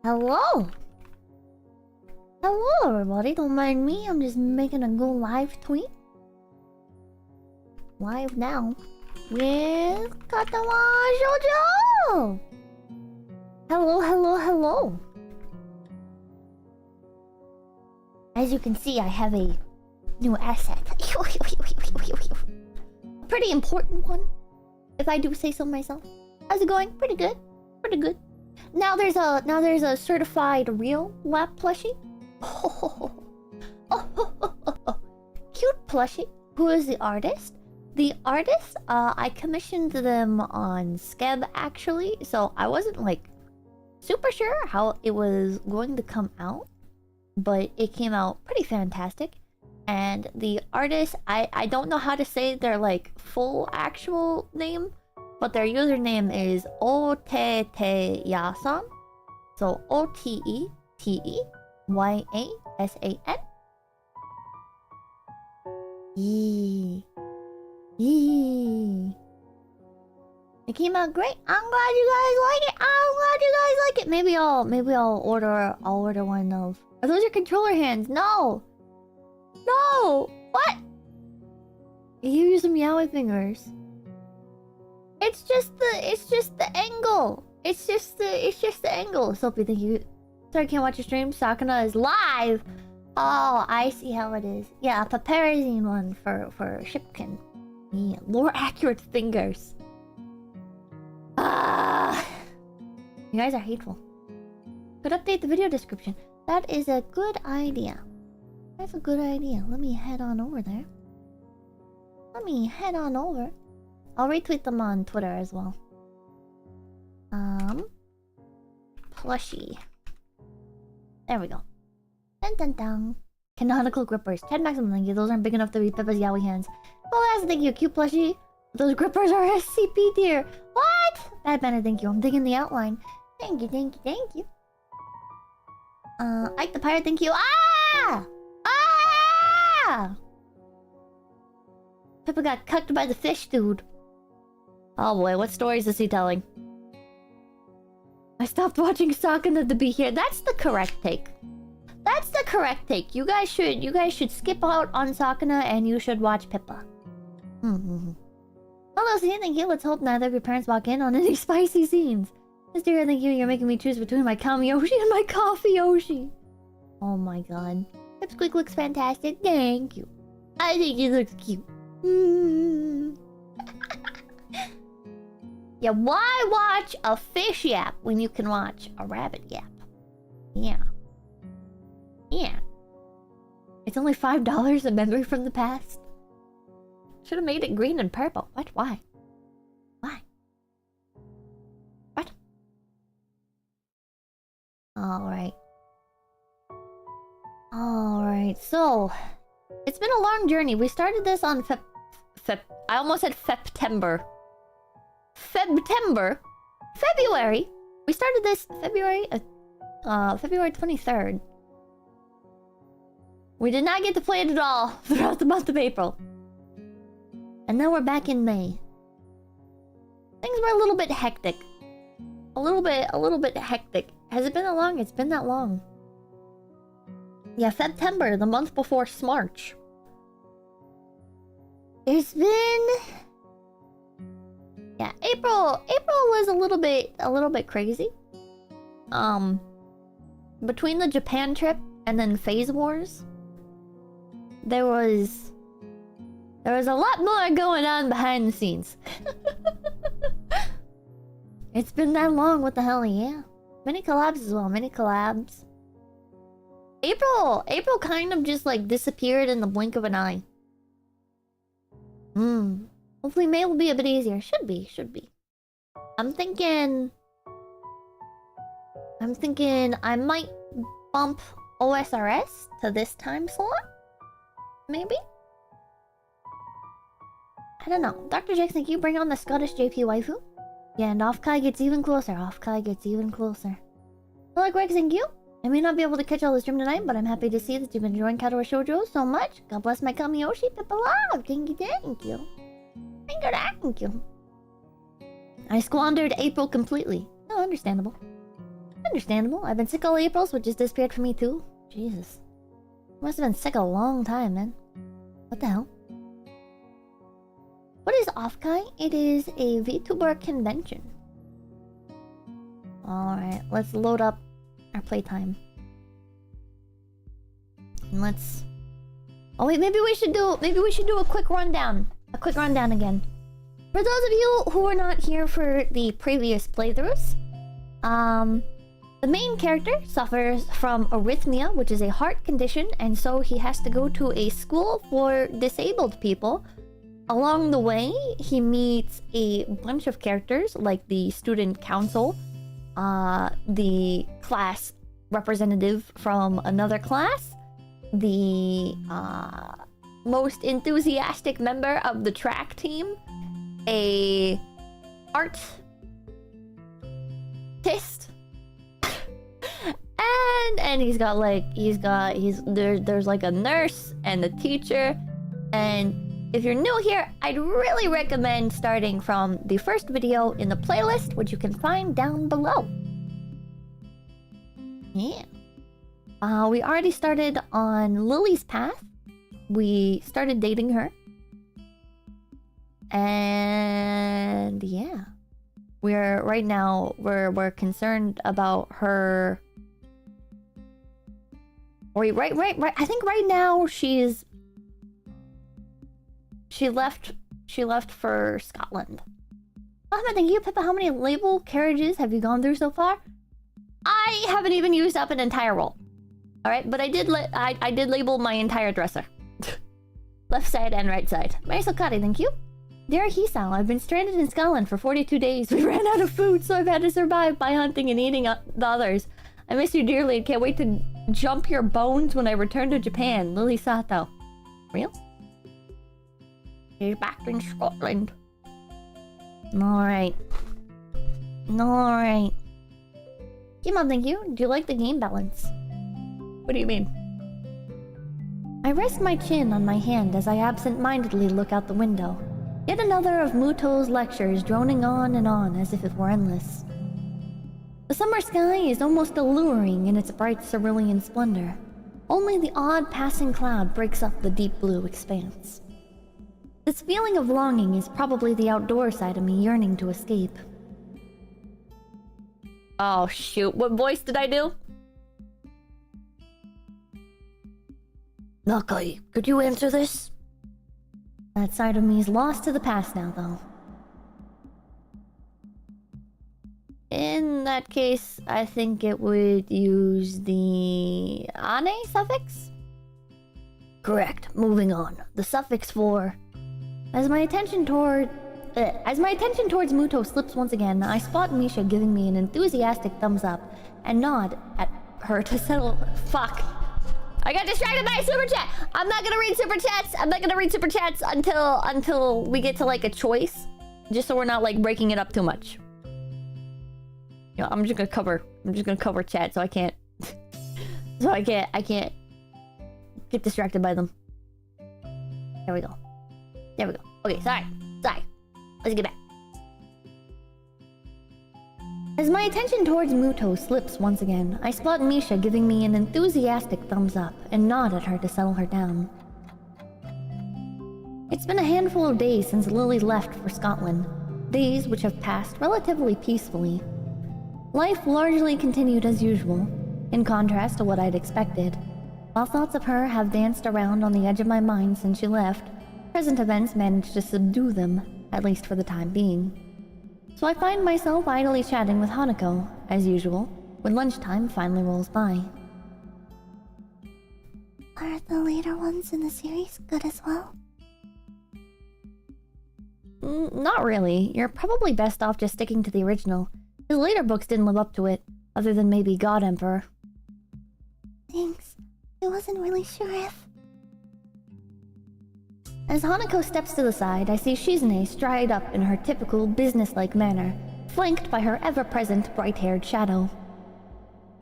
Hello! Hello everybody, don't mind me, I'm just making a go live tweet. Live now. With Katawa Shoujo! Hello, hello, hello. As you can see, I have a new asset. A pretty important one, if I do say so myself. How's it going? Pretty good. Pretty good. Now there's a certified real lap plushie. Cute plushie. Who is the artist? The artist, I commissioned them on SEGGS actually, so I wasn't like super sure how it was going to come out, but it came out pretty fantastic. And the artist, I don't know how to say their like full actual name, but their username is 𝐂𝐡𝐚𝐬𝐤. So OTETEYASAN. Yee. Yee. It came out great. I'm glad you guys like it. I'm glad you guys like it. Maybe I'll order one of. Are those your controller hands? No. No. What? You use some yaoi fingers. It's just the angle. It's just the angle. Sophie, thank you. Sorry, I can't watch your stream. Sakuna is live. Oh, I see how it is. Yeah, a paparazine one for Shipkin. Yeah, more accurate fingers. Ah, you guys are hateful. Could update the video description. That is a good idea. That's a good idea. Let me head on over there. Let me head on over. I'll retweet them on Twitter as well. Plushie. There we go. Dun dun dun. Canonical grippers. 10 maximum, thank you. Those aren't big enough to be Peppa's yaoi hands. Oh, that's thank you. Cute plushie. Those grippers are SCP tier. What? Bad banner, thank you. I'm digging the outline. Thank you, thank you, thank you. Ike the pirate, thank you. Ah! Ah! Peppa got cucked by the fish dude. Oh boy, what stories is he telling? I stopped watching Sakuna to be here. That's the correct take. That's the correct take. You guys should skip out on Sakuna and you should watch Pippa. Hello, see, thank you. Let's hope neither of your parents walk in on any spicy scenes. Mr. Thank you. You're making me choose between my Kami Yoshi and my Coffee Yoshi. Oh my god. Pipsqueak looks fantastic. Thank you. I think he looks cute. Yeah, why watch a fish yap when you can watch a rabbit yap? Yeah. Yeah. It's only $5, a memory from the past. Should have made it green and purple. What? Why? Why? What? Alright. Alright, so... It's been a long journey. We started this on I almost said September. February. We started this February 23rd. We did not get to play it at all throughout the month of April. And now we're back in May. Things were a little bit hectic. A little bit hectic. Has it been that long? It's been that long. Yeah, September, the month before Smarch. It's been... Yeah, April was a little bit crazy. Between the Japan trip and then Phase Wars, there was a lot more going on behind the scenes. It's been that long, what the hell, yeah. Many collabs as well, many collabs. April kind of just like disappeared in the blink of an eye. Hopefully May will be a bit easier. Should be. I'm thinking I might bump OSRS to this time slot? Maybe? I don't know. Dr. Jackson, can you bring on the Scottish JP waifu? Yeah, and 𝐿𝐴 gets even closer. 𝐿𝐴 gets even closer. Hello, Greg, thank you. I may not be able to catch all the stream tonight, but I'm happy to see that you've been enjoying Katawa Shoujo so much. God bless my Kami Yoshi, Pippa love. Thank you, thank you. Thank you, thank you. I squandered April completely. Oh, understandable. Understandable. I've been sick all April, so it just disappeared from me too. Jesus. Must have been sick a long time, man. What the hell? What is Offkai? It is a VTuber convention. Alright, let's load up our playtime. And let's... Oh wait, maybe we should do a quick rundown. A quick rundown again. For those of you who were not here for the previous playthroughs, the main character suffers from arrhythmia, which is a heart condition, and so he has to go to a school for disabled people. Along the way, he meets a bunch of characters, like the student council, the class representative from another class, the most enthusiastic member of the track team, a artist, and there's like a nurse and a teacher. And if you're new here, I'd really recommend starting from the first video in the playlist, which you can find down below. Yeah. We already started on Lily's path. We started dating her. And yeah. We're concerned about her. Wait, right. I think right now she left for Scotland. Thank you, Pippa. How many label carriages have you gone through so far? I haven't even used up an entire roll. Alright, but I did label my entire dresser. Left side and right side. Marisokari, thank you. Dear Hisao, I've been stranded in Scotland for 42 days. We ran out of food, so I've had to survive by hunting and eating the others. I miss you dearly and can't wait to jump your bones when I return to Japan. Lily Sato. Real? He's back in Scotland. Alright. Alright. Kima, thank you. Do you like the game balance? What do you mean? I rest my chin on my hand as I absent-mindedly look out the window. Yet another of Mutou's lectures droning on and on as if it were endless. The summer sky is almost alluring in its bright cerulean splendor. Only the odd passing cloud breaks up the deep blue expanse. This feeling of longing is probably the outdoor side of me yearning to escape. Oh shoot, what voice did I do? Nakai, could you answer this? That side of me is lost to the past now, though. In that case, I think it would use the ane suffix? Correct. Moving on. The suffix for... As my attention towards Mutou slips once again, I spot Misha giving me an enthusiastic thumbs up and nod at her to settle... Fuck. I got distracted by a super chat! I'm not gonna read super chats! I'm not gonna read super chats until we get to like a choice. Just so we're not like breaking it up too much. You know, I'm just gonna cover chat so I can't... so I can't get distracted by them. There we go. There we go. Okay, sorry. Let's get back. As my attention towards Mutou slips once again, I spot Misha giving me an enthusiastic thumbs up and nod at her to settle her down. It's been a handful of days since Lily left for Scotland, days which have passed relatively peacefully. Life largely continued as usual, in contrast to what I'd expected. While thoughts of her have danced around on the edge of my mind since she left, present events managed to subdue them, at least for the time being. So I find myself idly chatting with Hanako, as usual, when lunchtime finally rolls by. Are the later ones in the series good as well? Not really. You're probably best off just sticking to the original. His later books didn't live up to it, other than maybe God Emperor. Thanks. I wasn't really sure if... As Hanako steps to the side, I see Shizune stride up in her typical businesslike manner, flanked by her ever-present bright-haired shadow.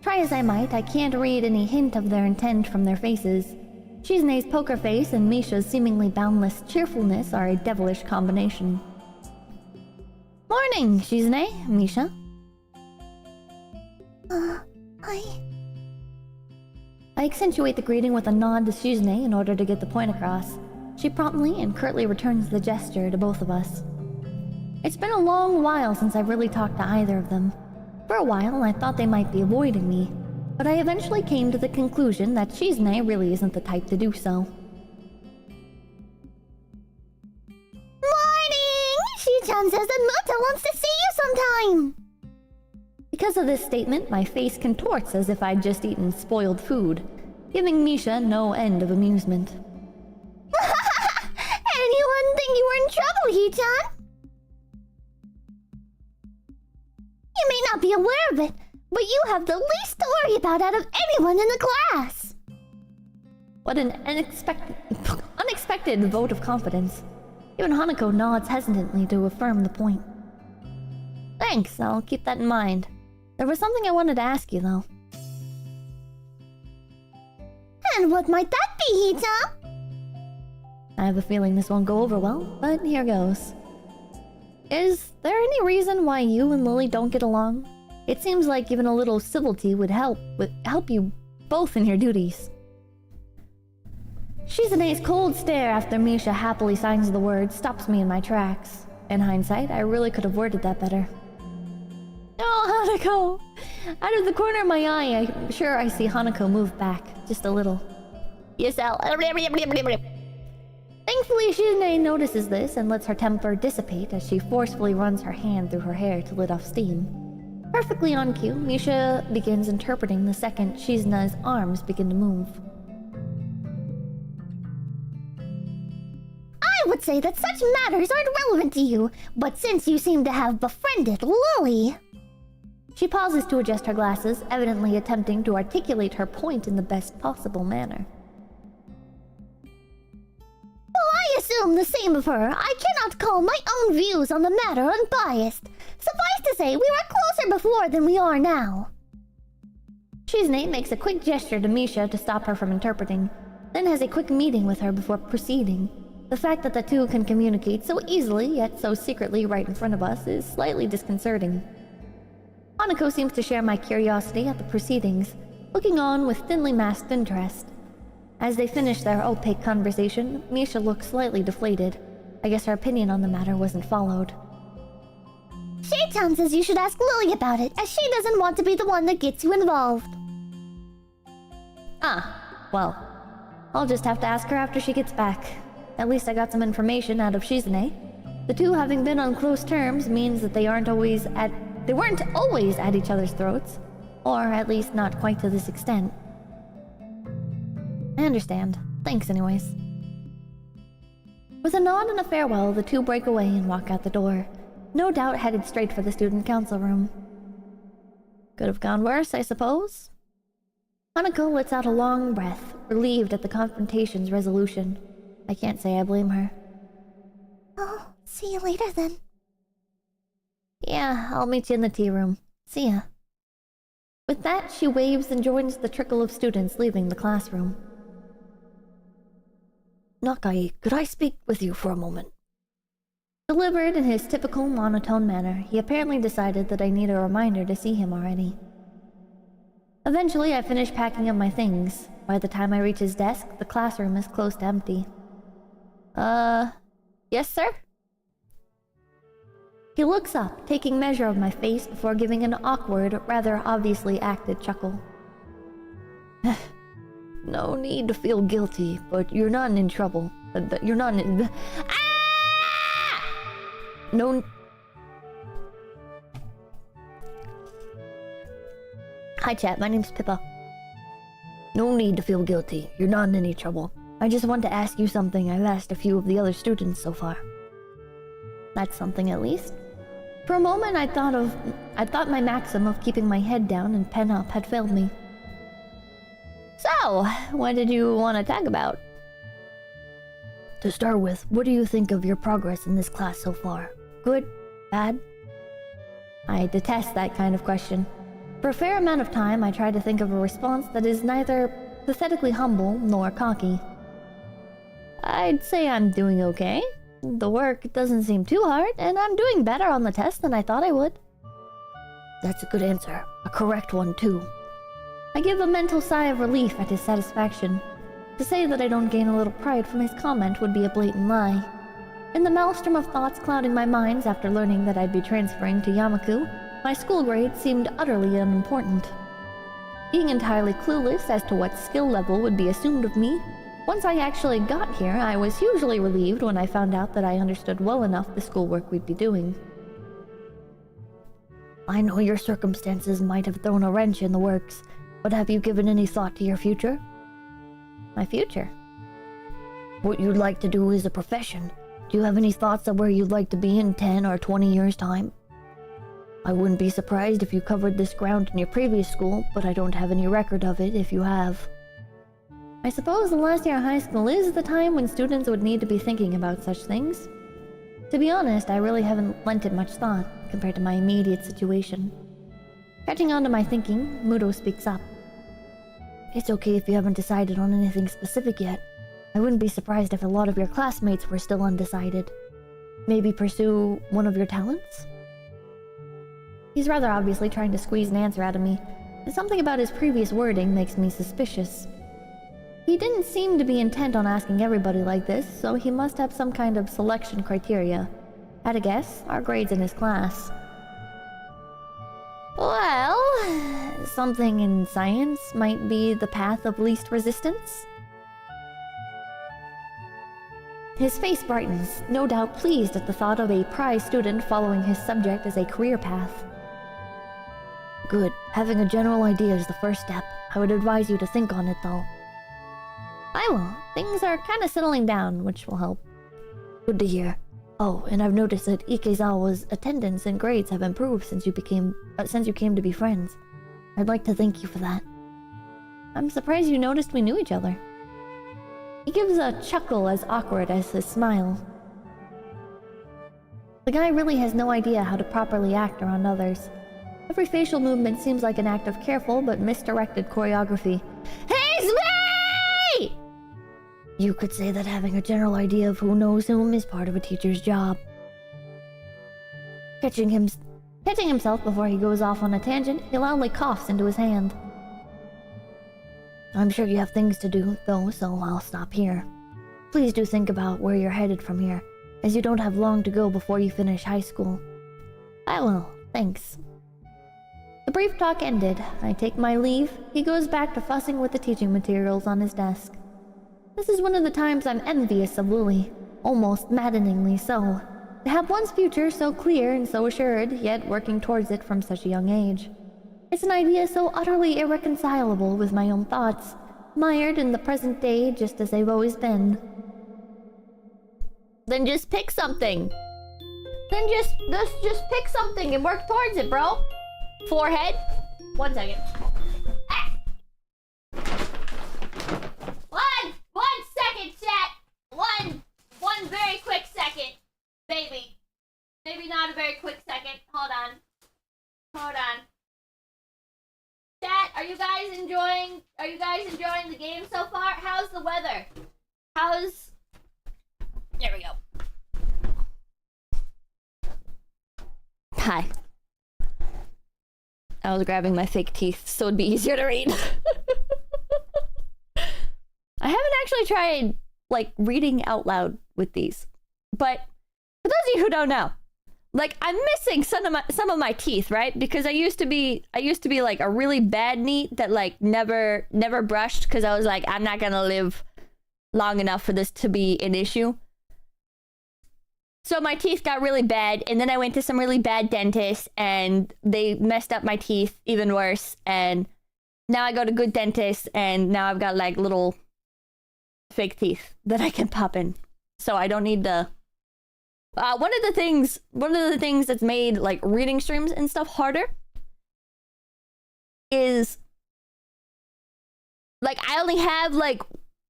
Try as I might, I can't read any hint of their intent from their faces. Shizune's poker face and Misha's seemingly boundless cheerfulness are a devilish combination. Morning, 𝐒𝐡𝐚𝐬, Misha. I accentuate the greeting with a nod to 𝐒𝐡𝐚𝐬 in order to get the point across. She promptly and curtly returns the gesture to both of us. It's been a long while since I've really talked to either of them. For a while, I thought they might be avoiding me, but I eventually came to the conclusion that 𝐒𝐡𝐚𝐬 really isn't the type to do so. Morning! She-chan says that Mutou wants to see you sometime! Because of this statement, my face contorts as if I'd just eaten spoiled food, giving Misha no end of amusement. Anyone think you were in trouble, Hee-chan? You may not be aware of it, but you have the least to worry about out of anyone in the class! What an unexpected vote of confidence. Even Hanako nods hesitantly to affirm the point. Thanks, I'll keep that in mind. There was something I wanted to ask you, though. And what might that be, Hee-chan? I have a feeling this won't go over well, but here goes. Is there any reason why you and Lilly don't get along? It seems like even a little civility would help you both in your duties. 𝐒𝐡𝐚𝐬's cold stare after Misha happily signs the word stops me in my tracks. In hindsight, I really could have worded that better. Oh, Hanako! Out of the corner of my eye, I'm sure I see Hanako move back, just a little. Thankfully, 𝐒𝐡𝐚𝐬 notices this and lets her temper dissipate as she forcefully runs her hand through her hair to let off steam. Perfectly on cue, Misha begins interpreting the second 𝐒𝐡𝐚𝐬's arms begin to move. I would say that such matters aren't relevant to you, but since you seem to have befriended Lilly... She pauses to adjust her glasses, evidently attempting to articulate her point in the best possible manner. Well, I assume the same of her. I cannot call my own views on the matter unbiased. Suffice to say, we were closer before than we are now. 𝐒𝐡𝐚𝐬 makes a quick gesture to Misha to stop her from interpreting, then has a quick meeting with her before proceeding. The fact that the two can communicate so easily, yet so secretly right in front of us, is slightly disconcerting. Hanako seems to share my curiosity at the proceedings, looking on with thinly masked interest. As they finish their opaque conversation, Misha looks slightly deflated. I guess her opinion on the matter wasn't followed. 𝐒𝐡𝐚 says you should ask Lilly about it, as she doesn't want to be the one that gets you involved. Well, I'll just have to ask her after she gets back. At least I got some information out of 𝐒𝐡𝐚𝐬. The two having been on close terms means that they weren't always at each other's throats. Or at least not quite to this extent. I understand. Thanks anyways. With a nod and a farewell, the two break away and walk out the door. No doubt headed straight for the student council room. Could have gone worse, I suppose. Hanako lets out a long breath, relieved at the confrontation's resolution. I can't say I blame her. Oh, see you later then. Yeah, I'll meet you in the tea room. See ya. With that, she waves and joins the trickle of students leaving the classroom. Nakai, could I speak with you for a moment? Delivered in his typical monotone manner, he apparently decided that I need a reminder to see him already. Eventually, I finish packing up my things. By the time I reach his desk, the classroom is close to empty. Yes, sir? He looks up, taking measure of my face before giving an awkward, rather obviously acted chuckle. No need to feel guilty, but you're not in trouble. You're not in... Ah! No... Hi chat, my name's Pippa. No need to feel guilty. You're not in any trouble. I just want to ask you something I've asked a few of the other students so far. That's something at least. For a moment I thought my maxim of keeping my head down and pen up had failed me. So, what did you want to talk about? To start with, what do you think of your progress in this class so far? Good? Bad? I detest that kind of question. For a fair amount of time, I try to think of a response that is neither pathetically humble nor cocky. I'd say I'm doing okay. The work doesn't seem too hard, and I'm doing better on the test than I thought I would. That's a good answer. A correct one, too. I give a mental sigh of relief at his satisfaction. To say that I don't gain a little pride from his comment would be a blatant lie. In the maelstrom of thoughts clouding my minds after learning that I'd be transferring to Yamaku, my school grade seemed utterly unimportant. Being entirely clueless as to what skill level would be assumed of me, once I actually got here, I was hugely relieved when I found out that I understood well enough the schoolwork we'd be doing. I know your circumstances might have thrown a wrench in the works, but have you given any thought to your future? My future? What you'd like to do as a profession. Do you have any thoughts of where you'd like to be in 10 or 20 years' time? I wouldn't be surprised if you covered this ground in your previous school, but I don't have any record of it if you have. I suppose the last year of high school is the time when students would need to be thinking about such things. To be honest, I really haven't lent it much thought compared to my immediate situation. Catching on to my thinking, Mutou speaks up. It's okay if you haven't decided on anything specific yet. I wouldn't be surprised if a lot of your classmates were still undecided. Maybe pursue one of your talents? He's rather obviously trying to squeeze an answer out of me, and something about his previous wording makes me suspicious. He didn't seem to be intent on asking everybody like this, so he must have some kind of selection criteria. At a guess, our grades in his class. Well, something in science might be the path of least resistance. His face brightens, no doubt pleased at the thought of a prize student following his subject as a career path. Good. Having a general idea is the first step. I would advise you to think on it, though. I will. Things are kind of settling down, which will help. Good to hear. Oh, and I've noticed that Ikezawa's attendance and grades have improved since you came to be friends. I'd like to thank you for that. I'm surprised you noticed we knew each other. He gives a chuckle as awkward as his smile. The guy really has no idea how to properly act around others. Every facial movement seems like an act of careful but misdirected choreography. He's me! You could say that having a general idea of who knows whom is part of a teacher's job. Catching himself before he goes off on a tangent, he loudly coughs into his hand. I'm sure you have things to do, though, so I'll stop here. Please do think about where you're headed from here, as you don't have long to go before you finish high school. I will, thanks. The brief talk ended. I take my leave. He goes back to fussing with the teaching materials on his desk. This is one of the times I'm envious of Lilly, almost maddeningly so. To have one's future so clear and so assured, yet working towards it from such a young age. It's an idea so utterly irreconcilable with my own thoughts, mired in the present day just as they've always been. Then just pick something. Then just pick something and work towards it, bro. Forehead. 1 second. Ah! One second, chat. One very quick second. Maybe not a very quick second. Hold on. Chat, are you guys enjoying the game so far? How's the weather? There we go. Hi. I was grabbing my fake teeth so it'd be easier to read. I haven't actually tried, like, reading out loud with these. But for those of you who don't know, like, I'm missing some of my teeth, right? Because I used to be like a really bad NEET that like never brushed because I was like, I'm not gonna live long enough for this to be an issue. So my teeth got really bad, and then I went to some really bad dentists, and they messed up my teeth even worse. And now I go to good dentists, and now I've got like little fake teeth that I can pop in, so I don't need the. One of the things that's made like reading streams and stuff harder is like I only have like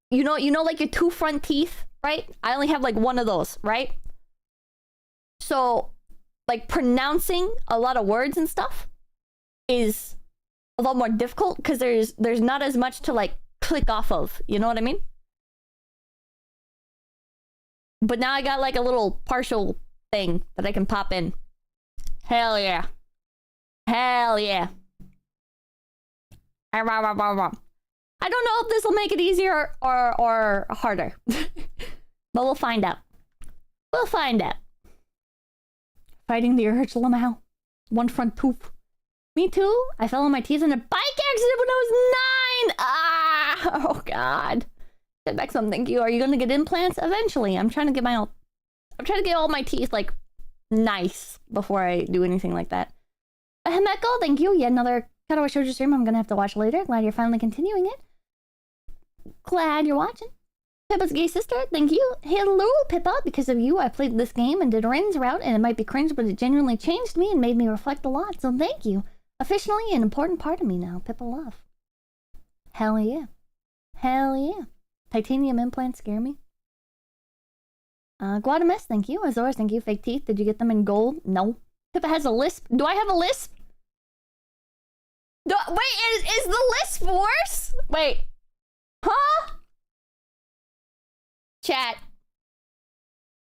you know like your 2 front teeth, right? I only have like one of those, right? So like pronouncing a lot of words and stuff is a lot more difficult because there's not as much to like click off of, you know what I mean? But now I got like a little partial thing that I can pop in. Hell yeah. Hell yeah. I don't know if this will make it easier or harder. But we'll find out. We'll find out. Fighting the urge, Lamau. One front poop. Me too. I fell on my teeth in a bike accident when I was 9. Ah! Oh god. Get back some, thank you. Are you gonna get implants? Eventually. I'm trying to get all my teeth like nice before I do anything like that. Hanako, thank you. Yet another Katawa Shoujo stream I'm gonna have to watch later. Glad you're finally continuing it. Glad you're watching. Pippa's gay sister, thank you. Hello, Pippa. Because of you, I played this game and did Rin's route, and it might be cringe, but it genuinely changed me and made me reflect a lot, so thank you. Officially an important part of me now, Pippa love. Hell yeah. Hell yeah. Titanium implants scare me. Guadamus, thank you. Azores, thank you. Fake teeth, did you get them in gold? No. Pippa has a lisp. Do I have a lisp? Wait, is the lisp worse? Wait. Huh? Chat.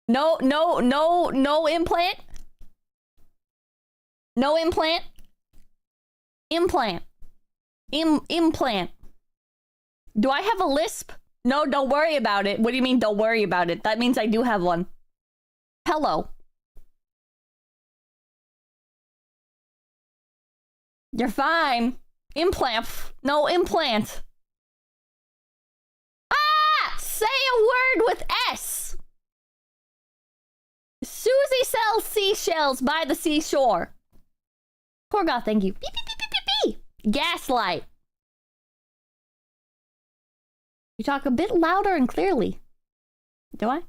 No implant. No implant. Implant. Implant. Do I have a lisp? No, don't worry about it. What do you mean, don't worry about it? That means I do have one. Hello. You're fine. Implant. No implant. Say a word with S. Susie sells seashells by the seashore. Korgoth, thank you. Beep, beep, beep, beep, beep, beep. Gaslight. You talk a bit louder and clearly. Do I?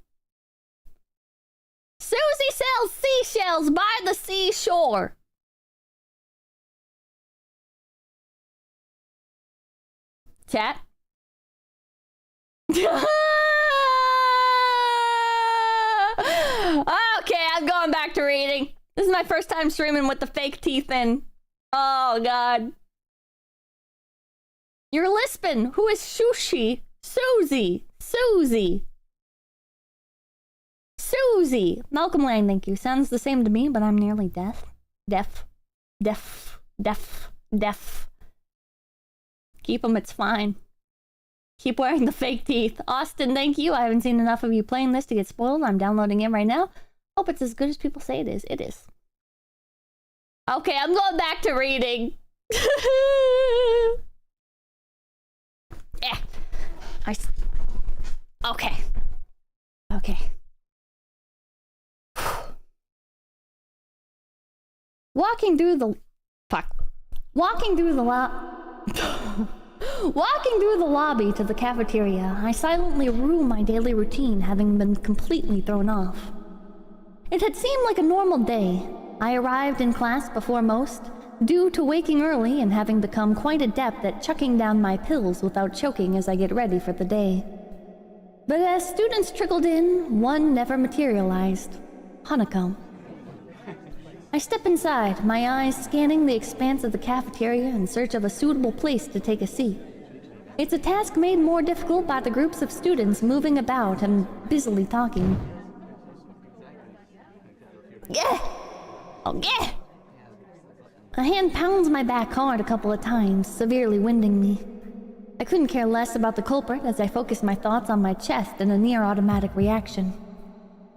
Susie sells seashells by the seashore. Chat. Okay, I'm going back to reading. This is my first time streaming with the fake teeth in. Oh, God. You're lisping. Who is Shushi? Susie. Susie. Susie. Malcolm Lane, thank you. Sounds the same to me, but I'm nearly deaf. Deaf. Deaf. Deaf. Deaf. Keep them, it's fine. Keep wearing the fake teeth. Austin, thank you. I haven't seen enough of you playing this to get spoiled. I'm downloading it right now. Hope it's as good as people say it is. It is. Okay, I'm going back to reading. Yeah. Okay. Okay. Walking through the lobby to the cafeteria, I silently rue my daily routine having been completely thrown off. It had seemed like a normal day. I arrived in class before most, due to waking early and having become quite adept at chucking down my pills without choking as I get ready for the day. But as students trickled in, one never materialized. Hanako. I step inside, my eyes scanning the expanse of the cafeteria in search of a suitable place to take a seat. It's a task made more difficult by the groups of students moving about and busily talking. Yeah! Oh, yeah! A hand pounds my back hard a couple of times, severely winding me. I couldn't care less about the culprit as I focused my thoughts on my chest in a near-automatic reaction.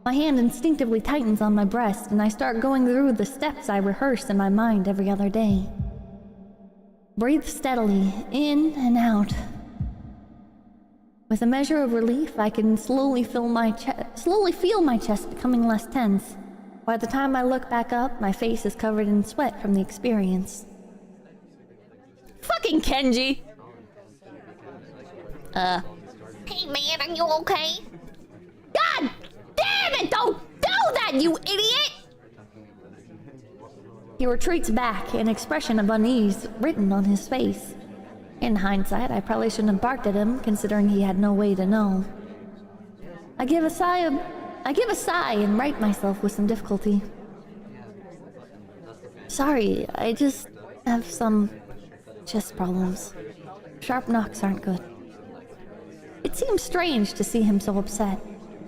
My hand instinctively tightens on my breast, and I start going through the steps I rehearse in my mind every other day. Breathe steadily, in and out. With a measure of relief, I can slowly feel my chest becoming less tense. By the time I look back up, my face is covered in sweat from the experience. Fucking Kenji! Hey man, are you okay? God damn it! Don't do that, you idiot! He retreats back, an expression of unease written on his face. In hindsight, I probably shouldn't have barked at him, considering he had no way to know. I give a sigh and right myself with some difficulty. Sorry, I just have some chest problems. Sharp knocks aren't good. It seems strange to see him so upset.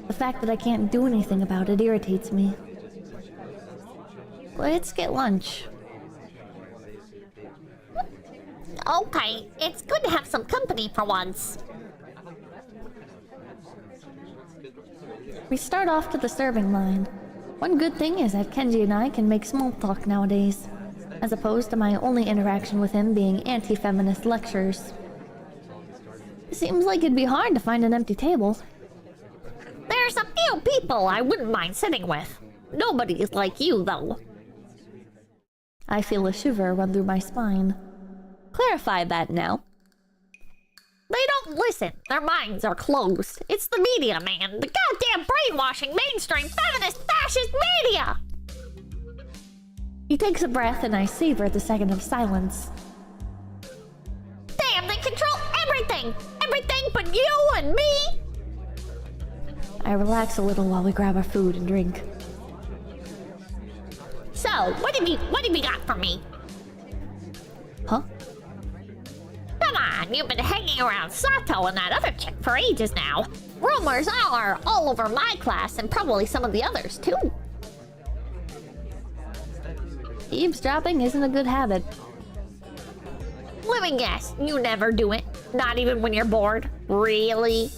The fact that I can't do anything about it irritates me. Let's get lunch. Okay, it's good to have some company for once. We start off to the serving line. One good thing is that Kenji and I can make small talk nowadays, as opposed to my only interaction with him being anti-feminist lectures. It seems like it'd be hard to find an empty table. There's a few people I wouldn't mind sitting with. Nobody's like you, though. I feel a shiver run through my spine. Clarify that now. They don't listen. Their minds are closed. It's the media, man. The goddamn brainwashing, mainstream, feminist, fascist media! He takes a breath and I savor the second of silence. Damn, they control everything! Everything but you and me! I relax a little while we grab our food and drink. So, what have you got for me? Huh? Come on, you've been hanging around Sato and that other chick for ages now. Rumors are all over my class and probably some of the others, too. Eavesdropping isn't a good habit. Let me guess, you never do it? Not even when you're bored? Really?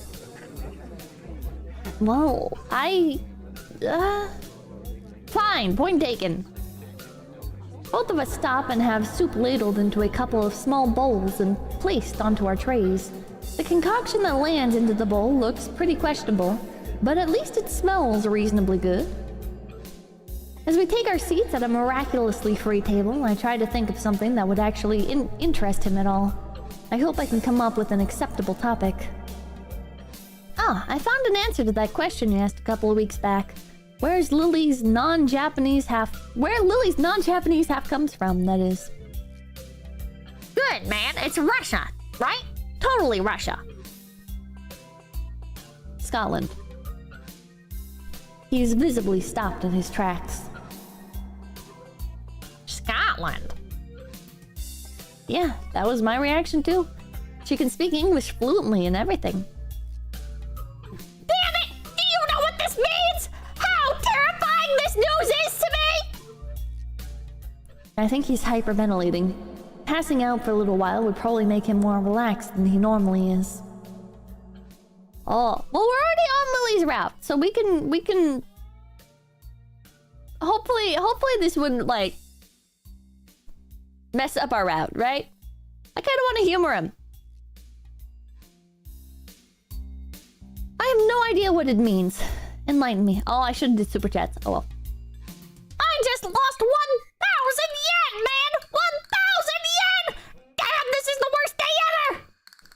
Whoa, Fine, point taken. Both of us stop and have soup ladled into a couple of small bowls and placed onto our trays. The concoction that lands into the bowl looks pretty questionable, but at least it smells reasonably good. As we take our seats at a miraculously free table, I try to think of something that would actually interest him at all. I hope I can come up with an acceptable topic. I found an answer to that question you asked a couple of weeks back. Where Lily's non-Japanese half comes from, that is. Good, man. It's Russia, right? Totally Russia. Scotland. He's visibly stopped in his tracks. Scotland? Yeah, that was my reaction too. She can speak English fluently and everything. Damn it! Do you know what this means? How terrifying this news is to me! I think he's hyperventilating. Passing out for a little while would probably make him more relaxed than he normally is. Oh, well, we're already on Lily's route, so we can... Hopefully this wouldn't, like, mess up our route, right? I kind of want to humor him. I have no idea what it means. Enlighten me. Oh, I should have did super chats. Oh well. I just lost 1,000 yen, man! 1,000 yen! Damn, this is the worst day ever!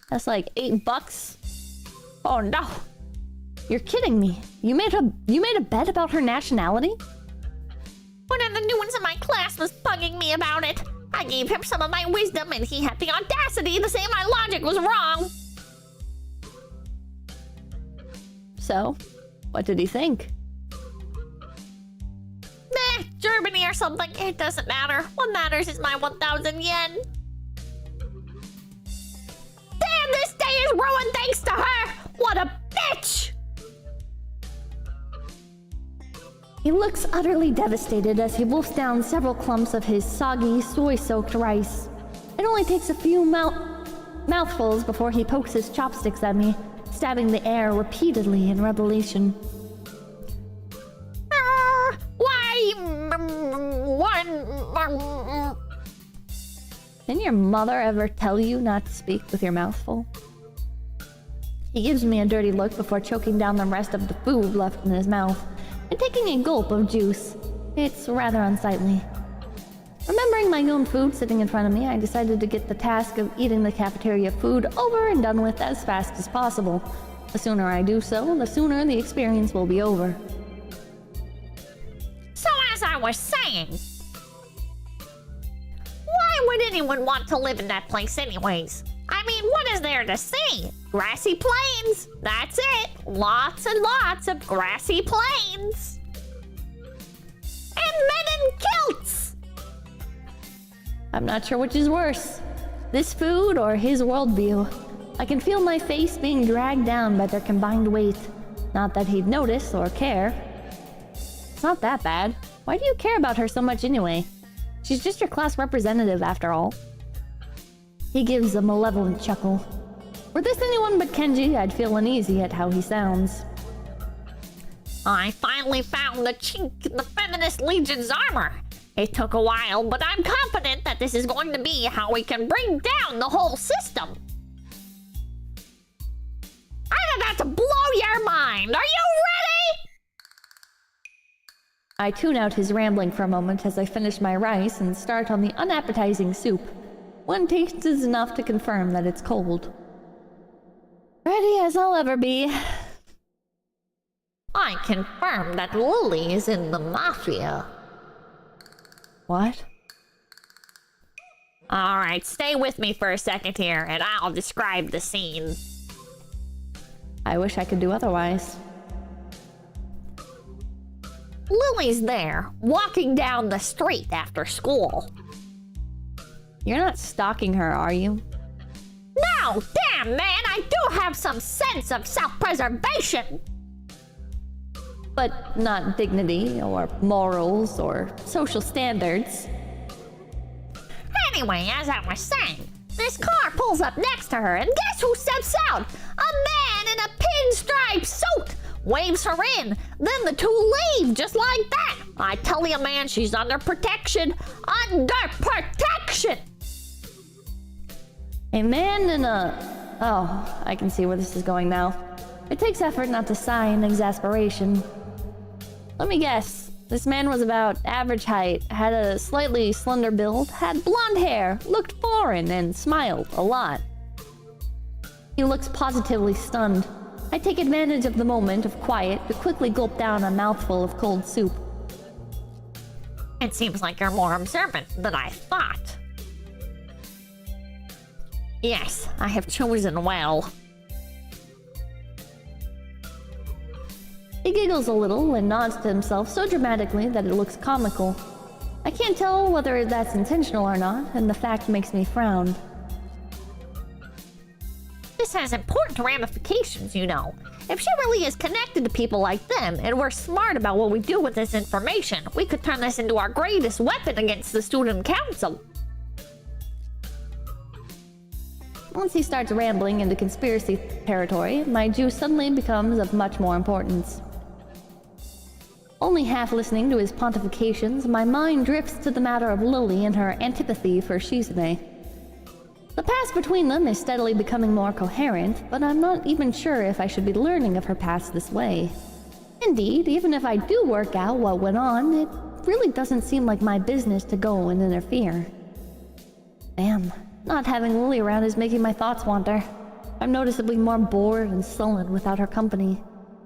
That's like $8. Oh no. You're kidding me. You made a bet about her nationality? One of the new ones in my class was bugging me about it. I gave him some of my wisdom and he had the audacity to say my logic was wrong. So, what did he think? Germany or something. It doesn't matter. What matters is my 1,000 yen. Damn, this day is ruined thanks to her! What a bitch! He looks utterly devastated as he wolfs down several clumps of his soggy, soy-soaked rice. It only takes a few mouthfuls before he pokes his chopsticks at me, stabbing the air repeatedly in revelation. Didn't your mother ever tell you not to speak with your mouth full? He gives me a dirty look before choking down the rest of the food left in his mouth and taking a gulp of juice. It's rather unsightly. Remembering my own food sitting in front of me, I decided to get the task of eating the cafeteria food over and done with as fast as possible. The sooner I do so, the sooner the experience will be over. So as I was saying, why would anyone want to live in that place anyways? I mean, what is there to see? Grassy plains. That's it. Lots and lots of grassy plains. And men in kilts. I'm not sure which is worse, this food or his worldview. I can feel my face being dragged down by their combined weight. Not that he'd notice or care. It's not that bad. Why do you care about her so much anyway? She's just your class representative after all. He gives a malevolent chuckle. Were this anyone but Kenji, I'd feel uneasy at how he sounds. I finally found the chink in the Feminist Legion's armor. It took a while, but I'm confident that this is going to be how we can bring down the whole system. I'm about to blow your mind. Are you ready? I tune out his rambling for a moment as I finish my rice and start on the unappetizing soup. One taste is enough to confirm that it's cold. Ready as I'll ever be. I confirm that Lilly is in the Mafia. What? Alright, stay with me for a second here, and I'll describe the scene. I wish I could do otherwise. Lily's there, walking down the street after school. You're not stalking her, are you? No, damn man, I do have some sense of self-preservation. But not dignity, or morals, or social standards. Anyway, as I was saying, this car pulls up next to her, and guess who steps out? A man in a pinstripe suit! Waves her in, then the two leave just like that. I tell you, man, she's under protection. Under protection! A man in a... Oh, I can see where this is going now. It takes effort not to sigh in exasperation. Let me guess. This man was about average height, had a slightly slender build, had blonde hair, looked foreign, and smiled a lot. He looks positively stunned. I take advantage of the moment of quiet to quickly gulp down a mouthful of cold soup. It seems like you're more observant than I thought. Yes, I have chosen well. He giggles a little and nods to himself so dramatically that it looks comical. I can't tell whether that's intentional or not, and the fact makes me frown. This has important ramifications, you know. If she really is connected to people like them, and we're smart about what we do with this information, we could turn this into our greatest weapon against the student council. Once he starts rambling into conspiracy territory, my juice suddenly becomes of much more importance. Only half listening to his pontifications, my mind drifts to the matter of Lilly and her antipathy for 𝐒𝐶𝑯𝑨𝒀𝑐𝑐𝑐. The past between them is steadily becoming more coherent, but I'm not even sure if I should be learning of her past this way. Indeed, even if I do work out what went on, it really doesn't seem like my business to go and interfere. Damn, not having Lilly around is making my thoughts wander. I'm noticeably more bored and sullen without her company.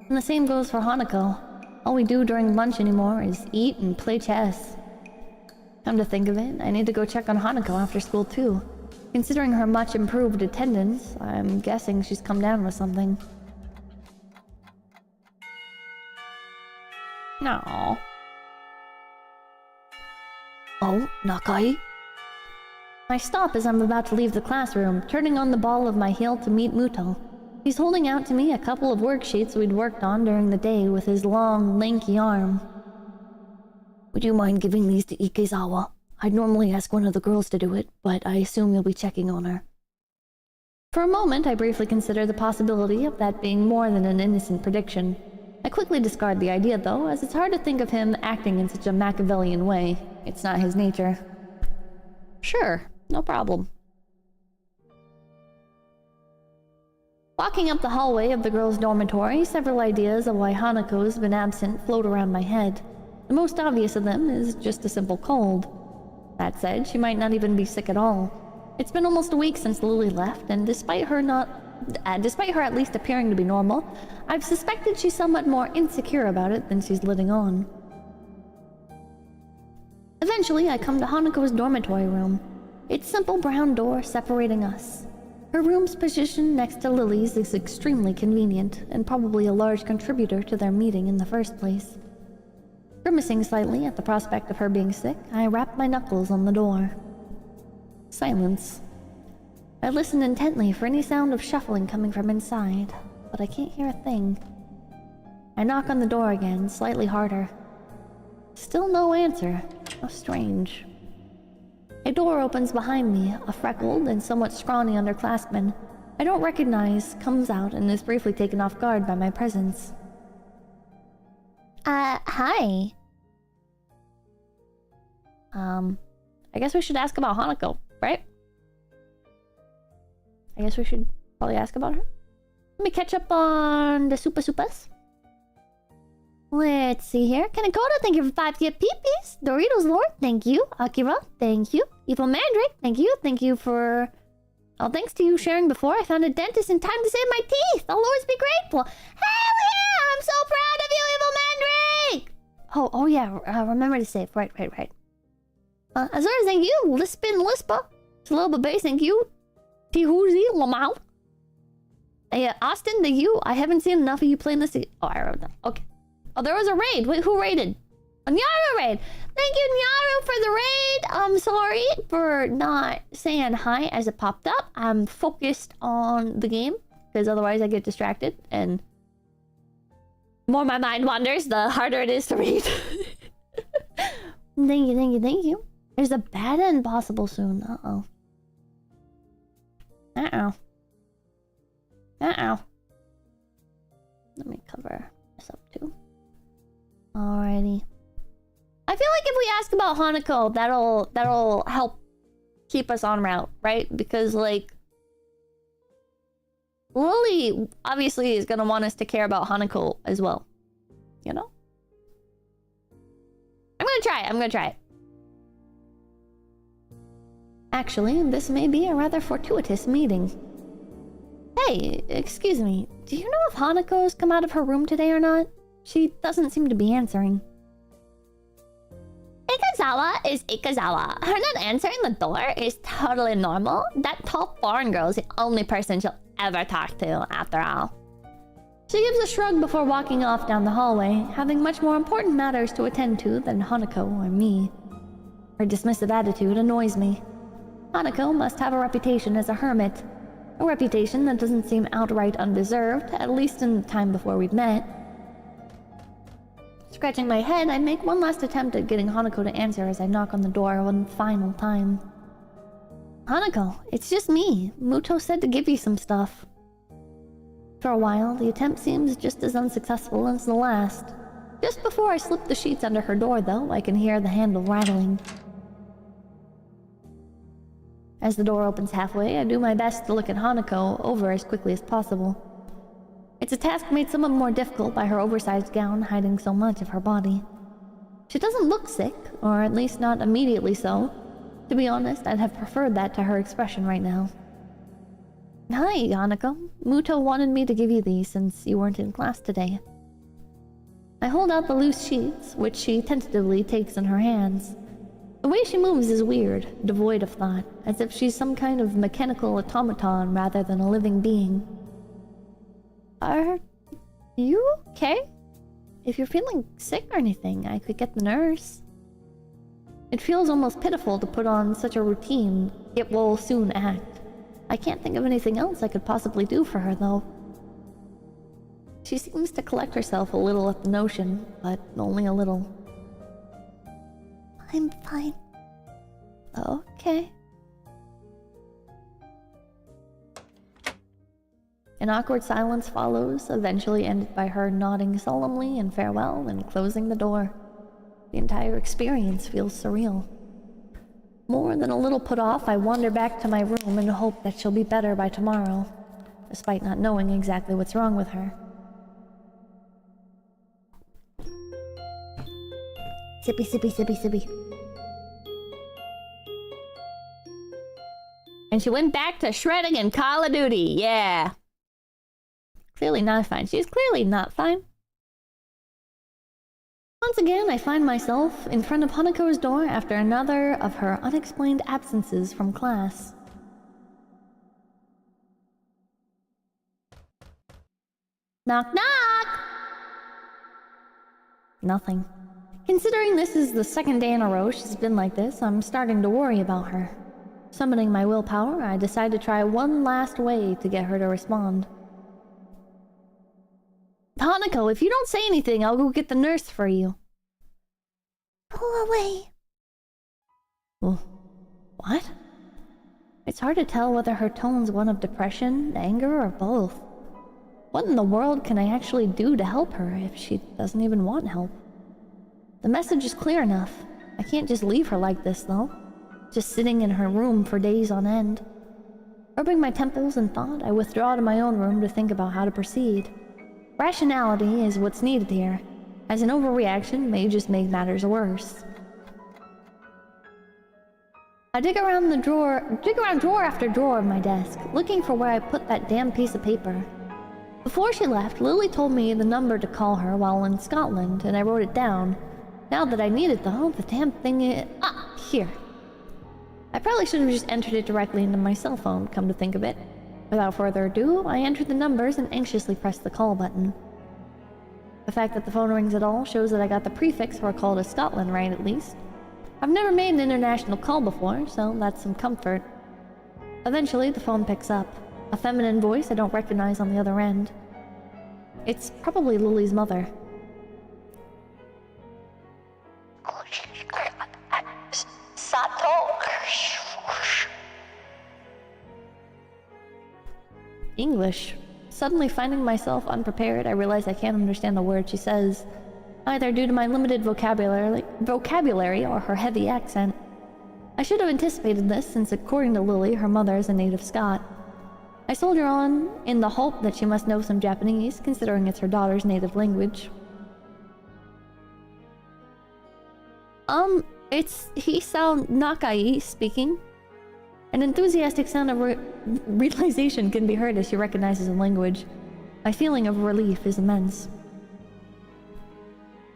And the same goes for Hanako. All we do during lunch anymore is eat and play chess. Come to think of it, I need to go check on Hanako after school too. Considering her much improved attendance, I'm guessing she's come down with something. No. Oh, Nakai? I stop as I'm about to leave the classroom, turning on the ball of my heel to meet Mutou. He's holding out to me a couple of worksheets we'd worked on during the day with his long, lanky arm. Would you mind giving these to Ikezawa? I'd normally ask one of the girls to do it, but I assume you'll be checking on her. For a moment, I briefly consider the possibility of that being more than an innocent prediction. I quickly discard the idea, though, as it's hard to think of him acting in such a Machiavellian way. It's not his nature. Sure, no problem. Walking up the hallway of the girls' dormitory, several ideas of why Hanako's been absent float around my head. The most obvious of them is just a simple cold. That said, she might not even be sick at all. It's been almost a week since Lilly left, and despite her at least appearing to be normal, I've suspected she's somewhat more insecure about it than she's letting on. Eventually, I come to Hanako's dormitory room. Its simple brown door separating us. Her room's position next to Lilly's is extremely convenient, and probably a large contributor to their meeting in the first place. Grimacing slightly at the prospect of her being sick, I rap my knuckles on the door. Silence. I listen intently for any sound of shuffling coming from inside, but I can't hear a thing. I knock on the door again, slightly harder. Still no answer. How strange. A door opens behind me. A freckled and somewhat scrawny underclassman I don't recognize comes out and is briefly taken off guard by my presence. Hi. I guess we should ask about Hanako, right? I guess we should probably ask about her. Let me catch up on the 𝐂𝐴𝐴𝐴𝐴. Let's see here. 𝐂𝐚𝐭, thank you for 5 gift peepees. Doritos Lord, thank you. Akira, thank you. Evil Mandrake, thank you. Thank you for... Oh, thanks to you sharing before, I found a dentist in time to save my teeth. The Lords be grateful. Hell yeah! I'm so proud of you, Evil Mandrake! Oh yeah, remember to save. Right. Azura, thank you. Lispin Lispa. 𝐒𝐴𝐴𝐴𝐴, thank you. Tihuzi Lamau. Austin, thank you. I haven't seen enough of you playing this. Oh, I wrote that. Okay. Oh, there was a raid. Wait, who raided? A Nyaru raid. Thank you, Nyaru, for the raid. I'm sorry for not saying hi as it popped up. I'm focused on the game, because otherwise I get distracted, and the more my mind wanders, the harder it is to read. Thank you. There's a bad end possible soon. Uh-oh. Let me cover this up too. Alrighty. I feel like if we ask about Hanako, that'll help keep us on route, right? Because like Lilly obviously is gonna want us to care about Hanako as well. You know? I'm gonna try it. Actually, this may be a rather fortuitous meeting. Hey, excuse me. Do you know if Hanako's come out of her room today or not? She doesn't seem to be answering. Ikazawa is Ikazawa. Her not answering the door is totally normal. That tall foreign girl is the only person she'll ever talk to, after all. She gives a shrug before walking off down the hallway, having much more important matters to attend to than Hanako or me. Her dismissive attitude annoys me. Hanako must have a reputation as a hermit. A reputation that doesn't seem outright undeserved, at least in the time before we'd met. Scratching my head, I make one last attempt at getting Hanako to answer as I knock on the door one final time. Hanako, it's just me. Mutou said to give you some stuff. For a while, the attempt seems just as unsuccessful as the last. Just before I slip the sheets under her door, though, I can hear the handle rattling. As the door opens halfway, I do my best to look at Hanako over as quickly as possible. It's a task made somewhat more difficult by her oversized gown hiding so much of her body. She doesn't look sick, or at least not immediately so. To be honest, I'd have preferred that to her expression right now. Hi, Hanako. Mutou wanted me to give you these since you weren't in class today. I hold out the loose sheets, which she tentatively takes in her hands. The way she moves is weird, devoid of thought, as if she's some kind of mechanical automaton rather than a living being. Are you okay? If you're feeling sick or anything, I could get the nurse. It feels almost pitiful to put on such a routine, it will soon act. I can't think of anything else I could possibly do for her, though. She seems to collect herself a little at the notion, but only a little. I'm fine. Okay. An awkward silence follows, eventually ended by her nodding solemnly in farewell and closing the door. The entire experience feels surreal. More than a little put off, I wander back to my room and hope that she'll be better by tomorrow, despite not knowing exactly what's wrong with her. Sippy, sippy, sippy, sippy. And she went back to shredding in Call of Duty, yeah. Clearly not fine. She's clearly not fine. Once again, I find myself in front of Hanako's door after another of her unexplained absences from class. Knock, knock! Nothing. Considering this is the second day in a row she's been like this, I'm starting to worry about her. Summoning my willpower, I decide to try one last way to get her to respond. Hanako, if you don't say anything, I'll go get the nurse for you. Go away. Well, what? It's hard to tell whether her tone's one of depression, anger, or both. What in the world can I actually do to help her if she doesn't even want help? The message is clear enough. I can't just leave her like this, though. Just sitting in her room for days on end. Rubbing my temples in thought, I withdraw to my own room to think about how to proceed. Rationality is what's needed here, as an overreaction may just make matters worse. I dig around drawer after drawer of my desk, looking for where I put that damn piece of paper. Before she left, Lilly told me the number to call her while in Scotland, and I wrote it down. Now that I need it though, the damn thing is... Ah, here. I probably should have just entered it directly into my cell phone, come to think of it. Without further ado, I entered the numbers and anxiously pressed the call button. The fact that the phone rings at all shows that I got the prefix for a call to Scotland right, at least. I've never made an international call before, so that's some comfort. Eventually, the phone picks up. A feminine voice I don't recognize on the other end. It's probably Lily's mother. English. Suddenly finding myself unprepared, I realize I can't understand the word she says, either due to my limited vocabulary or her heavy accent. I should have anticipated this, since according to Lily, her mother is a native Scot. I soldier on, in the hope that she must know some Japanese, considering it's her daughter's native language. It's Hisao Nakai speaking. An enthusiastic sound of realization can be heard as she recognizes the language. My feeling of relief is immense.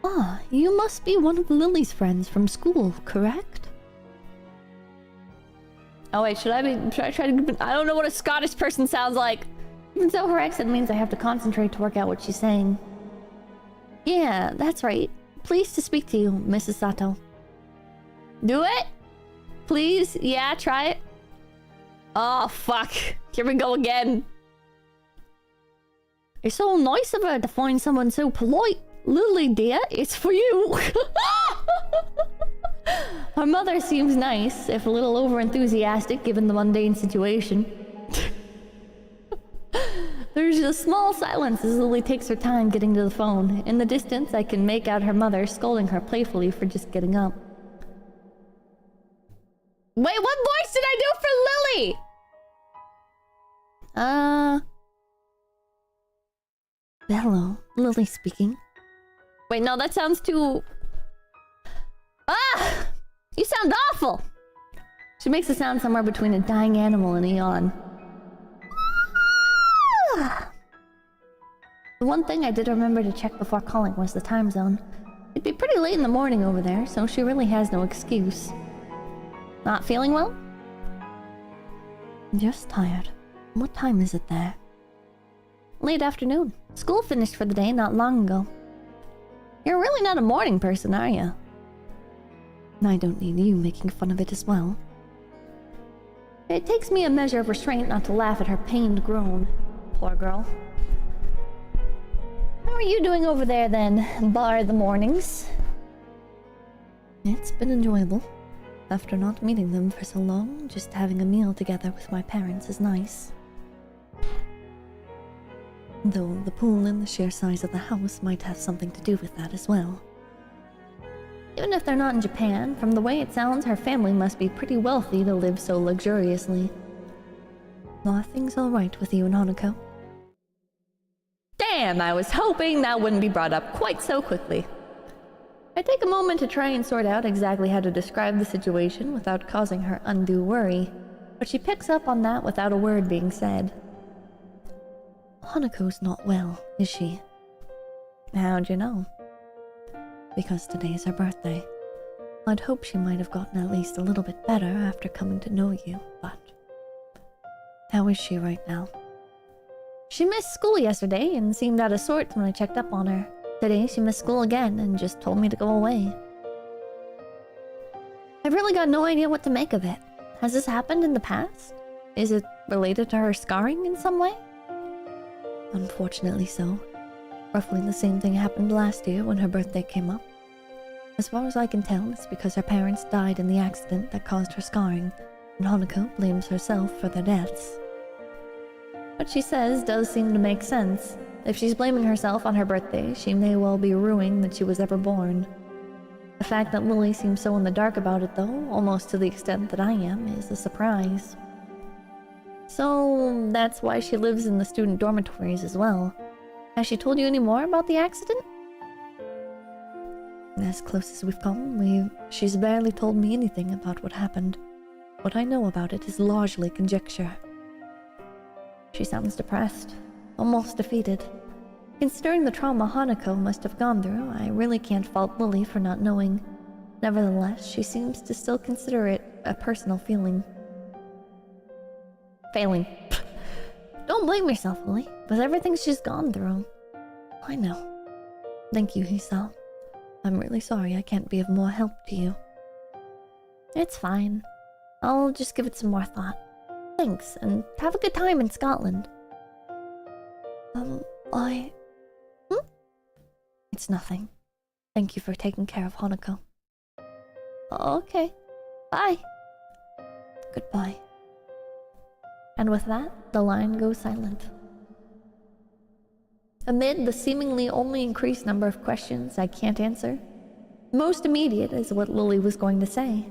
Ah, you must be one of Lily's friends from school, correct? Oh wait, should I try to... I don't know what a Scottish person sounds like. Even so, her accent means I have to concentrate to work out what she's saying. Yeah, that's right. Pleased to speak to you, Mrs. Sato. Do it? Please? Yeah, try it. Oh, fuck. Here we go again. It's so nice of her to find someone so polite. Lily, dear, it's for you. Her mother seems nice, if a little over-enthusiastic given the mundane situation. There's a small silence as Lily takes her time getting to the phone. In the distance, I can make out her mother scolding her playfully for just getting up. Wait, what voice did I do for Lily? Hello, Lily speaking. Wait, no, that sounds too... Ah! You sound awful! She makes a sound somewhere between a dying animal and a yawn. The one thing I did remember to check before calling was the time zone. It'd be pretty late in the morning over there, so she really has no excuse. Not feeling well? Just tired. What time is it there? Late afternoon. School finished for the day not long ago. You're really not a morning person, are you? I don't need you making fun of it as well. It takes me a measure of restraint not to laugh at her pained groan. Poor girl. How are you doing over there then, bar the mornings? It's been enjoyable. After not meeting them for so long, just having a meal together with my parents is nice. Though the pool and the sheer size of the house might have something to do with that as well. Even if they're not in Japan, from the way it sounds, her family must be pretty wealthy to live so luxuriously. Are things alright with you and Hanako? Damn, I was hoping that wouldn't be brought up quite so quickly. I take a moment to try and sort out exactly how to describe the situation without causing her undue worry, but she picks up on that without a word being said. Hanako's not well, is she? How'd you know? Because today's her birthday. I'd hoped she might have gotten at least a little bit better after coming to know you, but... How is she right now? She missed school yesterday and seemed out of sorts when I checked up on her. Today she missed school again and just told me to go away. I've really got no idea what to make of it. Has this happened in the past? Is it related to her scarring in some way? Unfortunately so. Roughly the same thing happened last year when her birthday came up. As far as I can tell, it's because her parents died in the accident that caused her scarring, and Hanako blames herself for their deaths. What she says does seem to make sense. If she's blaming herself on her birthday, she may well be ruining that she was ever born. The fact that Lilly seems so in the dark about it, though, almost to the extent that I am, is a surprise. So that's why she lives in the student dormitories as well. Has she told you any more about the accident? As close as we've come, she's barely told me anything about what happened. What I know about it is largely conjecture. She sounds depressed, almost defeated. Considering the trauma Hanako must have gone through, I really can't fault Lilly for not knowing. Nevertheless, she seems to still consider it a personal feeling. Failing. Don't blame yourself, Lilly, with everything she's gone through. I know. Thank you, 𝐒𝐴𝐤. I'm really sorry I can't be of more help to you. It's fine. I'll just give it some more thought. Thanks, and have a good time in Scotland. It's nothing. Thank you for taking care of Hanako. Okay. Bye. Goodbye. And with that, the line goes silent. Amid the seemingly only increased number of questions I can't answer, most immediate is what Lilly was going to say.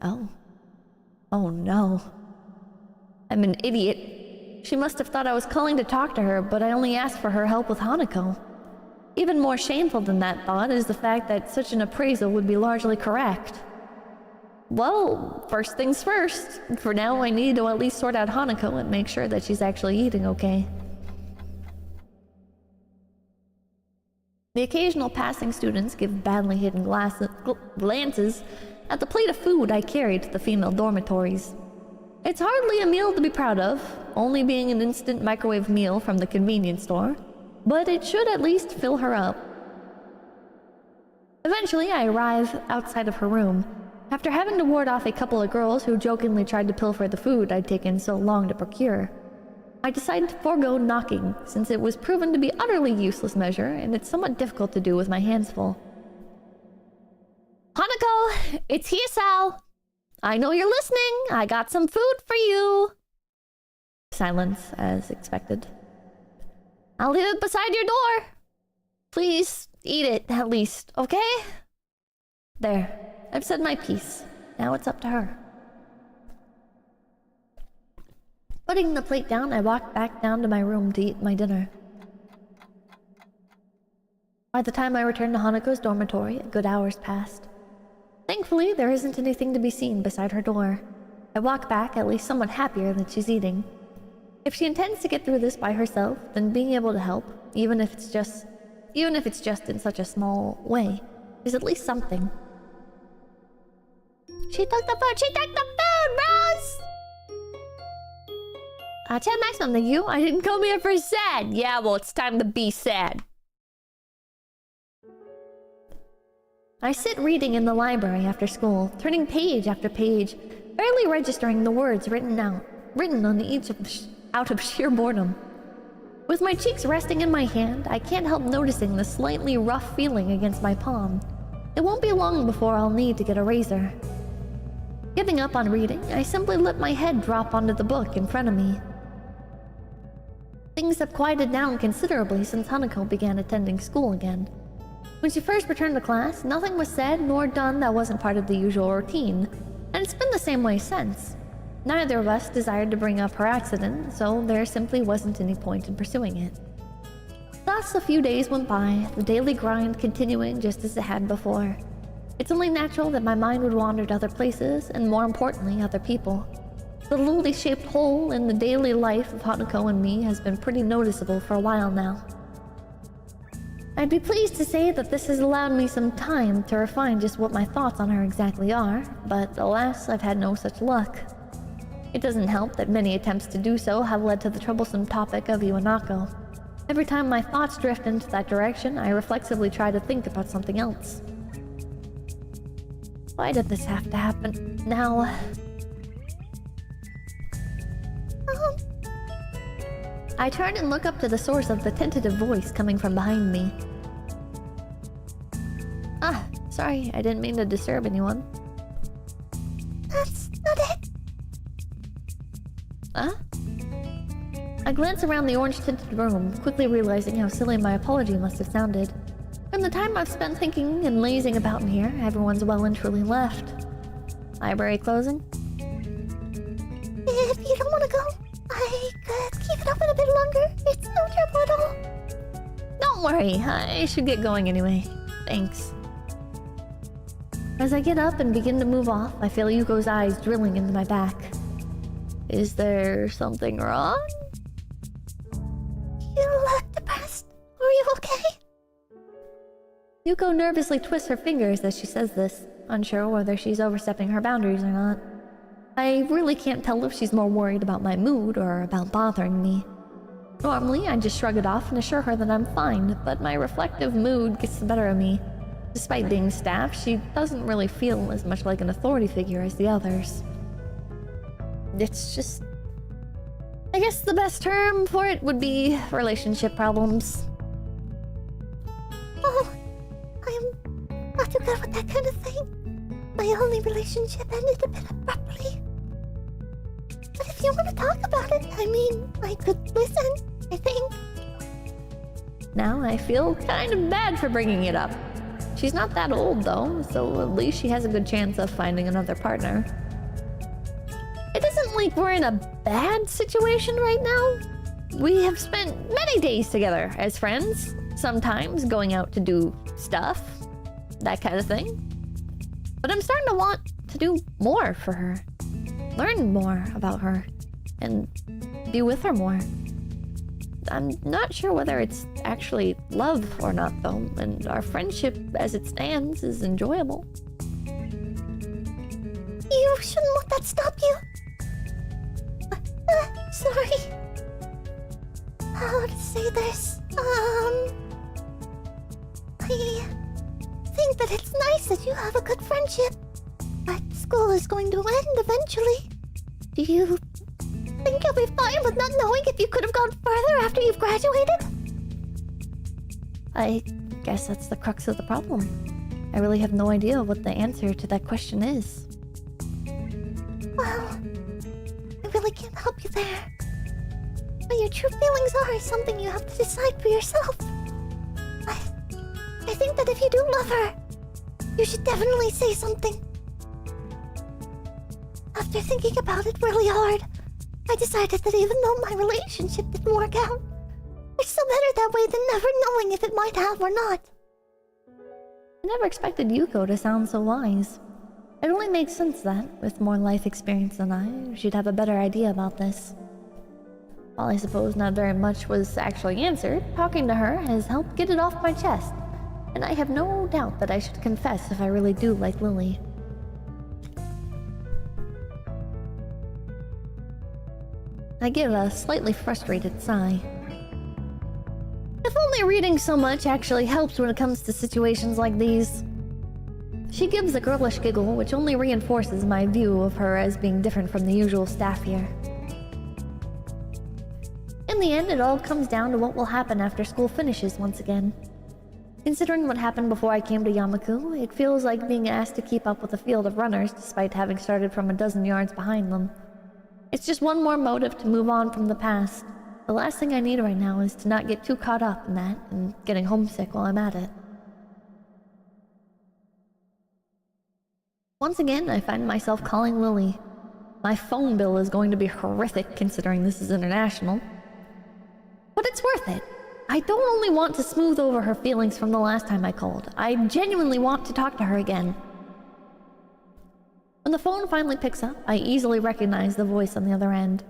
Oh. Oh no. I'm an idiot. She must have thought I was calling to talk to her, but I only asked for her help with Hanako. Even more shameful than that thought is the fact that such an appraisal would be largely correct. Well, first things first. For now, I need to at least sort out Hanako and make sure that she's actually eating okay. The occasional passing students give badly hidden glances at the plate of food I carried to the female dormitories. It's hardly a meal to be proud of, only being an instant microwave meal from the convenience store, but it should at least fill her up. Eventually, I arrive outside of her room, after having to ward off a couple of girls who jokingly tried to pilfer the food I'd taken so long to procure. I decided to forego knocking, since it was proven to be utterly useless measure, and it's somewhat difficult to do with my hands full. Hanako, it's 𝐒𝐴𝐤. I know you're listening. I got some food for you. Silence, as expected. I'll leave it beside your door. Please eat it, at least, okay? There. I've said my piece. Now it's up to her. Putting the plate down, I walked back down to my room to eat my dinner. By the time I returned to Hanako's dormitory, a good hour's passed. Thankfully, there isn't anything to be seen beside her door. I walk back, at least somewhat happier that she's eating. If she intends to get through this by herself, then being able to help, even if it's just in such a small way, is at least something. She took the food! She took the food, bros! Chat Maximum, thank you. I didn't come here for sad. Yeah, well, it's time to be sad. I sit reading in the library after school, turning page after page, barely registering the words written on each out of sheer boredom. With my cheeks resting in my hand, I can't help noticing the slightly rough feeling against my palm. It won't be long before I'll need to get a razor. Giving up on reading, I simply let my head drop onto the book in front of me. Things have quieted down considerably since Hanako began attending school again. When she first returned to class, nothing was said nor done that wasn't part of the usual routine, and it's been the same way since. Neither of us desired to bring up her accident, so there simply wasn't any point in pursuing it. Thus, a few days went by, the daily grind continuing just as it had before. It's only natural that my mind would wander to other places, and more importantly, other people. The lily-shaped hole in the daily life of Hanako and me has been pretty noticeable for a while now. I'd be pleased to say that this has allowed me some time to refine just what my thoughts on her exactly are, but alas, I've had no such luck. It doesn't help that many attempts to do so have led to the troublesome topic of Iwanako. Every time my thoughts drift into that direction, I reflexively try to think about something else. Why did this have to happen now? I turn and look up to the source of the tentative voice coming from behind me. Ah, sorry, I didn't mean to disturb anyone. That's not it. Huh? I glance around the orange-tinted room, quickly realizing how silly my apology must have sounded. From the time I've spent thinking and lazing about in here, everyone's well and truly left. Library closing? If you don't want to go, I could keep it open a bit longer. It's no trouble at all. Don't worry, I should get going anyway. Thanks. As I get up and begin to move off, I feel Yuko's eyes drilling into my back. Is there something wrong? You look depressed. Are you okay? Yuko nervously twists her fingers as she says this, unsure whether she's overstepping her boundaries or not. I really can't tell if she's more worried about my mood or about bothering me. Normally, I just shrug it off and assure her that I'm fine, but my reflective mood gets the better of me. Despite being staff, she doesn't really feel as much like an authority figure as the others. It's just... I guess the best term for it would be relationship problems. Oh, I'm not too good with that kind of thing. My only relationship ended a bit abruptly. But if you want to talk about it, I mean, I could listen, I think. Now I feel kind of bad for bringing it up. She's not that old though, so at least she has a good chance of finding another partner. It isn't like we're in a bad situation right now. We have spent many days together as friends, sometimes going out to do stuff, that kind of thing. But I'm starting to want to do more for her, learn more about her, and be with her more. I'm not sure whether it's actually love or not though, and our friendship as it stands is enjoyable. You shouldn't let that stop you. Sorry. How to say this? I think that it's nice that you have a good friendship, but school is going to end eventually. Do you think you'll be fine with not knowing if you could have gone further after you've graduated? I guess that's the crux of the problem. I really have no idea what the answer to that question is. Well, I really can't help you there. What your true feelings are is something you have to decide for yourself. I think that if you do love her, you should definitely say something. After thinking about it really hard, I decided that even though my relationship didn't work out, it's still better that way than never knowing if it might have or not. I never expected Yuko to sound so wise. It only makes sense that, with more life experience than I, she'd have a better idea about this. While I suppose not very much was actually answered, talking to her has helped get it off my chest, and I have no doubt that I should confess if I really do like Lilly. I give a slightly frustrated sigh. If only reading so much actually helps when it comes to situations like these. She gives a girlish giggle, which only reinforces my view of her as being different from the usual staff here. In the end, it all comes down to what will happen after school finishes once again. Considering what happened before I came to Yamaku, it feels like being asked to keep up with a field of runners despite having started from a dozen yards behind them. It's just one more motive to move on from the past. The last thing I need right now is to not get too caught up in that and getting homesick while I'm at it. Once again, I find myself calling Lilly. My phone bill is going to be horrific considering this is international. But it's worth it. I don't only want to smooth over her feelings from the last time I called. I genuinely want to talk to her again. When the phone finally picks up, I easily recognize the voice on the other end.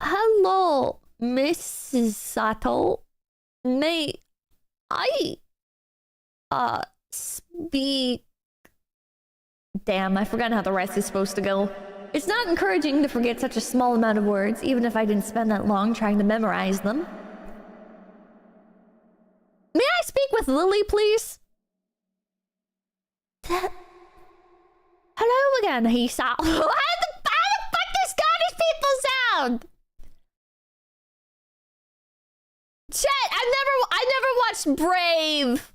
Hello, Mrs. Sato. May I speak? Damn, I forgot how the rest is supposed to go. It's not encouraging to forget such a small amount of words, even if I didn't spend that long trying to memorize them. May I speak with Lilly, please? Hello again, Hisa. How the fuck does Scottish people sound? Chat, I never watched Brave.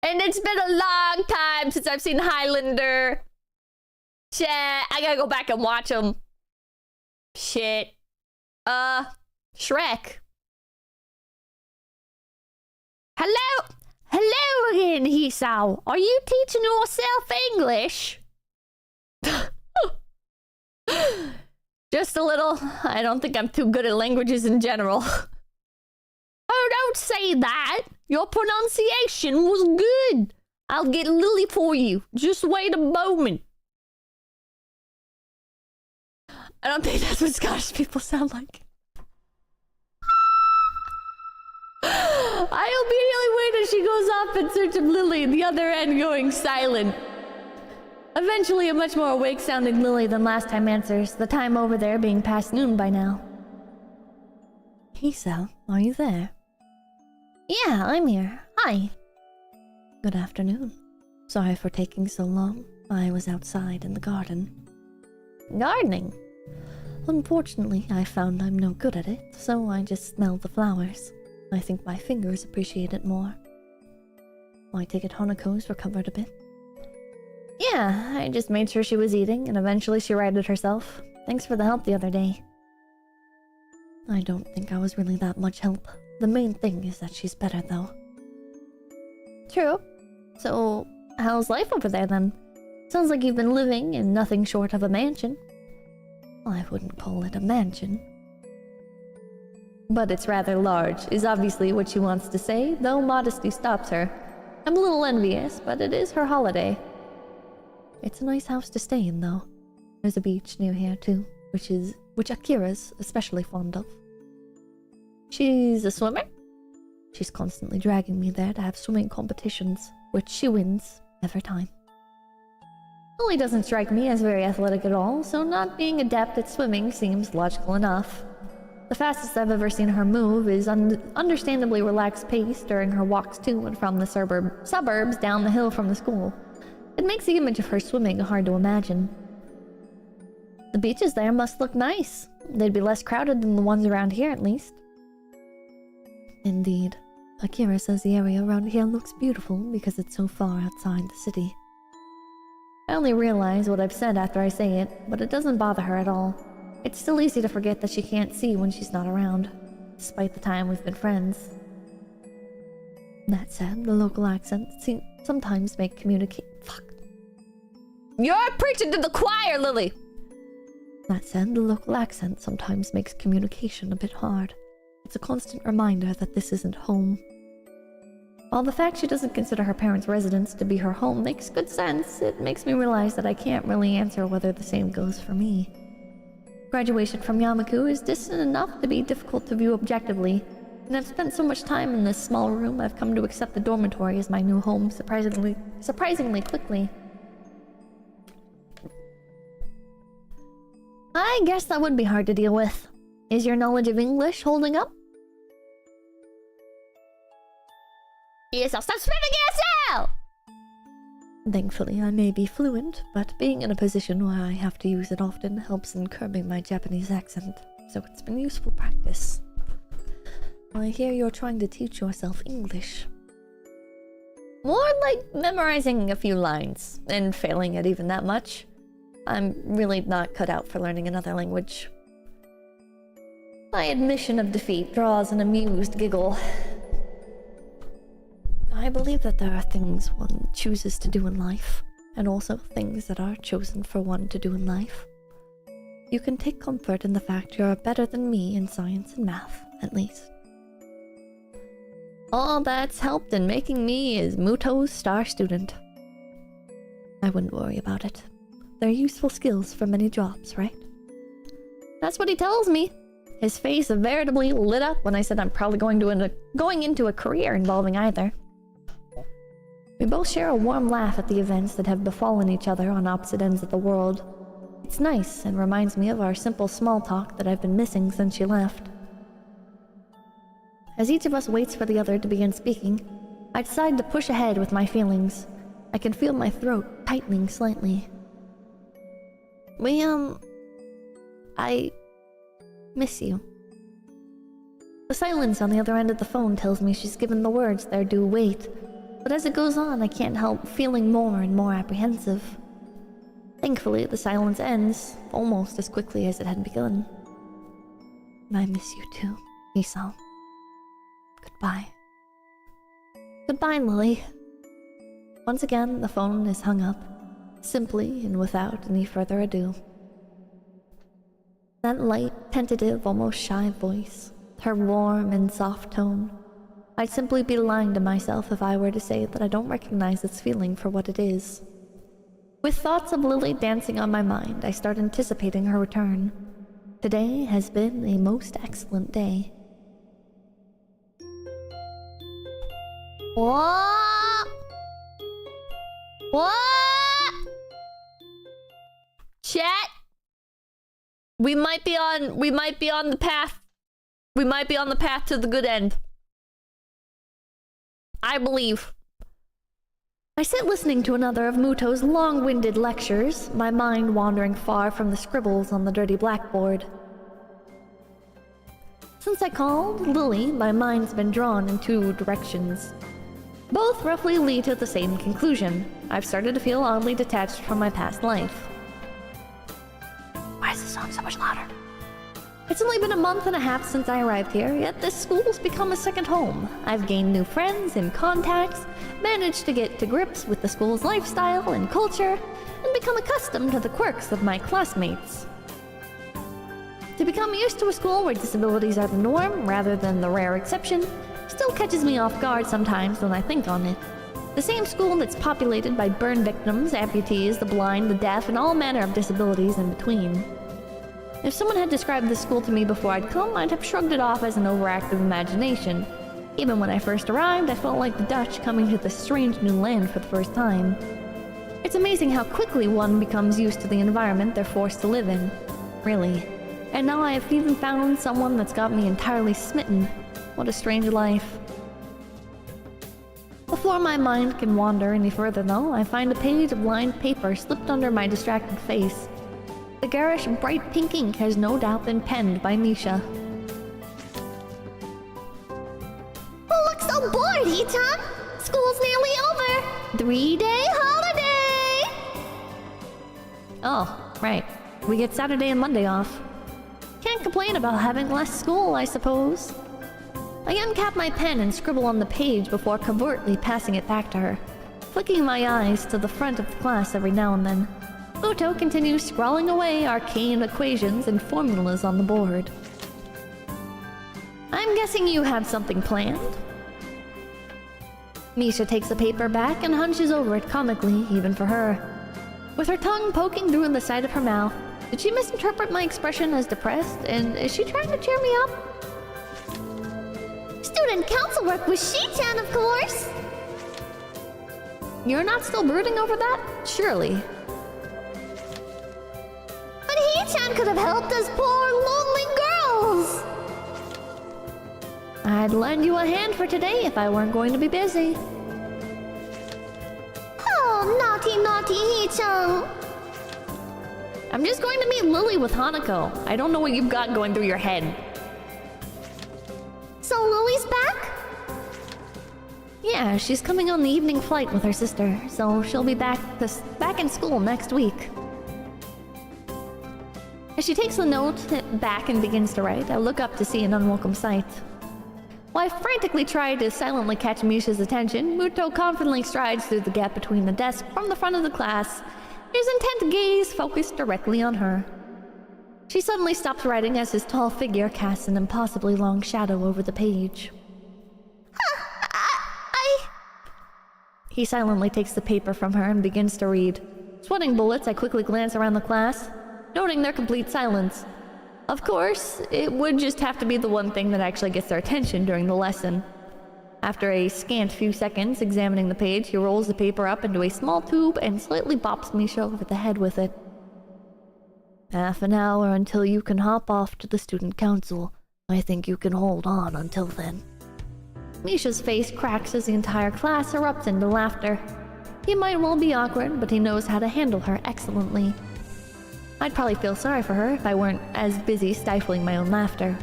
And it's been a long time since I've seen Highlander. Chat, I gotta go back and watch them. Shit. Shrek. Hello? Hello again, Hisao. Are you teaching yourself English? Just a little. I don't think I'm too good at languages in general. Oh, don't say that. Your pronunciation was good. I'll get Lilly for you. Just wait a moment. I don't think that's what Scottish people sound like. I immediately wait as she goes off in search of Lilly, the other end going silent. Eventually, a much more awake-sounding Lilly than last time answers, the time over there being past noon by now. Hisa, are you there? Yeah, I'm here. Hi. Good afternoon. Sorry for taking so long. I was outside in the garden. Gardening? Unfortunately, I found I'm no good at it, so I just smell the flowers. I think my fingers appreciate it more. I take it Hanako's recovered a bit. Yeah, I just made sure she was eating, and eventually she righted herself. Thanks for the help the other day. I don't think I was really that much help. The main thing is that she's better, though. True. So, how's life over there, then? Sounds like you've been living in nothing short of a mansion. I wouldn't call it a mansion. But it's rather large, is obviously what she wants to say, though modesty stops her. I'm a little envious, but it is her holiday. It's a nice house to stay in, though. There's a beach near here, too, which Akira's especially fond of. She's a swimmer? She's constantly dragging me there to have swimming competitions, which she wins every time. Lily doesn't strike me as very athletic at all, so not being adept at swimming seems logical enough. The fastest I've ever seen her move is understandably relaxed pace during her walks to and from the suburbs down the hill from the school. It makes the image of her swimming hard to imagine. The beaches there must look nice. They'd be less crowded than the ones around here, at least. Indeed. Akira says the area around here looks beautiful because it's so far outside the city. I only realize what I've said after I say it, but it doesn't bother her at all. It's still easy to forget that she can't see when she's not around, despite the time we've been friends. That said, the local accents sometimes make Fuck. You're preaching to the choir, Lily! That said, the local accent sometimes makes communication a bit hard. It's a constant reminder that this isn't home. While the fact she doesn't consider her parents' residence to be her home makes good sense, it makes me realize that I can't really answer whether the same goes for me. Graduation from Yamaku is distant enough to be difficult to view objectively, and I've spent so much time in this small room I've come to accept the dormitory as my new home surprisingly quickly. I guess that would be hard to deal with. Is your knowledge of English holding up? Yes, I'll stop swimming yourself! Thankfully, I may be fluent, but being in a position where I have to use it often helps in curbing my Japanese accent, so it's been useful practice. I hear you're trying to teach yourself English. More like memorizing a few lines, and failing at even that much. I'm really not cut out for learning another language. My admission of defeat draws an amused giggle. I believe that there are things one chooses to do in life, and also things that are chosen for one to do in life. You can take comfort in the fact you're better than me in science and math, at least. All that's helped in making me is Mutou's star student. I wouldn't worry about it. They're useful skills for many jobs, right? That's what he tells me. His face veritably lit up when I said I'm probably going into a career involving either. We both share a warm laugh at the events that have befallen each other on opposite ends of the world. It's nice and reminds me of our simple small talk that I've been missing since she left. As each of us waits for the other to begin speaking, I decide to push ahead with my feelings. I can feel my throat tightening slightly. I miss you. The silence on the other end of the phone tells me she's given the words their due weight, but as it goes on, I can't help feeling more and more apprehensive. Thankfully, the silence ends almost as quickly as it had begun. And I miss you too, Isao. Goodbye. Goodbye, Lily. Once again, the phone is hung up, simply and without any further ado. That light, tentative, almost shy voice, her warm and soft tone. I'd simply be lying to myself if I were to say that I don't recognize its feeling for what it is. With thoughts of Lily dancing on my mind, I start anticipating her return. Today has been a most excellent day. What? What? Chat. We might be on the path. We might be on the path to the good end. I believe. I sit listening to another of Mutou's long-winded lectures, my mind wandering far from the scribbles on the dirty blackboard. Since I called Lily, my mind's been drawn in two directions. Both roughly lead to the same conclusion. I've started to feel oddly detached from my past life. Why is the song so much louder? It's only been a month and a half since I arrived here, yet this school's become a second home. I've gained new friends and contacts, managed to get to grips with the school's lifestyle and culture, and become accustomed to the quirks of my classmates. To become used to a school where disabilities are the norm rather than the rare exception still catches me off guard sometimes when I think on it. The same school that's populated by burn victims, amputees, the blind, the deaf, and all manner of disabilities in between. If someone had described this school to me before I'd come, I'd have shrugged it off as an overactive imagination. Even when I first arrived, I felt like the Dutch coming to this strange new land for the first time. It's amazing how quickly one becomes used to the environment they're forced to live in. Really. And now I have even found someone that's got me entirely smitten. What a strange life. Before my mind can wander any further though, I find a page of lined paper slipped under my distracted face. The garish, bright pink ink has no doubt been penned by Misha. Who looks so bored, Ii-chan? School's nearly over. 3-day holiday! Oh, right. We get Saturday and Monday off. Can't complain about having less school, I suppose. I uncap my pen and scribble on the page before covertly passing it back to her, flicking my eyes to the front of the class every now and then. Mutou continues scrawling away arcane equations and formulas on the board. I'm guessing you have something planned? Misha takes the paper back and hunches over it comically, even for her. With her tongue poking through the side of her mouth, did she misinterpret my expression as depressed, and is she trying to cheer me up? Student council work with Shi-chan, of course! You're not still brooding over that? Surely. But Ii-chan could have helped us poor, lonely girls! I'd lend you a hand for today if I weren't going to be busy. Oh, naughty, naughty Ii-chan! I'm just going to meet Lily with Hanako. I don't know what you've got going through your head. So Lily's back? Yeah, she's coming on the evening flight with her sister, so she'll be back in school next week. As she takes the note back and begins to write, I look up to see an unwelcome sight. While I frantically try to silently catch Misha's attention, Mutou confidently strides through the gap between the desk from the front of the class, his intent gaze focused directly on her. She suddenly stops writing as his tall figure casts an impossibly long shadow over the page. He silently takes the paper from her and begins to read. Sweating bullets, I quickly glance around the class, noting their complete silence. Of course, it would just have to be the one thing that actually gets their attention during the lesson. After a scant few seconds examining the page, he rolls the paper up into a small tube and slightly bops Misha over the head with it. Half an hour until you can hop off to the student council. I think you can hold on until then. Misha's face cracks as the entire class erupts into laughter. He might well be awkward, but he knows how to handle her excellently. I'd probably feel sorry for her if I weren't as busy stifling my own laughter.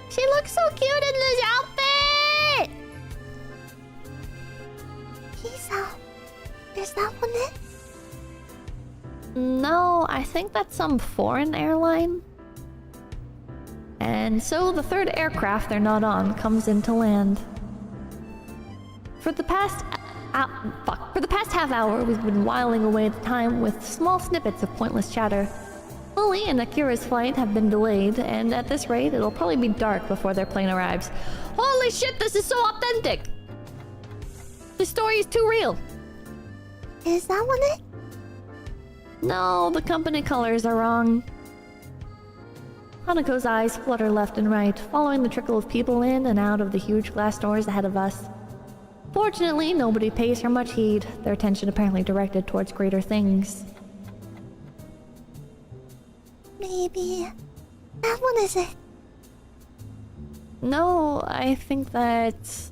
She looks so cute in this outfit! Is that one it? No, I think that's some foreign airline. And so the third aircraft they're not on comes in to land. For the past half hour, we've been whiling away the time with small snippets of pointless chatter. Lilly and Akira's flight have been delayed, and at this rate, it'll probably be dark before their plane arrives. Holy shit, this is so authentic! This story is too real. Is that one it? No, the company colors are wrong. Hanako's eyes flutter left and right, following the trickle of people in and out of the huge glass doors ahead of us. Fortunately, nobody pays her much heed, their attention apparently directed towards greater things. Maybe that one is it. No, I think that's...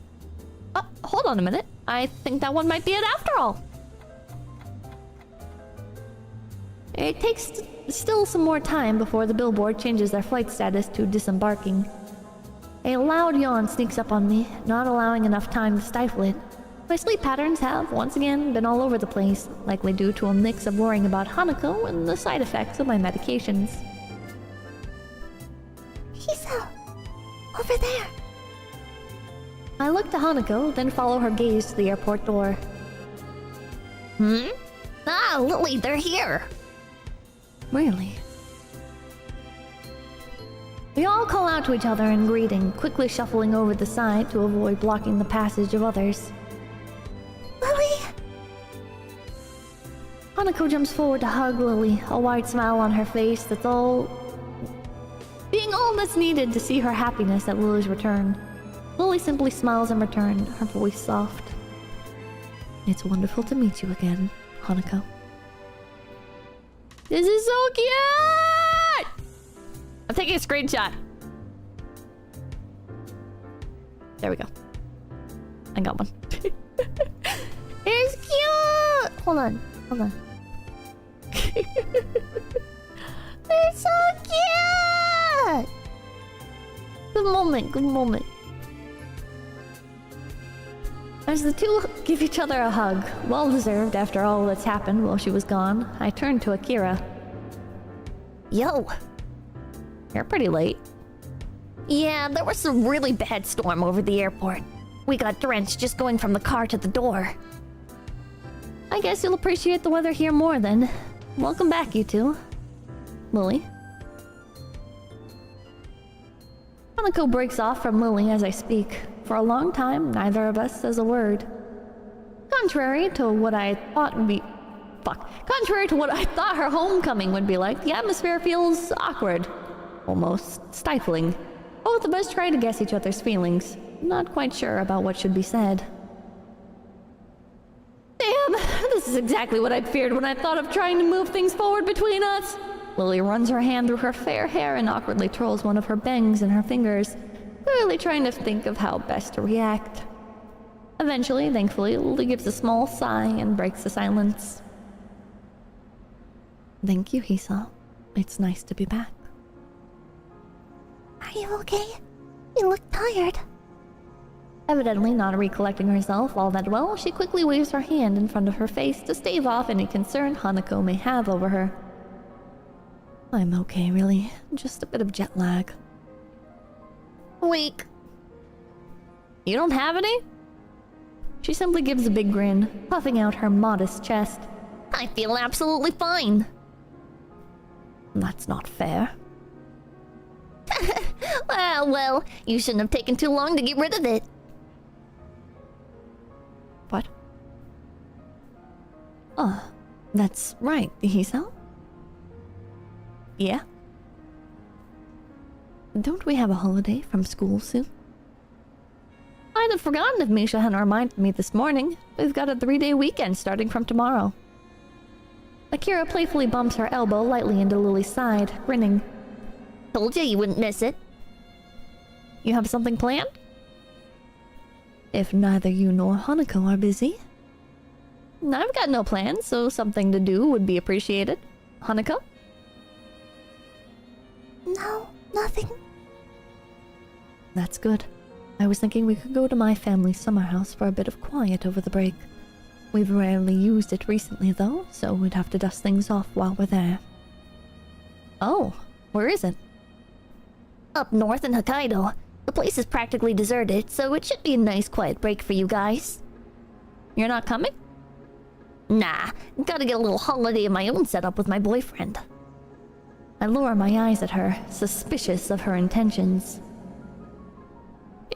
Oh, hold on a minute. I think that one might be it after all. It takes still some more time before the billboard changes their flight status to disembarking. A loud yawn sneaks up on me, not allowing enough time to stifle it. My sleep patterns have, once again, been all over the place, likely due to a mix of worrying about Hanako and the side effects of my medications. Hisa! Over there! I look to Hanako, then follow her gaze to the airport door. Ah, Lilly, they're here! Really? We all call out to each other in greeting, quickly shuffling over the side to avoid blocking the passage of others. Lilly! Hanako jumps forward to hug Lilly, a wide smile on her face that's all that's needed to see her happiness at Lily's return. Lilly simply smiles in return, her voice soft. It's wonderful to meet you again, Hanako. This is so cute! I'm taking a screenshot. There we go. I got one. It's cute! Hold on. They're so cute! Good moment. As the two give each other a hug, well-deserved after all that's happened while she was gone, I turned to Akira. Yo! You're pretty late. Yeah, there was some really bad storm over the airport. We got drenched just going from the car to the door. I guess you'll appreciate the weather here more then. Welcome back, you two. Lilly. Hanako breaks off from Lilly as I speak. For a long time, neither of us says a word. Contrary to what I thought her homecoming would be like, the atmosphere feels awkward. Almost stifling. Both of us try to guess each other's feelings. Not quite sure about what should be said. Damn, this is exactly what I feared when I thought of trying to move things forward between us. Lilly runs her hand through her fair hair and awkwardly twirls one of her bangs in her fingers, clearly trying to think of how best to react. Eventually, thankfully, Lilly gives a small sigh and breaks the silence. Thank you, Hisa. It's nice to be back. Are you okay? You look tired. Evidently not recollecting herself all that well, she quickly waves her hand in front of her face to stave off any concern Hanako may have over her. I'm okay, really. Just a bit of jet lag. Weak. You don't have any? She simply gives a big grin, puffing out her modest chest. I feel absolutely fine. That's not fair. Well, you shouldn't have taken too long to get rid of it. What? Oh, that's right, Hisa. Yeah? Don't we have a holiday from school soon? I'd have forgotten if Misha hadn't reminded me this morning. We've got a 3-day weekend starting from tomorrow. Akira playfully bumps her elbow lightly into Lily's side, grinning. Told you wouldn't miss it. You have something planned? if neither you nor Hanako are busy. I've got no plans, so something to do would be appreciated. Hanako? No, nothing. That's good. I was thinking we could go to my family's summer house for a bit of quiet over the break. We've rarely used it recently, though, so we'd have to dust things off while we're there. Oh, where is it? Up north in Hokkaido. The place is practically deserted, so it should be a nice quiet break for you guys. You're not coming? Nah, gotta get a little holiday of my own set up with my boyfriend. I lower my eyes at her, suspicious of her intentions.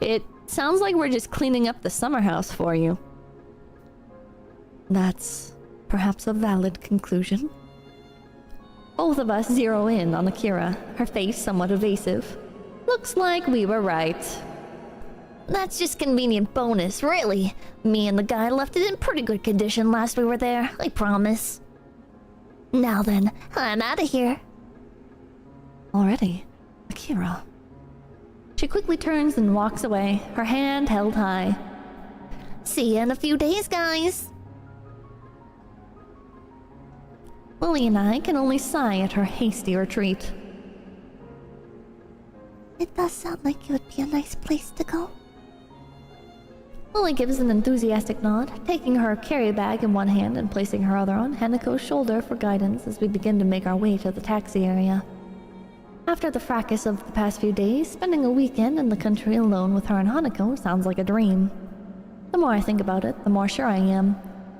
It sounds like we're just cleaning up the summer house for you. That's perhaps a valid conclusion. Both of us zero in on Akira, her face somewhat evasive. Looks like we were right. That's just convenient bonus, really. Me and the guy left it in pretty good condition last we were there, I promise. Now then, I'm out of here. Already? Akira. She quickly turns and walks away, her hand held high. See ya in a few days, guys. Lily and I can only sigh at her hasty retreat. It does sound like it would be a nice place to go. Lily gives an enthusiastic nod, taking her carry bag in one hand and placing her other on Hanako's shoulder for guidance as we begin to make our way to the taxi area. After the fracas of the past few days, spending a weekend in the country alone with her and Hanako sounds like a dream. The more I think about it, the more sure I am.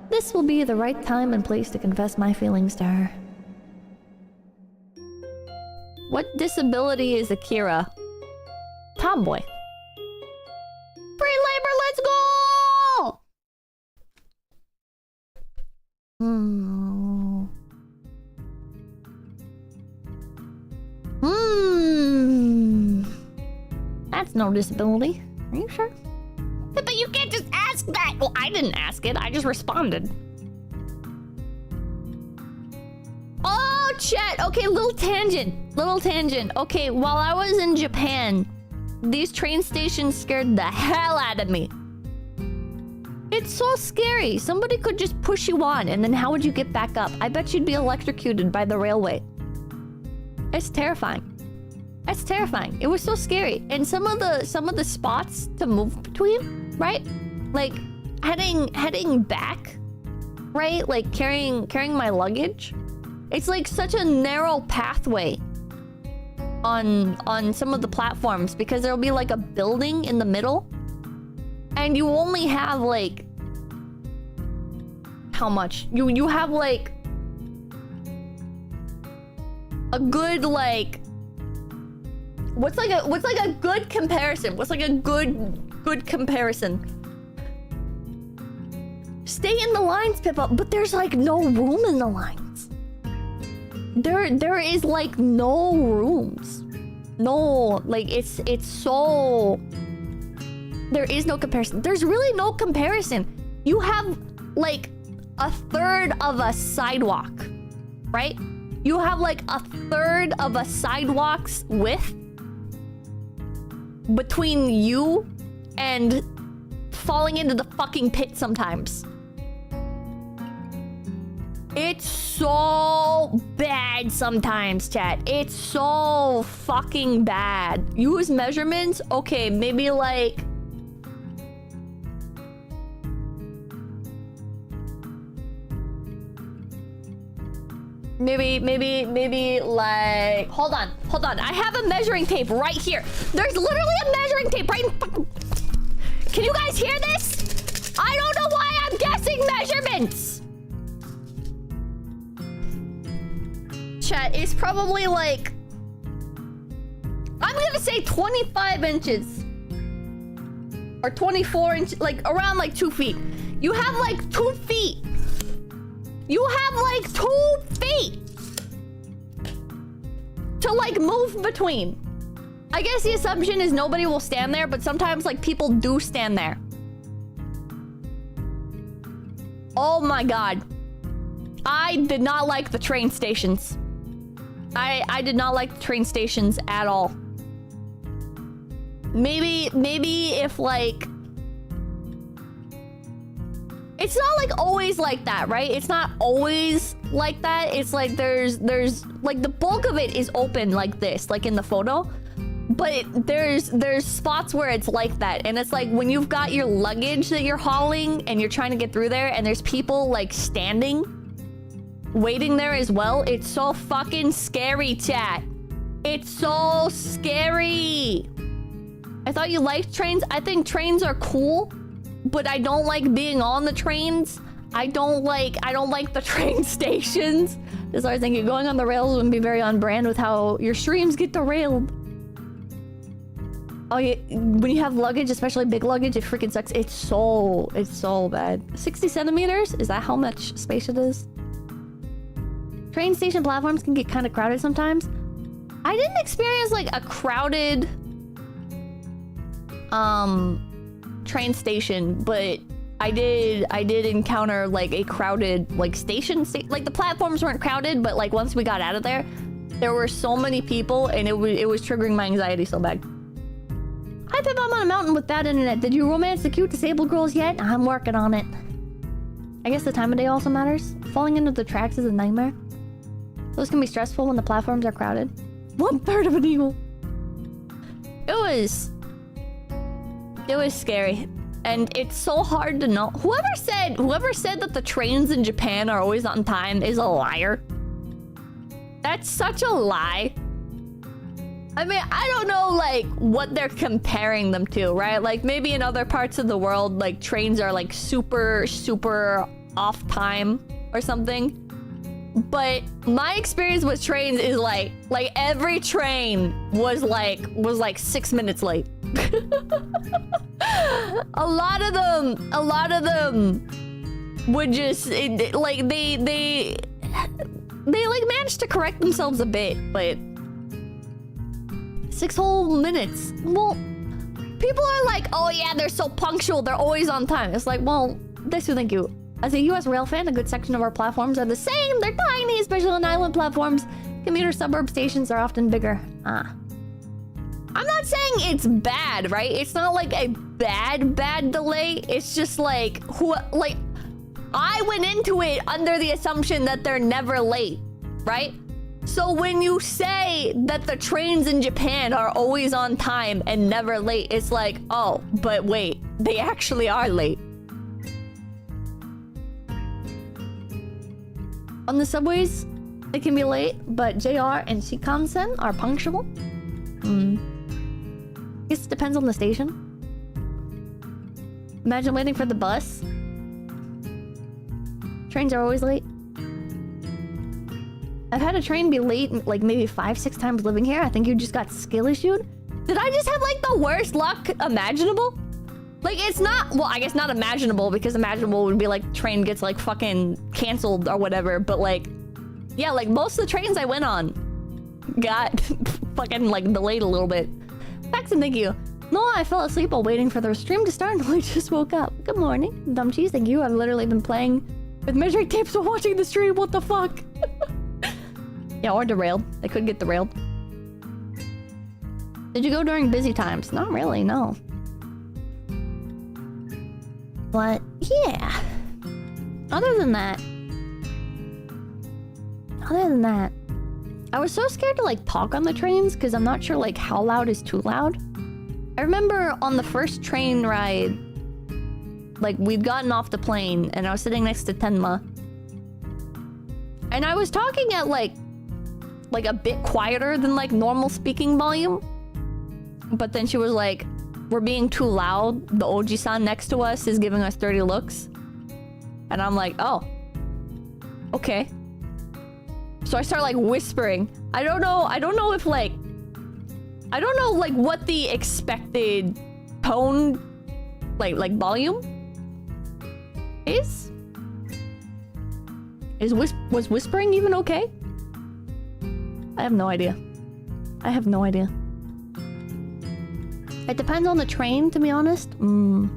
This will be the right time and place to confess my feelings to her. What disability is Akira? Tomboy. Free labor, let's go! That's no disability. Are you sure? But you can't just ask that! Well, I didn't ask it, I just responded. Oh, chat! Okay, little tangent. Little tangent. Okay, while I was in Japan, these train stations scared the hell out of me. It's so scary. Somebody could just push you on, and then how would you get back up? I bet you'd be electrocuted by the railway. It's terrifying. That's terrifying. It was so scary. And some of the spots to move between, right? Like heading back, right? Like carrying my luggage. It's like such a narrow pathway on some of the platforms because there'll be like a building in the middle and you only have like how much? You have like a good like what's like a good comparison? What's like a good comparison? Stay in the lines, Pippa, but there's like no room in the lines. There is like no rooms. No, like it's so there is no comparison. There's really no comparison. You have like a third of a sidewalk, right? You have like a third of a sidewalk's width between you and falling into the fucking pit sometimes. It's so bad sometimes, chat. It's so fucking bad. Use measurements? Okay, maybe like... Maybe like... Hold on. I have a measuring tape right here. There's literally a measuring tape right in fucking... Can you guys hear this? I don't know why I'm guessing measurements. Chat, it's probably like... I'm gonna say 25 inches. Or 24 inches, like around like 2 feet. You have like 2 feet. You have like 2 feet to like move between. I guess the assumption is nobody will stand there, but sometimes like people do stand there. Oh my god. I did not like the train stations. I did not like the train stations at all. Maybe if like It's not like always like that, right? It's not always like that. It's like there's like the bulk of it is open like this, like in the photo. But there's spots where it's like that. And it's like when you've got your luggage that you're hauling and you're trying to get through there and there's people like standing, waiting there as well. It's so fucking scary, chat. It's so scary. I thought you liked trains. I think trains are cool, but I don't like being on the trains. I don't like the train stations. As I was thinking, going on the rails wouldn't be very on brand with how your streams get derailed. Oh yeah, when you have luggage, especially big luggage, it freaking sucks. It's so bad. 60 centimeters? Is that how much space it is? Train station platforms can get kind of crowded sometimes. I didn't experience like a crowded train station, but I did encounter like a crowded like station. Like the platforms weren't crowded, but like once we got out of there, there were so many people and it was triggering my anxiety so bad. Hi Pip, I'm on a mountain with bad internet. Did you romance the cute disabled girls yet? I'm working on it. I guess the time of day also matters. Falling into the tracks is a nightmare. Those can be stressful when the platforms are crowded. 1/3 of an eagle. It was scary. And it's so hard to know. Whoever said that the trains in Japan are always on time is a liar. That's such a lie. I mean, I don't know, like, what they're comparing them to, right? Like, maybe in other parts of the world, like, trains are, like, super, super off time or something. But my experience with trains is, like every train was, like 6 minutes late. A lot of them would just, like, they like, managed to correct themselves a bit, but... 6 whole minutes. Well, people are like, oh yeah, they're so punctual, they're always on time. It's like, well, thank you. As a US rail fan, a good section of our platforms are the same. They're tiny, especially on island platforms. Commuter suburb stations are often bigger. I'm not saying it's bad, right? It's not like a bad delay. It's just like, I went into it under the assumption that they're never late, right? So when you say that the trains in Japan are always on time and never late, it's like, oh, but wait, they actually are late. On the subways, it can be late, but JR and Shinkansen are punctual. I guess it depends on the station. Imagine waiting for the bus. Trains are always late. I've had a train be late like maybe 5-6 times living here. I think you just got skill issued. Did I just have like the worst luck imaginable? Like, it's not, well, I guess not imaginable, because imaginable would be like train gets like fucking canceled or whatever. But like, yeah, like most of the trains I went on got fucking like delayed a little bit. Paxton, thank you. No, I fell asleep while waiting for the stream to start until I just woke up. Good morning. Dumb cheese, thank you. I've literally been playing with measuring tapes while watching the stream. What the fuck? Yeah, or derailed. They could get derailed. Did you go during busy times? Not really, no. But, yeah. Other than that, I was so scared to, like, talk on the trains, because I'm not sure, like, how loud is too loud. I remember on the first train ride, like, we'd gotten off the plane, and I was sitting next to Tenma. And I was talking at, like a bit quieter than, like, normal speaking volume. But then she was like, we're being too loud. The Oji-san next to us is giving us dirty looks. And I'm like, oh. Okay. So I start, like, whispering. I don't know if, like... I don't know, like, what the expected tone, like volume is? Was whispering even okay? I have no idea. I have no idea. It depends on the train, to be honest. Now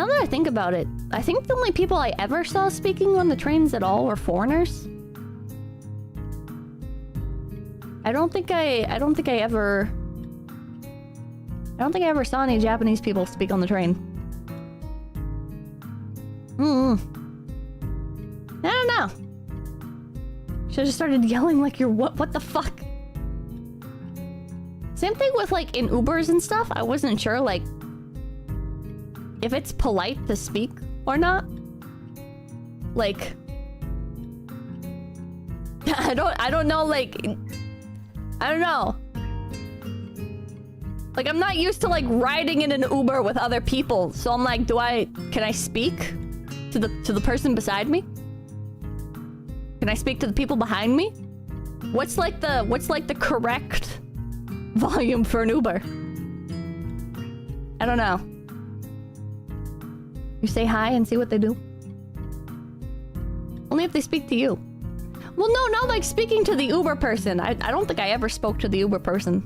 that I think about it, I think the only people I ever saw speaking on the trains at all were foreigners. I don't think I don't think I ever saw any Japanese people speak on the train. I don't know. Should've just started yelling like you're what the fuck? Same thing with like in Ubers and stuff. I wasn't sure like if it's polite to speak or not. Like I don't know like I don't know. Like I'm not used to like riding in an Uber with other people. So I'm like, can I speak to the person beside me? Can I speak to the people behind me? What's like the correct volume for an Uber? I don't know. You say hi and see what they do? Only if they speak to you. Well, no, not like speaking to the Uber person. I don't think I ever spoke to the Uber person.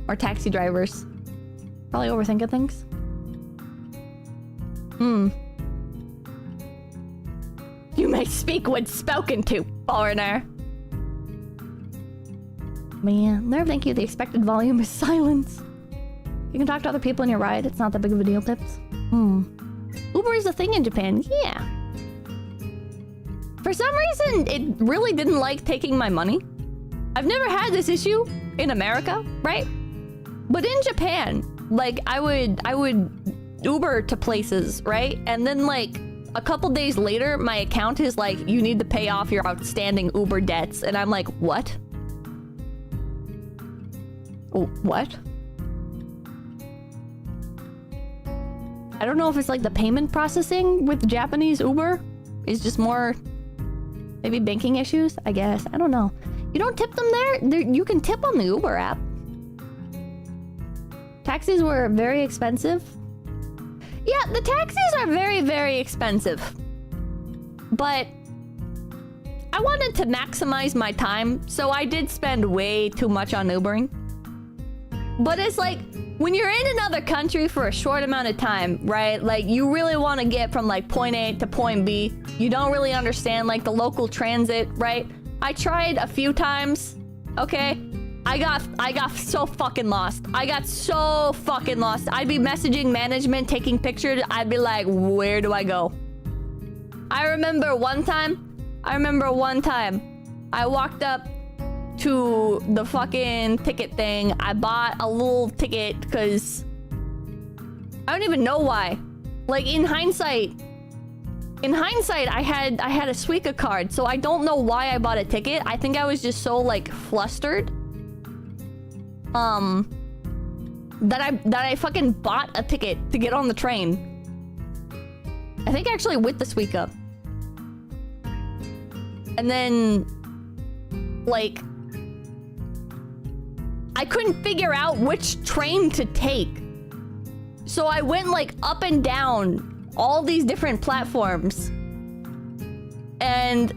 Or taxi drivers. Probably overthinking things. You may speak when spoken to, foreigner. Man, never thank you. The expected volume is silence. You can talk to other people in your ride. It's not that big of a deal, Pips. Uber is a thing in Japan. Yeah. For some reason, it really didn't like taking my money. I've never had this issue in America, right? But in Japan, like I would Uber to places, right? And then like a couple days later, my account is like, you need to pay off your outstanding Uber debts. And I'm like, what? What? I don't know if it's like the payment processing with Japanese Uber is just more maybe banking issues, I guess. I don't know. You don't tip them there? You can tip on the Uber app. Taxis were very expensive. Yeah, the taxis are very, very expensive. But I wanted to maximize my time, so I did spend way too much on Ubering. But it's like, when you're in another country for a short amount of time, right? Like, you really want to get from like point A to point B. You don't really understand like the local transit, right? I tried a few times, okay? I got so fucking lost. I got so fucking lost. I'd be messaging management, taking pictures. I'd be like, where do I go? I remember one time, I walked up to the fucking ticket thing. I bought a little ticket because I don't even know why. Like in hindsight, I had a Suica card, so I don't know why I bought a ticket. I think I was just so like flustered. That I fucking bought a ticket to get on the train. I think actually with the Suica. And then like I couldn't figure out which train to take. So I went like up and down all these different platforms. And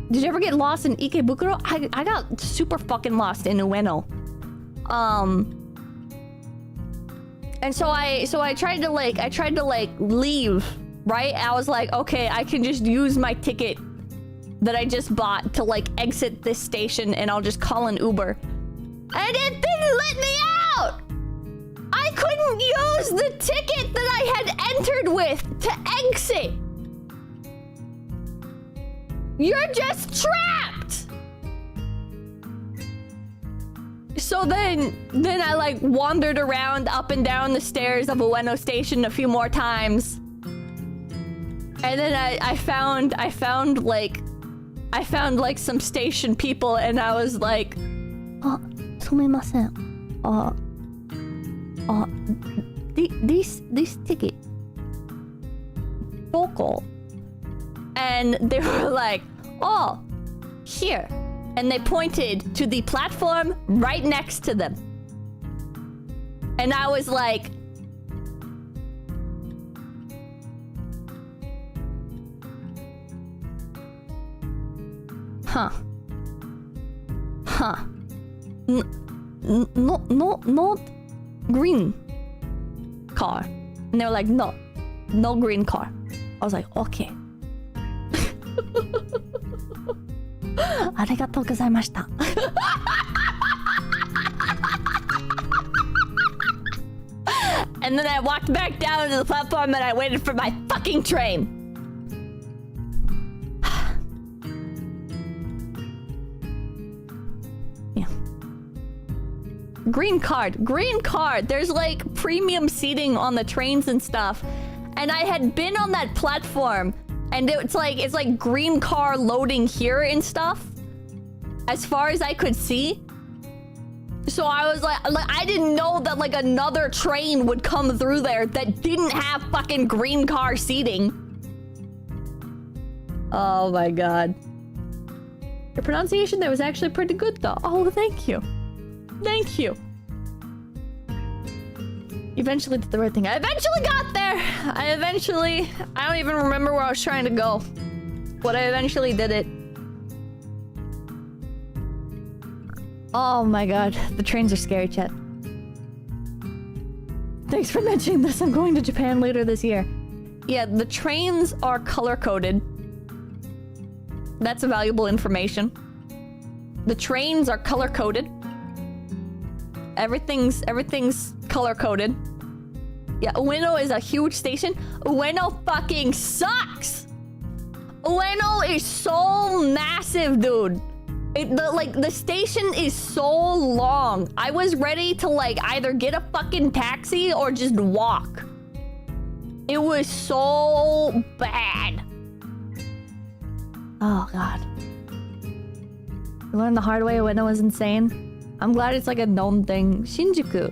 did you ever get lost in Ikebukuro? I got super fucking lost in Ueno. And so I tried to like leave, right? I was like, okay, I can just use my ticket that I just bought to like exit this station and I'll just call an Uber. And it didn't let me out! I couldn't use the ticket that I had entered with to exit! You're just trapped! So then I like wandered around up and down the stairs of Ueno Station a few more times. And then I found like some station people and I was like, this ticket. Boko. And they were like, oh, here. And they pointed to the platform right next to them. And I was like, huh. Not green car. And they were like, no green car. I was like, okay. ありがとうございました。And then I walked back down to the platform and I waited for my fucking train. Yeah. Green card. Green card. There's like premium seating on the trains and stuff. And I had been on that platform and it's like green car loading here and stuff. As far as I could see. So I was like I didn't know that like another train would come through there that didn't have fucking green car seating. Oh my god. Your pronunciation there was actually pretty good though. Oh, thank you. Thank you. Eventually did the right thing. I eventually got there. I don't even remember where I was trying to go. But I eventually did it. Oh my god, the trains are scary, chat. Thanks for mentioning this. I'm going to Japan later this year. Yeah, the trains are color-coded. That's valuable information. The trains are color-coded. Everything's color-coded. Yeah, Ueno is a huge station. Ueno fucking sucks! Ueno is so massive, dude. The station is so long. I was ready to like either get a fucking taxi or just walk. It was so bad. Oh god. I learned the hard way when I was insane. I'm glad it's like a known thing. Shinjuku.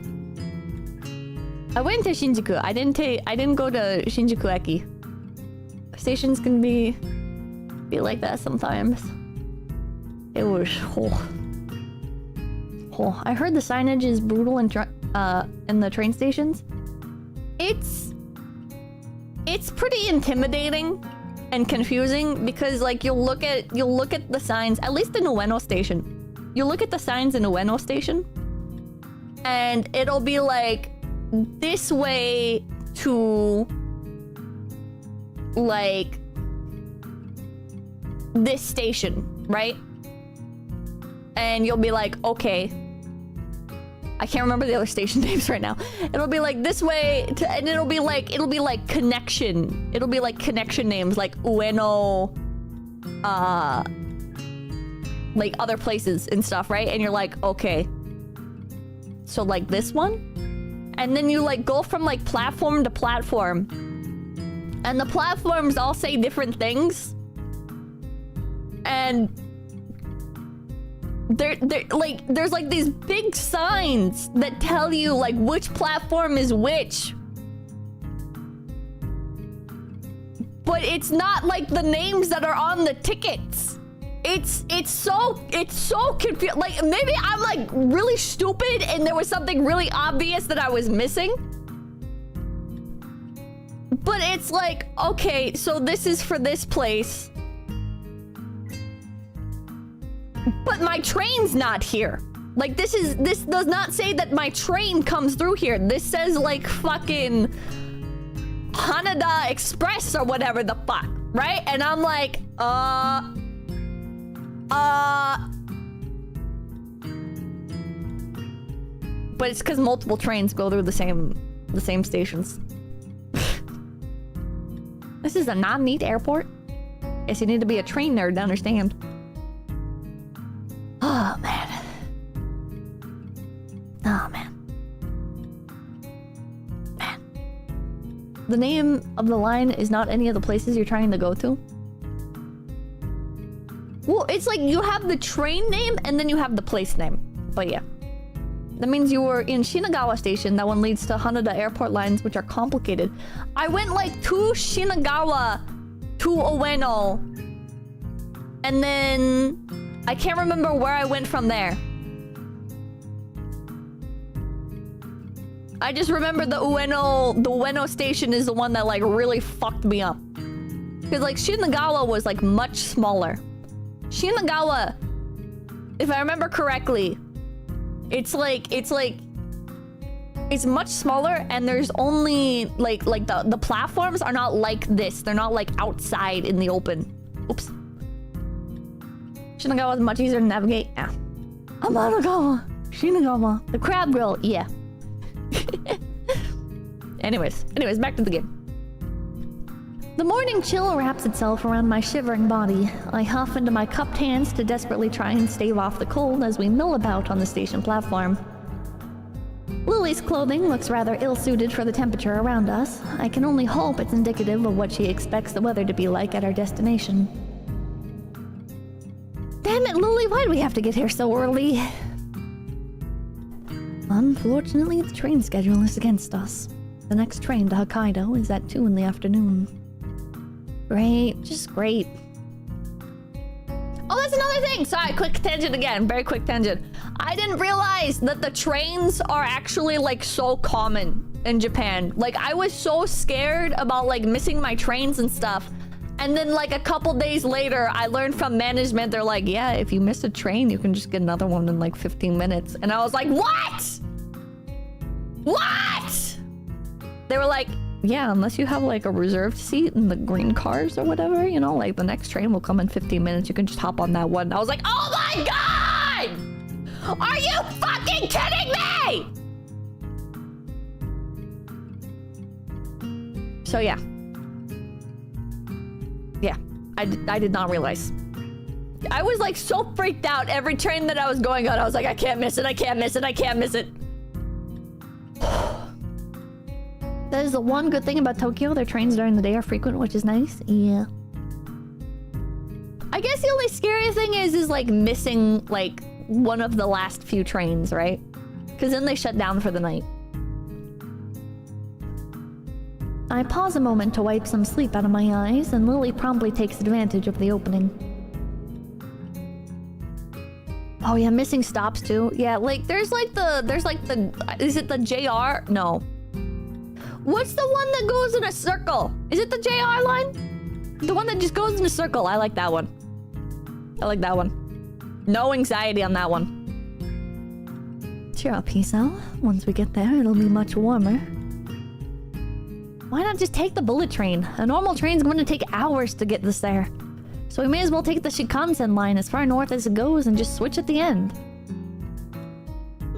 I went to Shinjuku. I didn't go to Shinjuku Eki. Stations can be like that sometimes. It was I heard the signage is brutal in the train stations. It's pretty intimidating and confusing because like you'll look at the signs, at least in Ueno station. You look at the signs in Ueno station and it'll be like this way to like this station, right? And you'll be like, okay. I can't remember the other station names right now. It'll be like this way to, and it'll be like connection. It'll be like connection names like Ueno, like other places and stuff, right? And you're like, okay. So like this one? And then you like go from like platform to platform. And the platforms all say different things. And there's like these big signs that tell you like which platform is which. But it's not like the names that are on the tickets. It's so confusing. Like maybe I'm like really stupid and there was something really obvious that I was missing. But it's like, okay, so this is for this place. But my train's not here. Like this does not say that my train comes through here. This says like fucking Hanada Express or whatever the fuck, right? And I'm like, but it's because multiple trains go through the same stations. This is a non-neat airport. Guess you need to be a train nerd to understand. Oh man. Oh man. Man. The name of the line is not any of the places you're trying to go to. Well, it's like you have the train name and then you have the place name. But yeah. That means you were in Shinagawa Station. That one leads to Haneda Airport lines, which are complicated. I went like to Shinagawa to Ueno. And then I can't remember where I went from there. I just remember the Ueno station is the one that like really fucked me up. Because like Shinagawa was like much smaller. Shinagawa, if I remember correctly, it's much smaller and there's only like the platforms are not like this. They're not like outside in the open. Oops. Shinagawa is much easier to navigate. Yeah. Amanagawa. Shinagawa. The crab grill. Yeah. Anyways, back to the game. The morning chill wraps itself around my shivering body. I huff into my cupped hands to desperately try and stave off the cold as we mill about on the station platform. Lily's clothing looks rather ill-suited for the temperature around us. I can only hope it's indicative of what she expects the weather to be like at our destination. Damn it, Lily, why do we have to get here so early? Unfortunately, the train schedule is against us. The next train to Hokkaido is at 2 in the afternoon. Great, just great. Oh, that's another thing! Sorry, quick tangent again. Very quick tangent. I didn't realize that the trains are actually, like, so common in Japan. Like, I was so scared about, like, missing my trains and stuff. And then, like, a couple days later, I learned from management, they're like, yeah, if you miss a train, you can just get another one in, like, 15 minutes. And I was like, what? What? They were like, yeah, unless you have, like, a reserved seat in the green cars or whatever, you know, like, the next train will come in 15 minutes. You can just hop on that one. I was like, oh my god! Are you fucking kidding me? So, yeah. Yeah, I did not realize. I was, like, so freaked out every train that I was going on. I was like, I can't miss it, I can't miss it, I can't miss it. That is the one good thing about Tokyo. Their trains during the day are frequent, which is nice. Yeah. I guess the only scary thing is like missing like one of the last few trains, right? Because then they shut down for the night. I pause a moment to wipe some sleep out of my eyes, and Lily promptly takes advantage of the opening. Oh yeah, missing stops too. Yeah, like is it the JR? No. What's the one that goes in a circle? Is it the JR line? The one that just goes in a circle. I like that one. I like that one. No anxiety on that one. Cheer up, Hisao. Once we get there, it'll be much warmer. Why not just take the bullet train? A normal train's going to take hours to get us there. So we may as well take the Shinkansen line as far north as it goes and just switch at the end.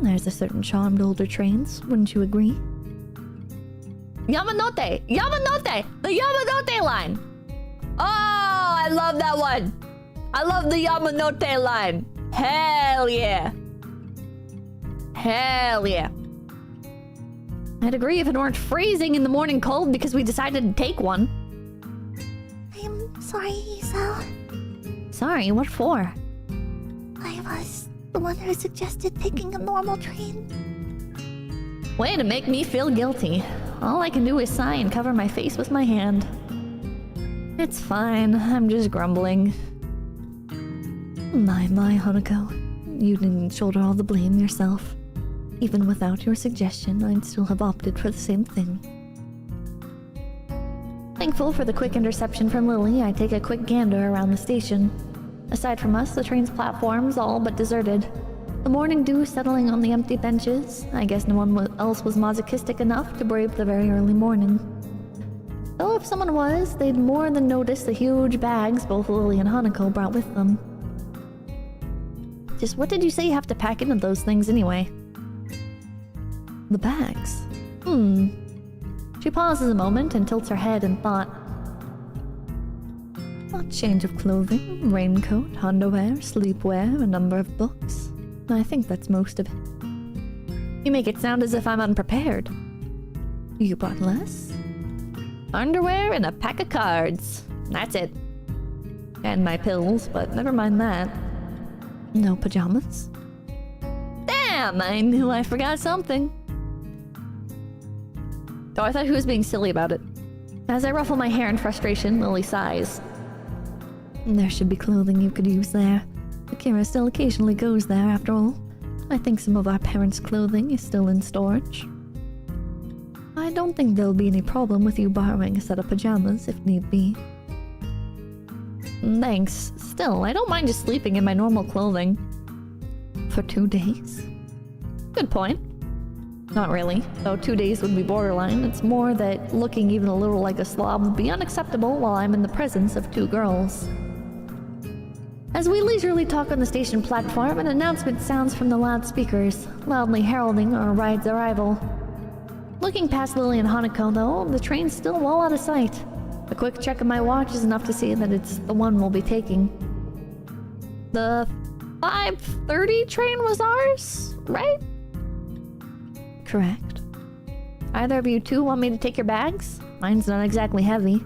There's a certain charm to older trains, wouldn't you agree? Yamanote! Yamanote! The Yamanote line! Oh, I love that one! I love the Yamanote line! Hell yeah! Hell yeah! I'd agree if it weren't freezing in the morning cold because we decided to take one. I'm sorry, Hisao. Sorry, what for? I was the one who suggested taking a normal train. Way to make me feel guilty. All I can do is sigh and cover my face with my hand. It's fine, I'm just grumbling. My, Hanako. You didn't shoulder all the blame yourself. Even without your suggestion, I'd still have opted for the same thing. Thankful for the quick interception from Lily, I take a quick gander around the station. Aside from us, the train's platform's all but deserted. The morning dew settling on the empty benches. I guess no one else was masochistic enough to brave the very early morning. Though if someone was, they'd more than notice the huge bags both Lily and Hanako brought with them. Just what did you say you have to pack into those things anyway? The bags? She pauses a moment and tilts her head in thought. A change of clothing, raincoat, underwear, sleepwear, a number of books. I think that's most of it. You make it sound as if I'm unprepared. You brought less? Underwear and a pack of cards. That's it. And my pills, but never mind that. No pajamas? Damn, I knew I forgot something. Oh, I thought he was being silly about it. As I ruffle my hair in frustration, Lily sighs. There should be clothing you could use there. Akira still occasionally goes there, after all. I think some of our parents' clothing is still in storage. I don't think there'll be any problem with you borrowing a set of pajamas, if need be. Thanks. Still, I don't mind just sleeping in my normal clothing. For 2 days? Good point. Not really, though 2 days would be borderline. It's more that looking even a little like a slob would be unacceptable while I'm in the presence of 2 girls. As we leisurely talk on the station platform, an announcement sounds from the loudspeakers, loudly heralding our ride's arrival. Looking past Lilly and Hanako, though, the train's still well out of sight. A quick check of my watch is enough to see that it's the one we'll be taking. The 5:30 train was ours, right? Correct. Either of you two want me to take your bags? Mine's not exactly heavy.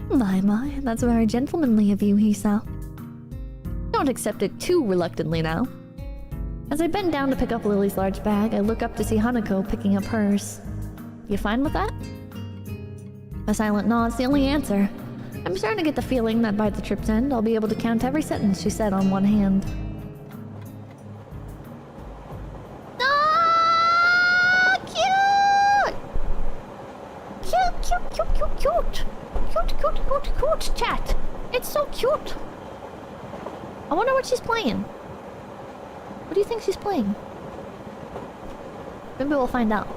My, that's very gentlemanly of you, Hisa. Don't accept it too reluctantly now. As I bend down to pick up Lily's large bag, I look up to see Hanako picking up hers. You fine with that? A silent nod's the only answer. I'm starting to get the feeling that by the trip's end, I'll be able to count every sentence she said on one hand. Ah, cute! Cute, chat. It's so cute. I wonder what she's playing. What do you think she's playing? Maybe we'll find out.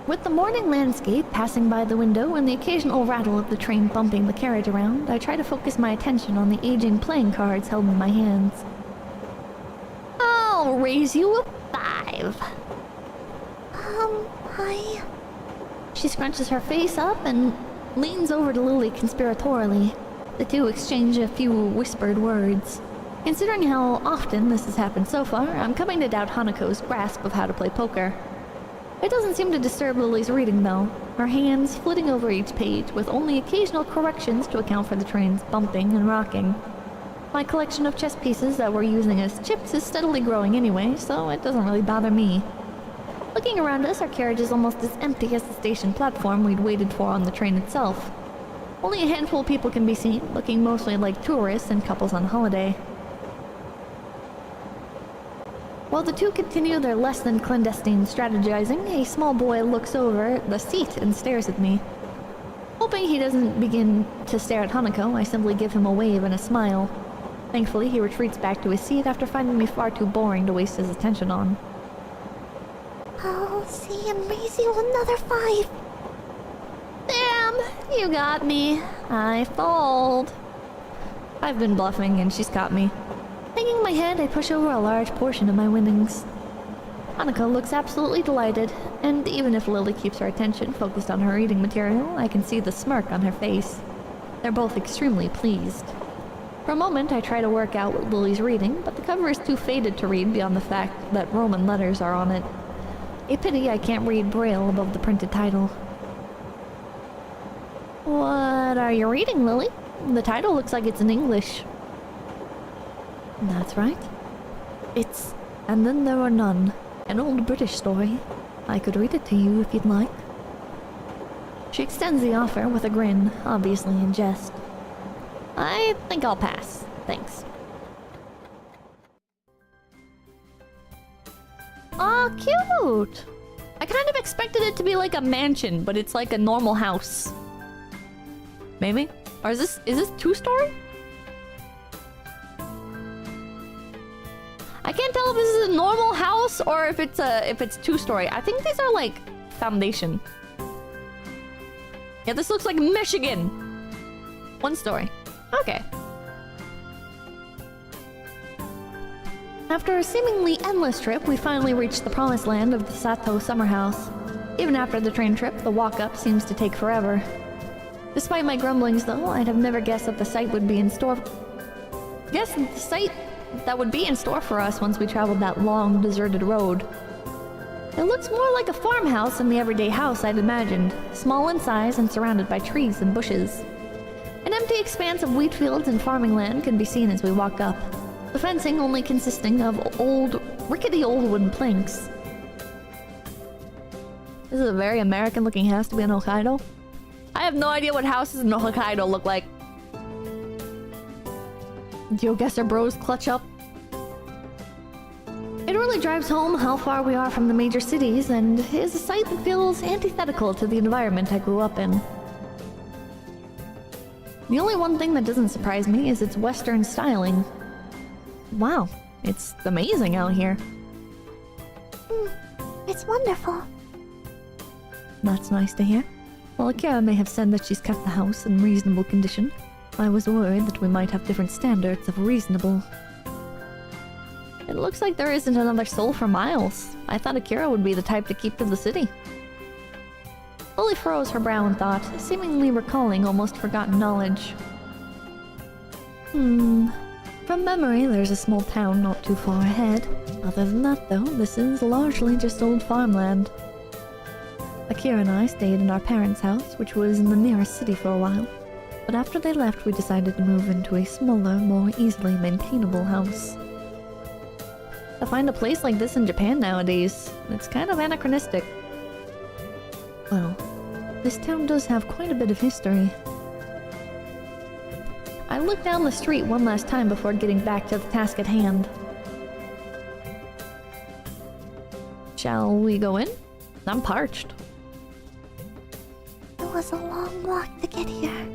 With the morning landscape passing by the window and the occasional rattle of the train bumping the carriage around, I try to focus my attention on the aging playing cards held in my hands. I'll raise you a 5. Hi. She scrunches her face up and leans over to Lilly conspiratorially. The two exchange a few whispered words. Considering how often this has happened so far, I'm coming to doubt Hanako's grasp of how to play poker. It doesn't seem to disturb Lily's reading, though, her hands flitting over each page with only occasional corrections to account for the train's bumping and rocking. My collection of chess pieces that we're using as chips is steadily growing anyway, so it doesn't really bother me. Looking around us, our carriage is almost as empty as the station platform we'd waited for on the train itself. Only a handful of people can be seen, looking mostly like tourists and couples on holiday. While the two continue their less than clandestine strategizing, a small boy looks over the seat and stares at me. Hoping he doesn't begin to stare at Hanako, I simply give him a wave and a smile. Thankfully, he retreats back to his seat after finding me far too boring to waste his attention on. I'll see and raise you another 5. Damn, you got me. I fold. I've been bluffing and she's caught me. Hanging my head, I push over a large portion of my winnings. Hanako looks absolutely delighted, and even if Lilly keeps her attention focused on her reading material, I can see the smirk on her face. They're both extremely pleased. For a moment, I try to work out what Lily's reading, but the cover is too faded to read beyond the fact that Roman letters are on it. A pity I can't read Braille above the printed title. What are you reading, Lily? The title looks like it's in English. That's right. It's And Then There Were None, an old British story. I could read it to you if you'd like. She extends the offer with a grin, obviously in jest. I think I'll pass. Thanks. Aw, cute! I kind of expected it to be like a mansion, but it's like a normal house. Maybe? Or is this 2-story? I can't tell if this is a normal house or if it's 2-story. I think these are like foundation. Yeah, this looks like Michigan. 1 story. Okay. After a seemingly endless trip, we finally reached the promised land of the Sato summer house. Even after the train trip, the walk-up seems to take forever. Despite my grumblings, though, I'd have never guessed that the site would be in store. Guess the site that would be in store for us once we traveled that long, deserted road. It looks more like a farmhouse than the everyday house I'd imagined, small in size and surrounded by trees and bushes. An empty expanse of wheat fields and farming land can be seen as we walk up, the fencing only consisting of rickety old wooden planks. This is a very American-looking house to be in Hokkaido. I have no idea what houses in Hokkaido look like. GeoGuessr bros clutch up. It really drives home how far we are from the major cities and is a site that feels antithetical to the environment I grew up in. The only one thing that doesn't surprise me is its Western styling. Wow, it's amazing out here. It's wonderful. That's nice to hear. While Akira may have said that she's kept the house in reasonable condition, I was worried that we might have different standards of reasonable. It It looks like there isn't another soul for miles. I thought Akira would be the type to keep to the city. Lily furrows her brow in thought, seemingly recalling almost forgotten knowledge. From memory, there's a small town not too far ahead. Other than that, though, this is largely just old farmland. Akira and I stayed in our parents' house, which was in the nearest city for a while. But after they left, we decided to move into a smaller, more easily maintainable house. To find a place like this in Japan nowadays, it's kind of anachronistic. Well, this town does have quite a bit of history. I looked down the street one last time before getting back to the task at hand. Shall we go in? I'm parched. It was a long walk to get here.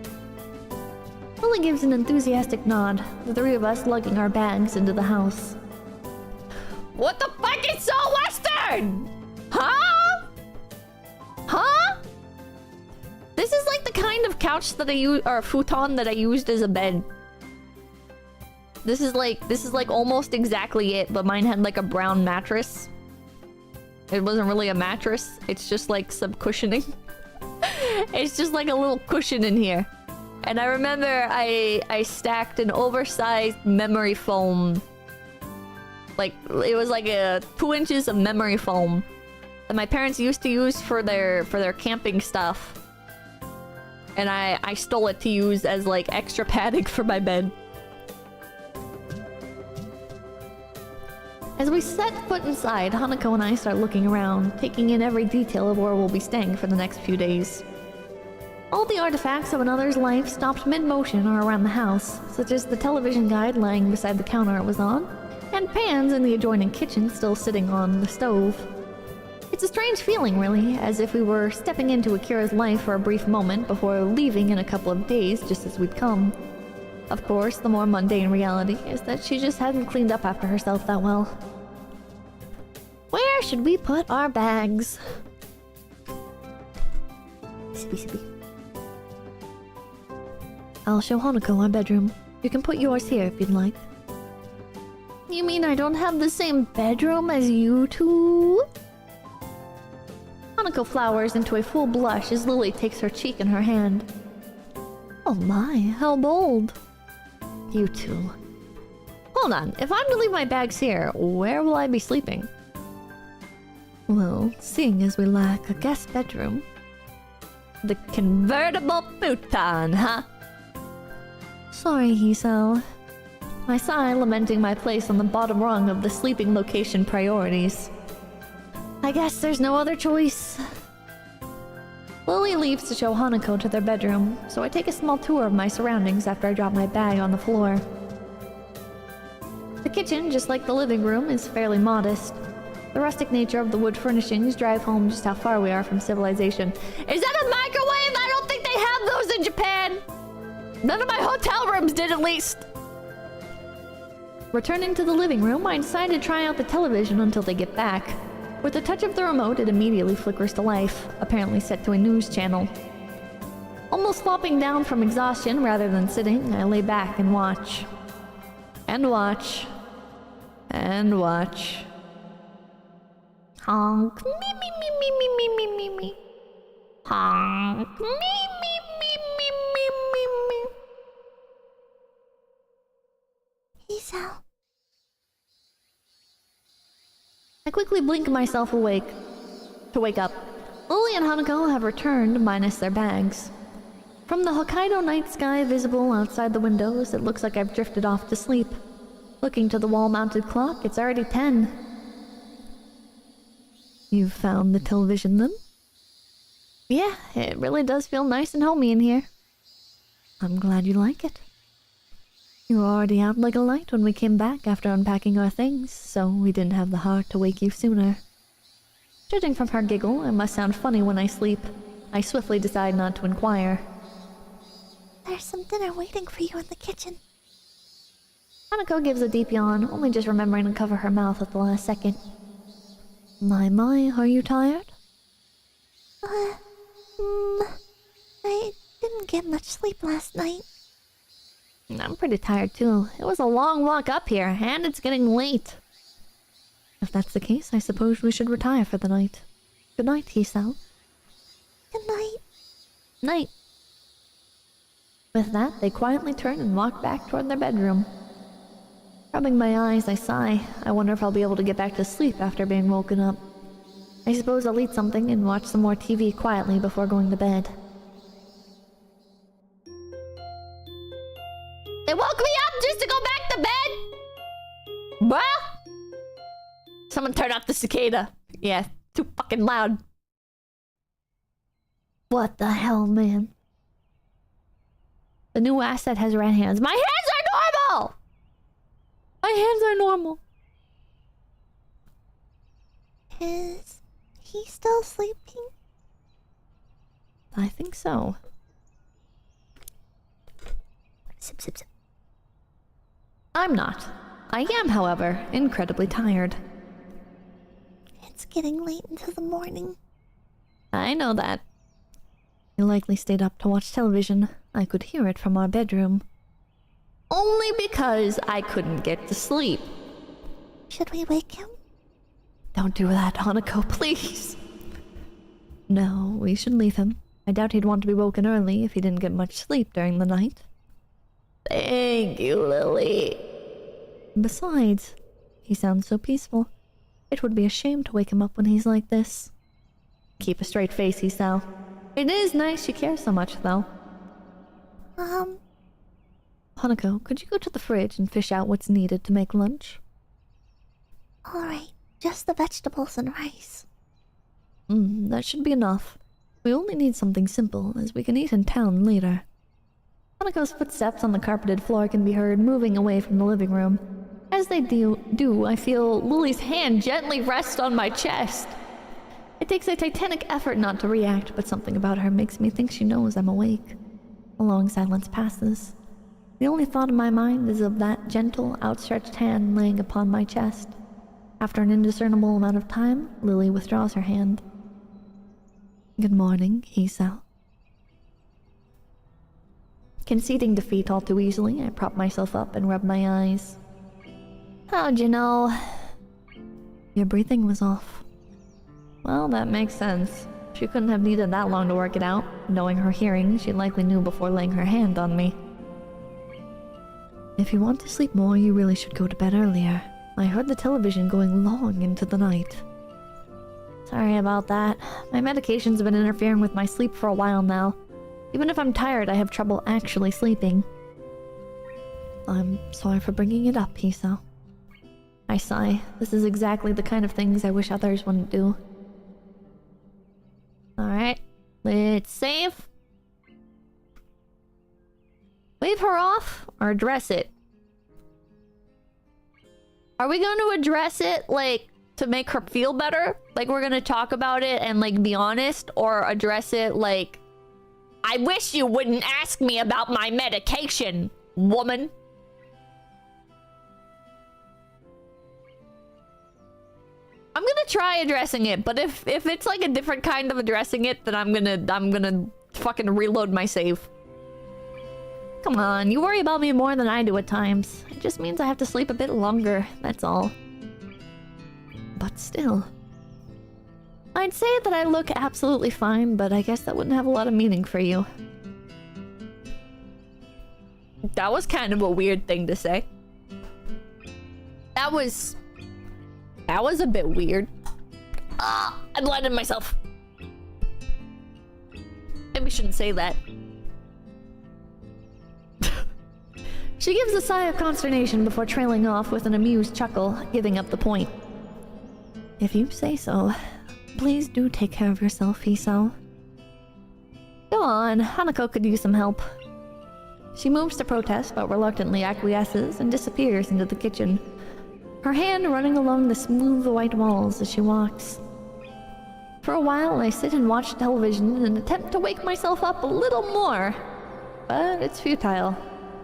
Lily gives an enthusiastic nod, the three of us lugging our bags into the house. What the fuck is so Western? Huh? Huh? This is like the kind of couch that I use, or futon that I used as a bed. This is like almost exactly it, but mine had like a brown mattress. It wasn't really a mattress, it's just like some cushioning. It's just like a little cushion in here. And I remember I stacked an oversized memory foam. Like, it was like 2 inches of memory foam that my parents used to use for their camping stuff. And I stole it to use as like extra padding for my bed. As we set foot inside, Hanako and I start looking around, taking in every detail of where we'll be staying for the next few days. All the artifacts of another's life stopped mid-motion or around the house, such as the television guide lying beside the counter it was on, and pans in the adjoining kitchen still sitting on the stove. It's a strange feeling, really, as if we were stepping into Akira's life for a brief moment before leaving in a couple of days just as we'd come. Of course, the more mundane reality is that she just hadn't cleaned up after herself that well. Where should we put our bags? I'll show Hanako our bedroom. You can put yours here if you'd like. You mean I don't have the same bedroom as you two? Hanako flowers into a full blush as Lily takes her cheek in her hand. Oh my, how bold. You two. Hold on, if I'm to leave my bags here, where will I be sleeping? Well, seeing as we lack a guest bedroom... The convertible futon, huh? Sorry, 𝐒𝐸. I sigh, lamenting my place on the bottom rung of the sleeping location priorities. I guess there's no other choice. Lily leaves to show Hanako to their bedroom, so I take a small tour of my surroundings after I drop my bag on the floor. The kitchen, just like the living room, is fairly modest. The rustic nature of the wood furnishings drive home just how far we are from civilization. Is that a microwave? I don't think they have those in Japan! None of my hotel rooms did, at least! Returning to the living room, I decide to try out the television until they get back. With a touch of the remote, it immediately flickers to life, apparently set to a news channel. Almost flopping down from exhaustion rather than sitting, I lay back and watch. And watch. And watch. Honk. Me, me, me, me, me, me, me, me, me. Honk. Me, me, me, me, me, me, me. 𝐒𝐸. I quickly blink myself awake. To wake up. Lily and Hanako have returned, minus their bags. From the Hokkaido night sky visible outside the windows, it looks like I've drifted off to sleep. Looking to the wall-mounted clock, it's already 10. You've found the television then? Yeah, it really does feel nice and homey in here. I'm glad you like it. You were already out like a light when we came back after unpacking our things, so we didn't have the heart to wake you sooner. Judging from her giggle, it must sound funny when I sleep. I swiftly decide not to inquire. There's some dinner waiting for you in the kitchen. Hanako gives a deep yawn, only just remembering to cover her mouth at the last second. My, are you tired? I didn't get much sleep last night. I'm pretty tired too. It was a long walk up here, and it's getting late. If that's the case, I suppose we should retire for the night. Good night, 𝐒𝐴. Good night. Night. With that, they quietly turn and walk back toward their bedroom. Rubbing my eyes, I sigh. I wonder if I'll be able to get back to sleep after being woken up. I suppose I'll eat something and watch some more TV quietly before going to bed. They woke me up just to go back to bed? Bruh? Someone turn off the cicada. Yeah, too fucking loud. What the hell, man? The new asset has red hands. My hands are normal! My hands are normal. Is he still sleeping? I think so. Sip. I'm not. I am, however, incredibly tired. It's getting late into the morning. I know that. You likely stayed up to watch television. I could hear it from our bedroom. Only because I couldn't get to sleep. Should we wake him? Don't do that, Hanako, please. No, we should leave him. I doubt he'd want to be woken early if he didn't get much sleep during the night. Thank you, Lily. Besides, he sounds so peaceful. It would be a shame to wake him up when he's like this. Keep a straight face, 𝐒𝐴. It is nice she cares so much, though. Hanako, could you go to the fridge and fish out what's needed to make lunch? Alright, just the vegetables and rice. That should be enough. We only need something simple, as we can eat in town later. Hanako's footsteps on the carpeted floor can be heard moving away from the living room. As they do, I feel Lily's hand gently rest on my chest. It takes a titanic effort not to react, but something about her makes me think she knows I'm awake. A long silence passes. The only thought in my mind is of that gentle, outstretched hand laying upon my chest. After an indiscernible amount of time, Lily withdraws her hand. Good morning, 𝐒𝐴. Conceding defeat all too easily, I prop myself up and rub my eyes. How'd you know? Your breathing was off. Well, that makes sense. She couldn't have needed that long to work it out. Knowing her hearing, she likely knew before laying her hand on me. If you want to sleep more, you really should go to bed earlier. I heard the television going long into the night. Sorry about that. My medications have been interfering with my sleep for a while now. Even if I'm tired, I have trouble actually sleeping. I'm sorry for bringing it up, 𝐒𝐴. I sigh. This is exactly the kind of things I wish others wouldn't do. Alright, let's save. Leave her off or address it? Are we going to address it, like, to make her feel better? Like, we're going to talk about it and, like, be honest? Or address it, like, I wish you wouldn't ask me about my medication, woman. I'm gonna try addressing it, but if it's like a different kind of addressing it, then I'm gonna fucking reload my save. Come on, you worry about me more than I do at times. It just means I have to sleep a bit longer, that's all. But still. I'd say that I look absolutely fine, but I guess that wouldn't have a lot of meaning for you. That was kind of a weird thing to say. That was a bit weird. I blinded myself. Maybe we shouldn't say that. She gives a sigh of consternation before trailing off with an amused chuckle, giving up the point. If you say so, please do take care of yourself, 𝐒𝐴. Go on, Hanako could use some help. She moves to protest, but reluctantly acquiesces and disappears into the kitchen, her hand running along the smooth white walls as she walks. For a while, I sit and watch television in an attempt to wake myself up a little more. But it's futile.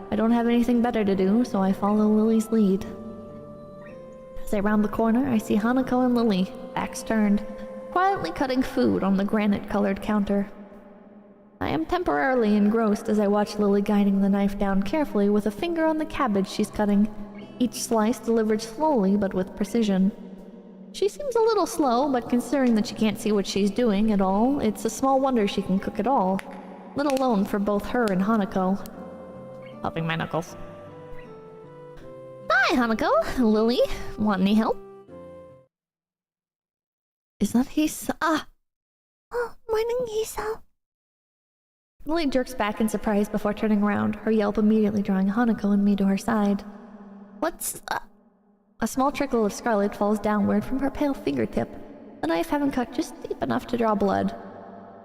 I don't have anything better to do, so I follow Lily's lead. As I round the corner, I see Hanako and Lily, backs turned, quietly cutting food on the granite-colored counter. I am temporarily engrossed as I watch Lily guiding the knife down carefully with a finger on the cabbage she's cutting, each slice delivered slowly but with precision. She seems a little slow, but considering that she can't see what she's doing at all, it's a small wonder she can cook at all. Let alone for both her and Hanako. Popping my knuckles. Hi, Hanako. Lily. Want any help? Is that Hisa? Ah! Oh, morning, Hisa. Lily jerks back in surprise before turning around, her yelp immediately drawing Hanako and me to her side. What's... A small trickle of scarlet falls downward from her pale fingertip, the knife having cut just deep enough to draw blood.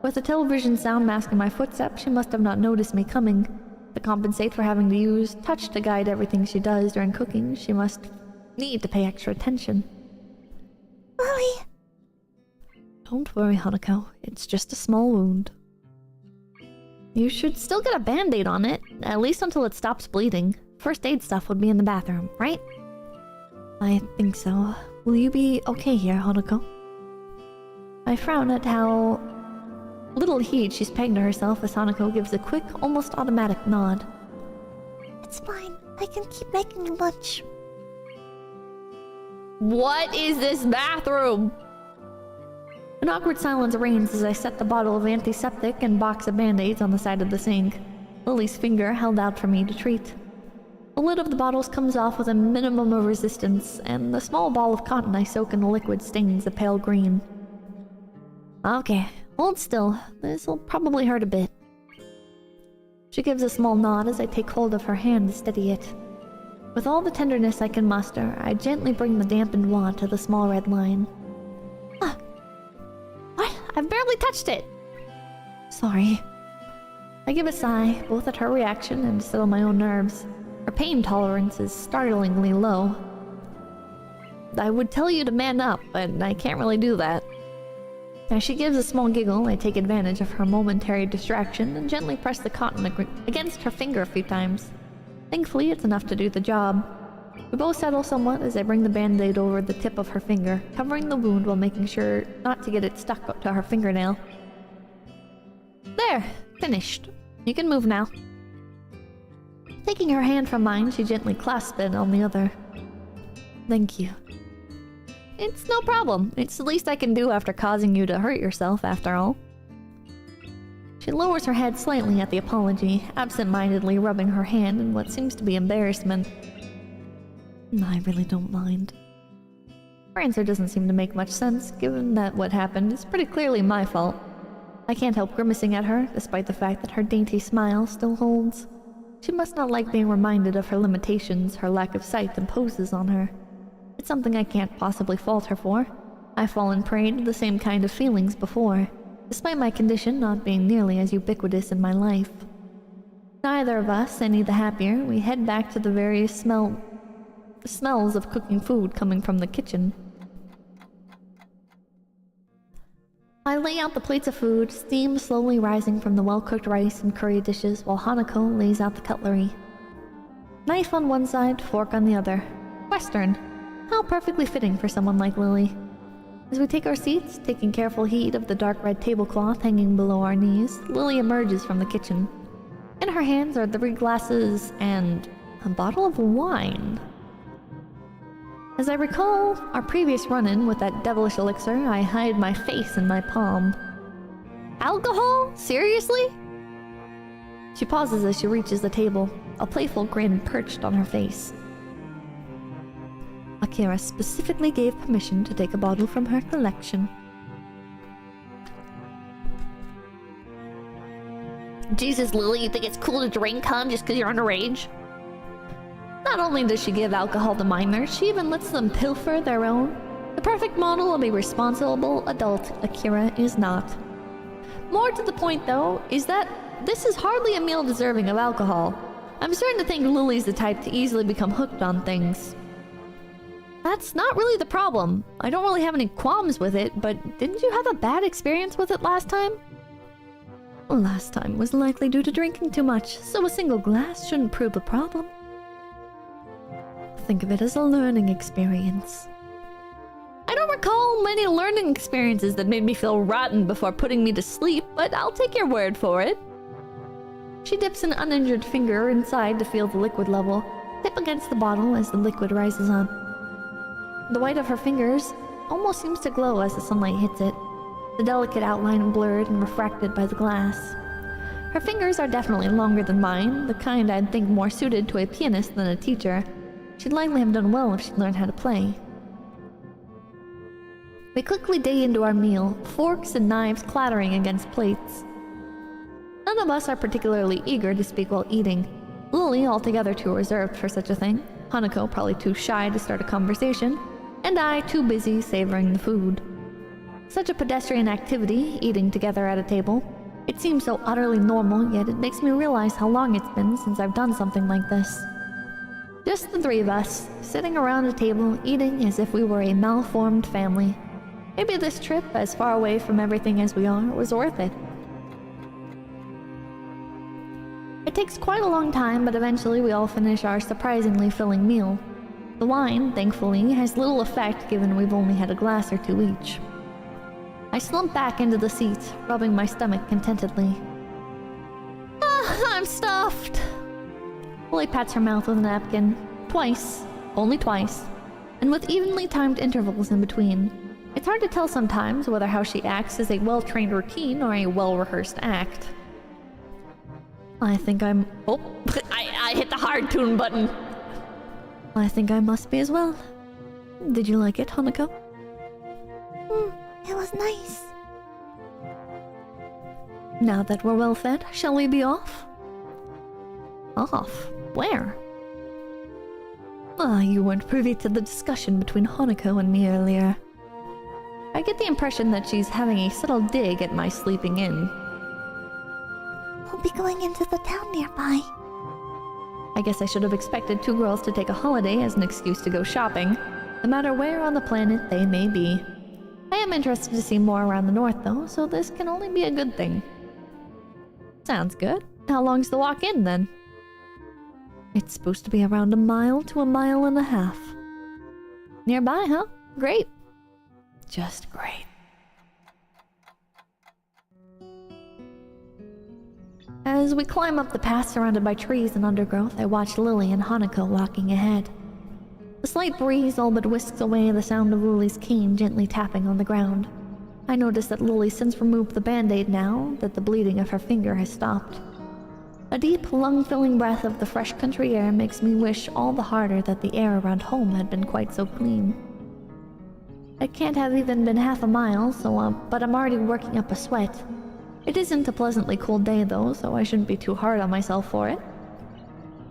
With the television sound masking my footsteps, she must have not noticed me coming. To compensate for having to use touch to guide everything she does during cooking, she must need to pay extra attention. Lily! Don't worry, Hanako. It's just a small wound. You should still get a band-aid on it, at least until it stops bleeding. First aid stuff would be in the bathroom, right? I think so. Will you be okay here, Hanako? I frown at how little heed she's paying to herself as Hanako gives a quick, almost automatic nod. It's fine. I can keep making you lunch. What is this bathroom? An awkward silence reigns as I set the bottle of antiseptic and box of band-aids on the side of the sink. Lily's finger held out for me to treat. The lid of the bottles comes off with a minimum of resistance, and the small ball of cotton I soak in the liquid stings a pale green. Okay, hold still. This'll probably hurt a bit. She gives a small nod as I take hold of her hand to steady it. With all the tenderness I can muster, I gently bring the dampened wand to the small red line. Ah! What? I've barely touched it! Sorry. I give a sigh, both at her reaction and to settle my own nerves. Her pain tolerance is startlingly low. I would tell you to man up, but I can't really do that. As she gives a small giggle, I take advantage of her momentary distraction and gently press the cotton against her finger a few times. Thankfully, it's enough to do the job. We both settle somewhat as I bring the band-aid over the tip of her finger, covering the wound while making sure not to get it stuck up to her fingernail. There! Finished. You can move now. Taking her hand from mine, she gently clasps it on the other. Thank you. It's no problem. It's the least I can do after causing you to hurt yourself, after all. She lowers her head slightly at the apology, absent-mindedly rubbing her hand in what seems to be embarrassment. I really don't mind. Her answer doesn't seem to make much sense, given that what happened is pretty clearly my fault. I can't help grimacing at her, despite the fact that her dainty smile still holds. She must not like being reminded of her limitations her lack of sight imposes on her. It's something I can't possibly fault her for. I've fallen prey to the same kind of feelings before, despite my condition not being nearly as ubiquitous in my life. Neither of us any the happier, we head back to the various smells of cooking food coming from the kitchen. I lay out the plates of food, steam slowly rising from the well-cooked rice and curry dishes while Hanako lays out the cutlery. Knife on one side, fork on the other. Western. How perfectly fitting for someone like Lily. As we take our seats, taking careful heed of the dark red tablecloth hanging below our knees, Lily emerges from the kitchen. In her hands are 3 glasses and a bottle of wine. As I recall our previous run-in with that devilish elixir, I hide my face in my palm. Alcohol? Seriously? She pauses as she reaches the table, a playful grin perched on her face. Akira specifically gave permission to take a bottle from her collection. Jesus, Lily, you think it's cool to drink, huh? Just because you're underage? Not only does she give alcohol to minors, she even lets them pilfer their own. The perfect model of a responsible adult, Akira is not. More to the point, though, is that this is hardly a meal deserving of alcohol. I'm starting to think Lily's the type to easily become hooked on things. That's not really the problem. I don't really have any qualms with it, but didn't you have a bad experience with it last time? Last time was likely due to drinking too much, so a single glass shouldn't prove a problem. Think of it as a learning experience. I don't recall many learning experiences that made me feel rotten before putting me to sleep, but I'll take your word for it. She dips an uninjured finger inside to feel the liquid level, tip against the bottle as the liquid rises up. The white of her fingers almost seems to glow as the sunlight hits it, the delicate outline blurred and refracted by the glass. Her fingers are definitely longer than mine, the kind I'd think more suited to a pianist than a teacher. She'd likely have done well if she'd learned how to play. We quickly dig into our meal, forks and knives clattering against plates. None of us are particularly eager to speak while eating. Lilly altogether too reserved for such a thing, Hanako probably too shy to start a conversation, and I too busy savoring the food. Such a pedestrian activity, eating together at a table. It seems so utterly normal, yet it makes me realize how long it's been since I've done something like this. Just the three of us, sitting around a table, eating as if we were a malformed family. Maybe this trip, as far away from everything as we are, was worth it. It takes quite a long time, but eventually we all finish our surprisingly filling meal. The wine, thankfully, has little effect given we've only had a glass or two each. I slump back into the seat, rubbing my stomach contentedly. I'm stuffed! Lily pats her mouth with a napkin. Twice. Only twice. And with evenly timed intervals in between. It's hard to tell sometimes whether how she acts is a well-trained routine or a well-rehearsed act. I think I'm... Oh, I hit the hard tune button. I think I must be as well. Did you like it, Hanako? It was nice. Now that we're well fed, shall we be off? Off? Where? You weren't privy to the discussion between Hanako and me earlier. I get the impression that she's having a subtle dig at my sleeping in. We'll be going into the town nearby. I guess I should have expected two girls to take a holiday as an excuse to go shopping, no matter where on the planet they may be. I am interested to see more around the north though, so this can only be a good thing. Sounds good. How long's the walk in then? It's supposed to be around 1 mile to 1.5 miles. Nearby, huh? Great. Just great. As we climb up the path surrounded by trees and undergrowth, I watch Lilly and Hanako walking ahead. The slight breeze all but whisks away the sound of Lily's cane gently tapping on the ground. I notice that Lilly since removed the band-aid now that the bleeding of her finger has stopped. A deep, lung-filling breath of the fresh country air makes me wish all the harder that the air around home had been quite so clean. It can't have even been 1/2 mile, but I'm already working up a sweat. It isn't a pleasantly cold day though, so I shouldn't be too hard on myself for it.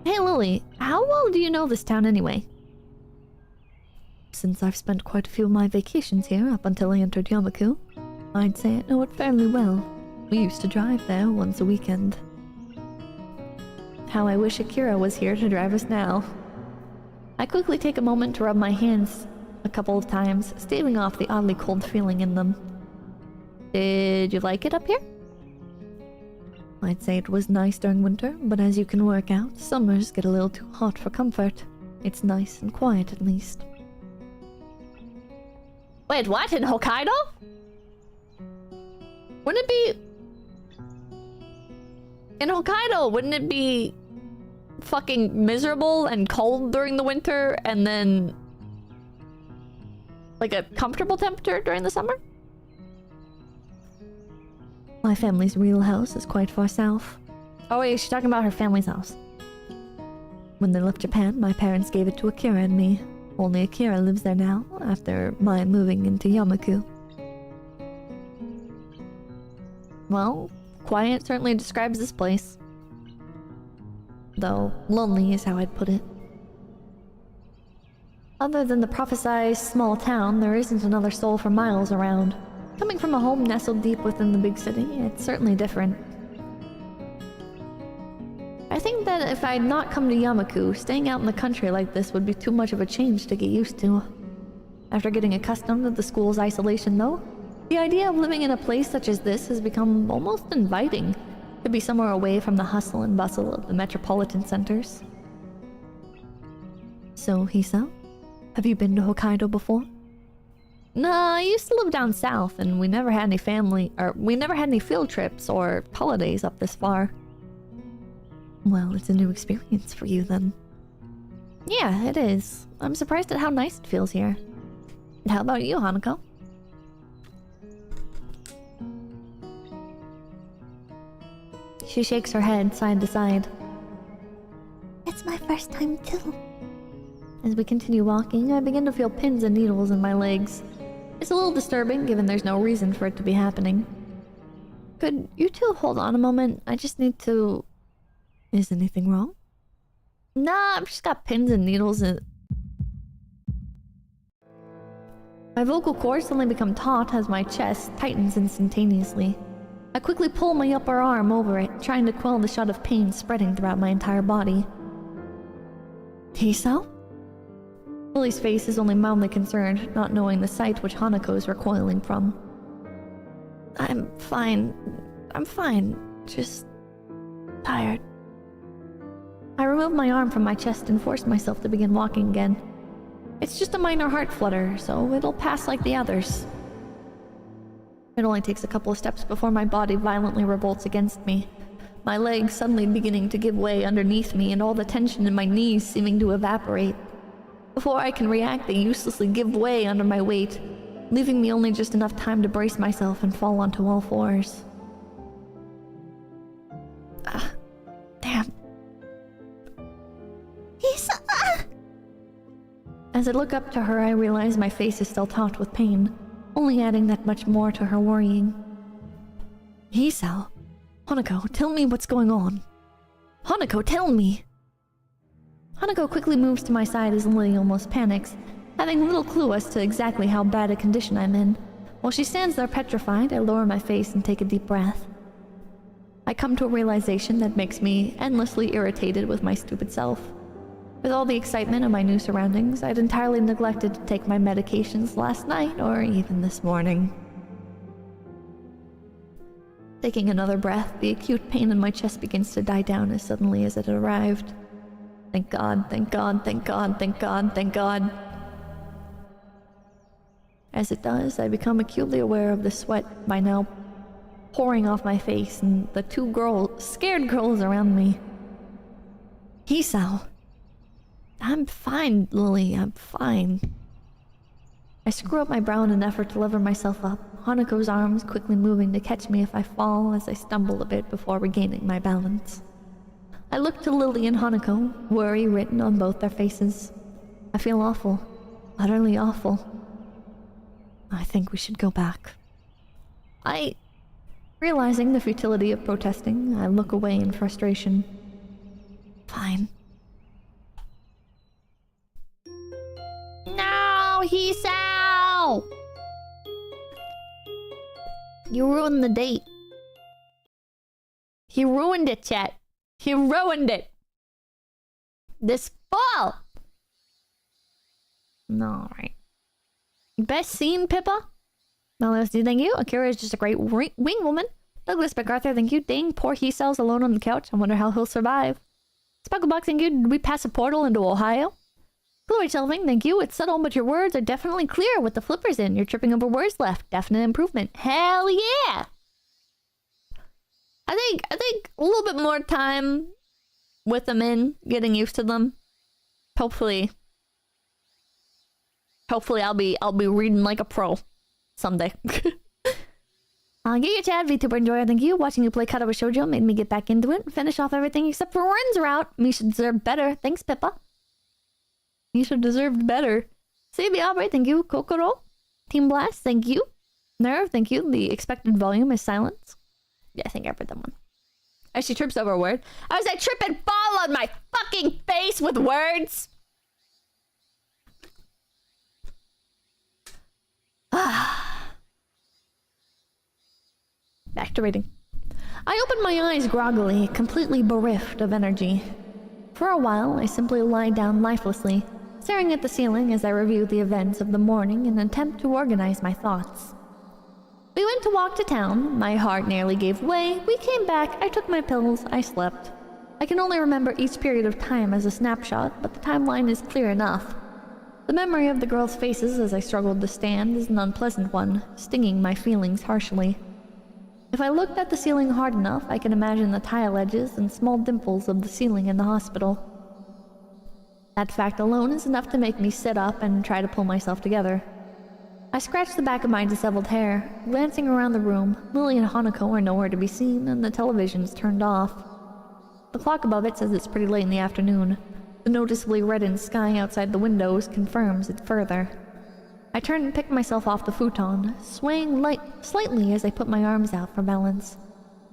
Hey Lilly, how well do you know this town anyway? Since I've spent quite a few of my vacations here up until I entered Yamaku, I'd say I know it fairly well. We used to drive there once a weekend. How I wish Akira was here to drive us now. I quickly take a moment to rub my hands a couple of times, staving off the oddly cold feeling in them. Did you like it up here? I'd say it was nice during winter, but as you can work out, summers get a little too hot for comfort. It's nice and quiet at least. Wait, what? In Hokkaido? Wouldn't it be... In Hokkaido, wouldn't it be fucking miserable and cold during the winter and then like a comfortable temperature during the summer? My family's real house is quite far south. Oh wait, she's talking about her family's house. When they left Japan, my parents gave it to Akira and me. Only Akira lives there now, after my moving into Yamaku. Well, quiet certainly describes this place. Though, lonely is how I'd put it. Other than the prophesized small town, there isn't another soul for miles around. Coming from a home nestled deep within the big city, it's certainly different. I think that if I'd not come to Yamaku, staying out in the country like this would be too much of a change to get used to. After getting accustomed to the school's isolation though, the idea of living in a place such as this has become almost inviting, to be somewhere away from the hustle and bustle of the metropolitan centers. So, Hisa, have you been to Hokkaido before? Nah, I used to live down south and we never had any field trips or holidays up this far. Well, it's a new experience for you then. Yeah, it is. I'm surprised at how nice it feels here. How about you, Hanako? She shakes her head side to side. It's my first time too. As we continue walking, I begin to feel pins and needles in my legs. It's a little disturbing, given there's no reason for it to be happening. Could you two hold on a moment? I just need to... Is anything wrong? Nah, I've just got pins and needles in... My vocal cords suddenly become taut as my chest tightens instantaneously. I quickly pull my upper arm over it, trying to quell the shot of pain spreading throughout my entire body. 𝐭𝐸𝐿? Lily's face is only mildly concerned, not knowing the sight which Hanako is recoiling from. I'm fine. Just... tired. I remove my arm from my chest and force myself to begin walking again. It's just a minor heart flutter, so it'll pass like the others. It only takes a couple of steps before my body violently revolts against me. My legs suddenly beginning to give way underneath me and all the tension in my knees seeming to evaporate. Before I can react, they uselessly give way under my weight, leaving me only just enough time to brace myself and fall onto all fours. Damn. As I look up to her, I realize my face is still taut with pain, only adding that much more to her worrying. 𝐭𝐸𝐿? Hanako, tell me what's going on. Hanako, tell me! Hanako quickly moves to my side as Lily almost panics, having little clue as to exactly how bad a condition I'm in. While she stands there petrified, I lower my face and take a deep breath. I come to a realization that makes me endlessly irritated with my stupid self. With all the excitement of my new surroundings, I'd entirely neglected to take my medications last night or even this morning. Taking another breath, the acute pain in my chest begins to die down as suddenly as it had arrived. Thank God, thank God, thank God, thank God, thank God. As it does, I become acutely aware of the sweat by now pouring off my face and the two scared girls around me. 𝐭𝐸𝐿. I'm fine, Lily, I'm fine. I screw up my brow in an effort to lever myself up, Hanako's arms quickly moving to catch me if I fall as I stumble a bit before regaining my balance. I look to Lily and Hanako, worry written on both their faces. I feel awful, utterly awful. I think we should go back. Realizing the futility of protesting, I look away in frustration. Fine. No, 𝐭𝐸𝐿! You ruined the date. He ruined it, chat. He ruined it. This fall. Alright. Best scene, Pippa? Melody, thank you. Akira is just a great wing woman. Douglas MacArthur, thank you. Dang, poor 𝐭𝐸𝐿's alone on the couch. I wonder how he'll survive. Sparklebox, thank you. Did we pass a portal into Ohio? Glory Shelving, thank you. It's subtle, but your words are definitely clear with the flippers in. You're tripping over words left. Definite improvement. Hell yeah! I think a little bit more time with them in, getting used to them. Hopefully I'll be reading like a pro someday. Get your chat, VTuber Enjoyer, thank you. Watching you play Katawa Shoujo made me get back into it and finish off everything except for Ren's route. Misha deserved better. Thanks, Pippa. Misha deserved better. Sabi Aubrey, thank you. Kokoro. Team Blast, thank you. Nerve, thank you. The expected volume is silence. Yeah, I think I read that one. As she trips over a word. I was like, trip and fall on my fucking face with words. Back to reading. I opened my eyes groggily, completely bereft of energy. For a while, I simply lied down lifelessly, staring at the ceiling as I reviewed the events of the morning in an attempt to organize my thoughts. We went to walk to town, my heart nearly gave way, we came back, I took my pills, I slept. I can only remember each period of time as a snapshot, but the timeline is clear enough. The memory of the girls' faces as I struggled to stand is an unpleasant one, stinging my feelings harshly. If I looked at the ceiling hard enough, I can imagine the tile edges and small dimples of the ceiling in the hospital. That fact alone is enough to make me sit up and try to pull myself together. I scratched the back of my disheveled hair. Glancing around the room, Lilly and Hanako are nowhere to be seen, and the television's turned off. The clock above it says it's pretty late in the afternoon. The noticeably reddened sky outside the windows confirms it further. I turn and pick myself off the futon, swaying slightly as I put my arms out for balance.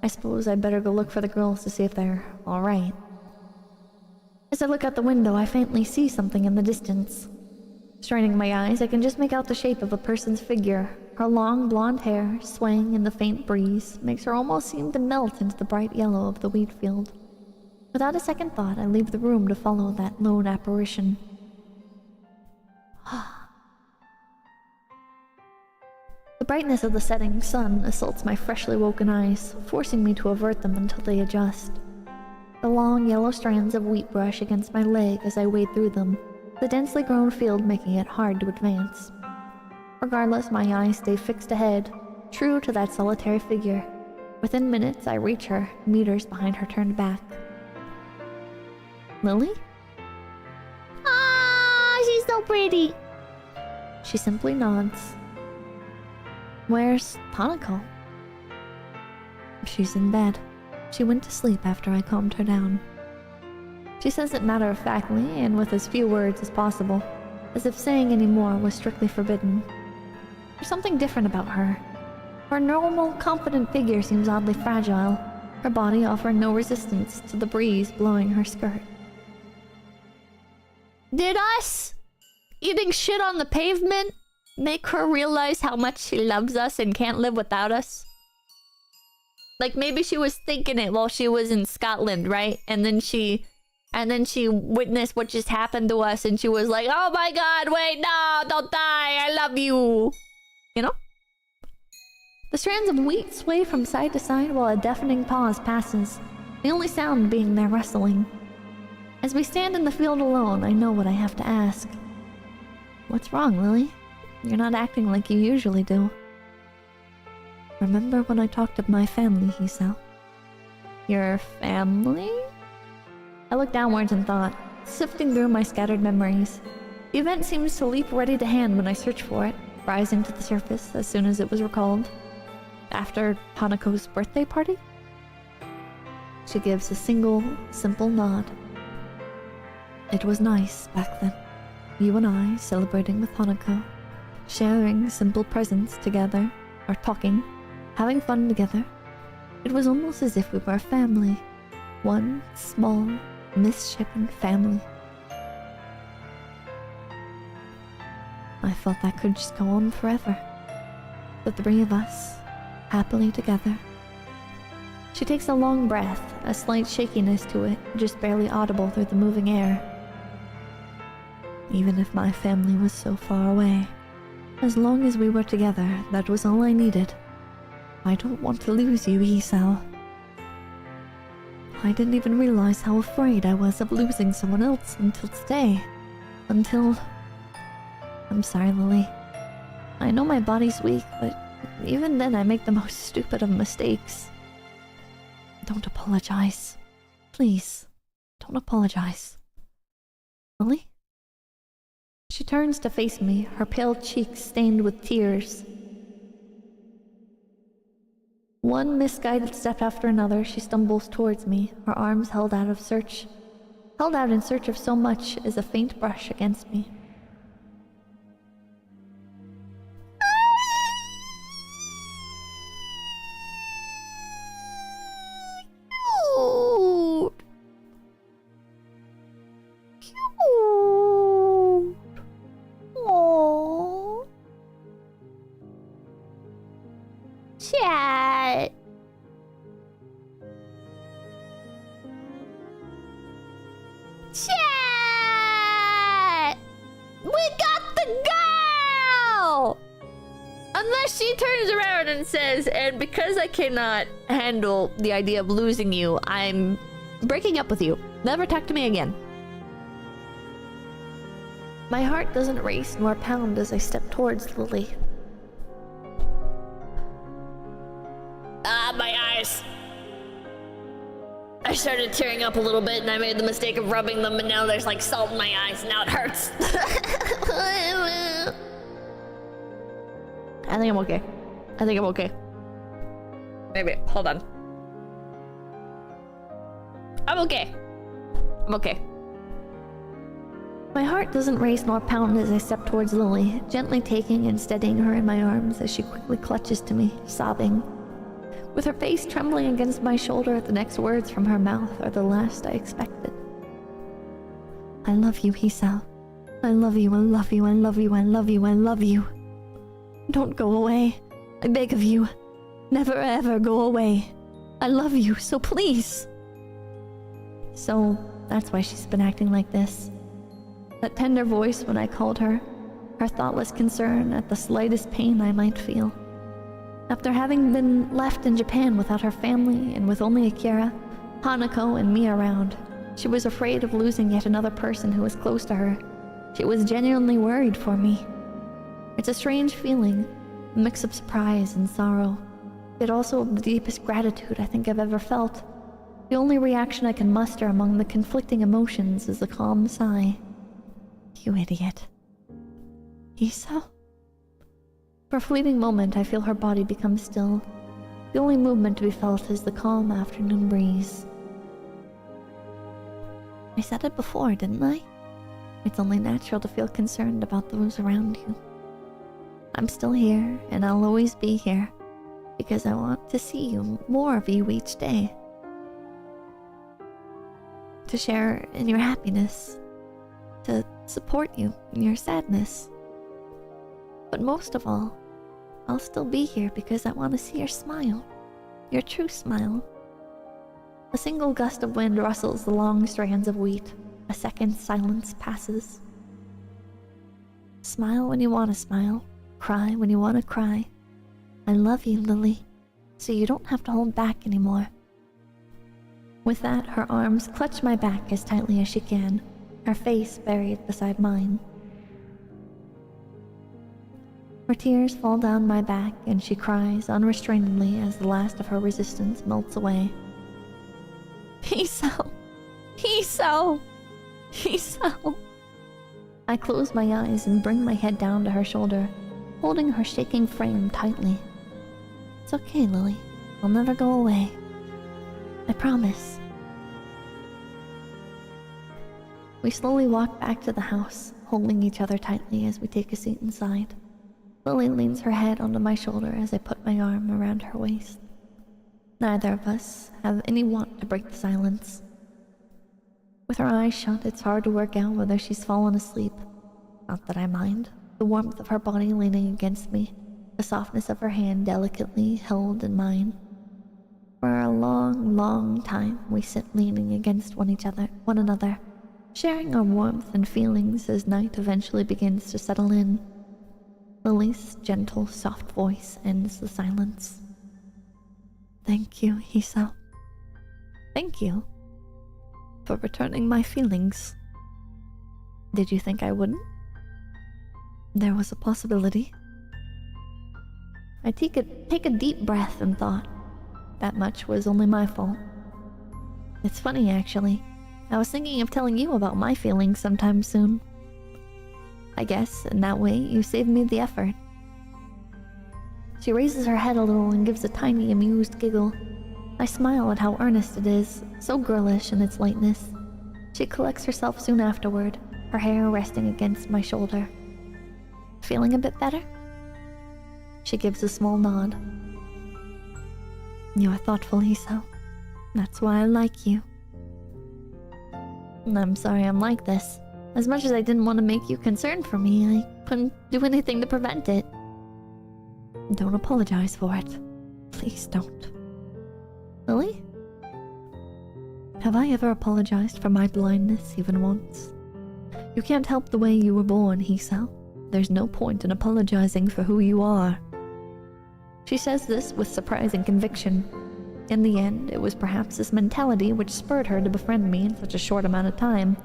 I suppose I'd better go look for the girls to see if they're alright. As I look out the window, I faintly see something in the distance. Straining my eyes, I can just make out the shape of a person's figure. Her long blonde hair, swaying in the faint breeze, makes her almost seem to melt into the bright yellow of the wheat field. Without a second thought, I leave the room to follow that lone apparition. The brightness of the setting sun assaults my freshly woken eyes, forcing me to avert them until they adjust. The long yellow strands of wheat brush against my leg as I wade through them, the densely grown field making it hard to advance. Regardless, my eyes stay fixed ahead, true to that solitary figure. Within minutes, I reach her, meters behind her turned back. Lilly? Ah, she's so pretty. She simply nods. Where's Hanako? She's in bed. She went to sleep after I calmed her down. She says it matter-of-factly and with as few words as possible, as if saying any more was strictly forbidden. There's something different about her. Her normal, confident figure seems oddly fragile, her body offering no resistance to the breeze blowing her skirt. Did us eating shit on the pavement make her realize how much she loves us and can't live without us? Like, maybe she was thinking it while she was in Scotland, right? And then she witnessed what just happened to us and she was like, oh my god, wait, no, don't die, I love you. You know? The strands of wheat sway from side to side while a deafening pause passes, the only sound being their rustling. As we stand in the field alone, I know what I have to ask. What's wrong, Lilly? You're not acting like you usually do. Remember when I talked to my family, 𝐒𝐸𝐴? Your family? I look downwards in thought, sifting through my scattered memories. The event seems to leap ready to hand when I search for it, rising to the surface as soon as it was recalled. After Hanako's birthday party? She gives a single, simple nod. It was nice back then. You and I celebrating with Hanako, sharing simple presents together, or talking, having fun together. It was almost as if we were a family. One small, misshapen family. I thought that could just go on forever. The three of us, happily together. She takes a long breath, a slight shakiness to it, just barely audible through the moving air. Even if my family was so far away, as long as we were together, that was all I needed. I don't want to lose you, 𝐒𝐸𝐴. I didn't even realize how afraid I was of losing someone else until today. I'm sorry, Lilly. I know my body's weak, but even then I make the most stupid of mistakes. Don't apologize. Please, don't apologize. Lilly? She turns to face me, her pale cheeks stained with tears. One misguided step after another, she stumbles towards me, her arms held out in search of so much as a faint brush against me. Chat. Chat. We got the girl. Unless she turns around and says, and because I cannot handle the idea of losing you, I'm breaking up with you. Never talk to me again. My heart doesn't race nor pound as I step towards Lilly. My eyes. I started tearing up a little bit and I made the mistake of rubbing them, and now there's like salt in my eyes and now it hurts. I think I'm okay. I think I'm okay. Maybe. Hold on. I'm okay. I'm okay. My heart doesn't race nor pound as I step towards Lily, gently taking and steadying her in my arms as she quickly clutches to me, sobbing. With her face trembling against my shoulder, the next words from her mouth are the last I expected. I love you, 𝐒𝐲. I love you, I love you, I love you, I love you, I love you. Don't go away. I beg of you. Never ever go away. I love you, so please. So, that's why she's been acting like this. That tender voice when I called her, her thoughtless concern at the slightest pain I might feel. After having been left in Japan without her family and with only Akira, Hanako, and me around, she was afraid of losing yet another person who was close to her. She was genuinely worried for me. It's a strange feeling, a mix of surprise and sorrow, yet also the deepest gratitude I think I've ever felt. The only reaction I can muster among the conflicting emotions is a calm sigh. You idiot. 𝐒𝐲? For a fleeting moment, I feel her body become still. The only movement to be felt is the calm afternoon breeze. I said it before, didn't I? It's only natural to feel concerned about those around you. I'm still here, and I'll always be here, because I want to see you, more of you each day. To share in your happiness, to support you in your sadness. But most of all, I'll still be here because I want to see your smile, your true smile. A single gust of wind rustles the long strands of wheat. A second silence passes. Smile when you want to smile. Cry when you want to cry. I love you, Lily, so you don't have to hold back anymore. With that, her arms clutch my back as tightly as she can, her face buried beside mine. Her tears fall down my back and she cries unrestrainedly as the last of her resistance melts away. 𝐒𝐲! 𝐒𝐲! 𝐒𝐲! I close my eyes and bring my head down to her shoulder, holding her shaking frame tightly. It's okay, Lily. I'll never go away. I promise. We slowly walk back to the house, holding each other tightly as we take a seat inside. Lily leans her head onto my shoulder as I put my arm around her waist. Neither of us have any want to break the silence. With her eyes shut, it's hard to work out whether she's fallen asleep. Not that I mind. The warmth of her body leaning against me, the softness of her hand delicately held in mine. For a long, long time, we sit leaning against one another, sharing our warmth and feelings as night eventually begins to settle in. Lily's gentle, soft voice ends the silence. Thank you, 𝐒𝐲. Thank you for returning my feelings. Did you think I wouldn't? There was a possibility. I take a deep breath and thought, that much was only my fault. It's funny, actually. I was thinking of telling you about my feelings sometime soon. I guess in that way you saved me the effort. She raises her head a little and gives a tiny, amused giggle. I smile at how earnest it is, so girlish in its lightness. She collects herself soon afterward, her hair resting against my shoulder. Feeling a bit better? She gives a small nod. You are thoughtful, 𝐒𝐲. That's why I like you. I'm sorry I'm like this. As much as I didn't want to make you concerned for me, I couldn't do anything to prevent it. Don't apologize for it. Please don't. Lily? Have I ever apologized for my blindness even once? You can't help the way you were born, 𝐒𝐲. There's no point in apologizing for who you are. She says this with surprising conviction. In the end, it was perhaps this mentality which spurred her to befriend me in such a short amount of time.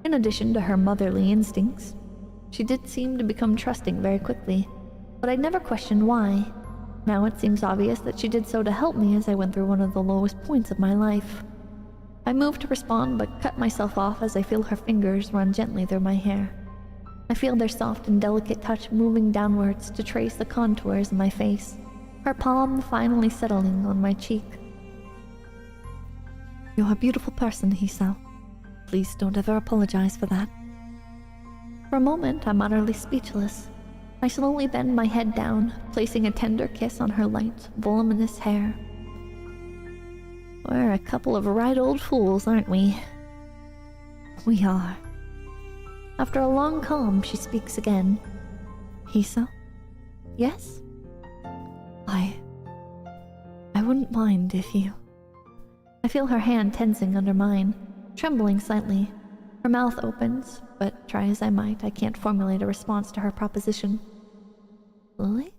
In addition to her motherly instincts, she did seem to become trusting very quickly, but I'd never questioned why. Now it seems obvious that she did so to help me as I went through one of the lowest points of my life. I moved to respond but cut myself off as I feel her fingers run gently through my hair. I feel their soft and delicate touch moving downwards to trace the contours of my face, her palm finally settling on my cheek. You're a beautiful person, Hisao. Please don't ever apologize for that. For a moment, I'm utterly speechless. I slowly bend my head down, placing a tender kiss on her light, voluminous hair. We're a couple of right old fools, aren't we? We are. After a long calm, she speaks again. Hisao? Yes? I wouldn't mind if you... I feel her hand tensing under mine, trembling slightly. Her mouth opens, but try as I might, I can't formulate a response to her proposition. Lily?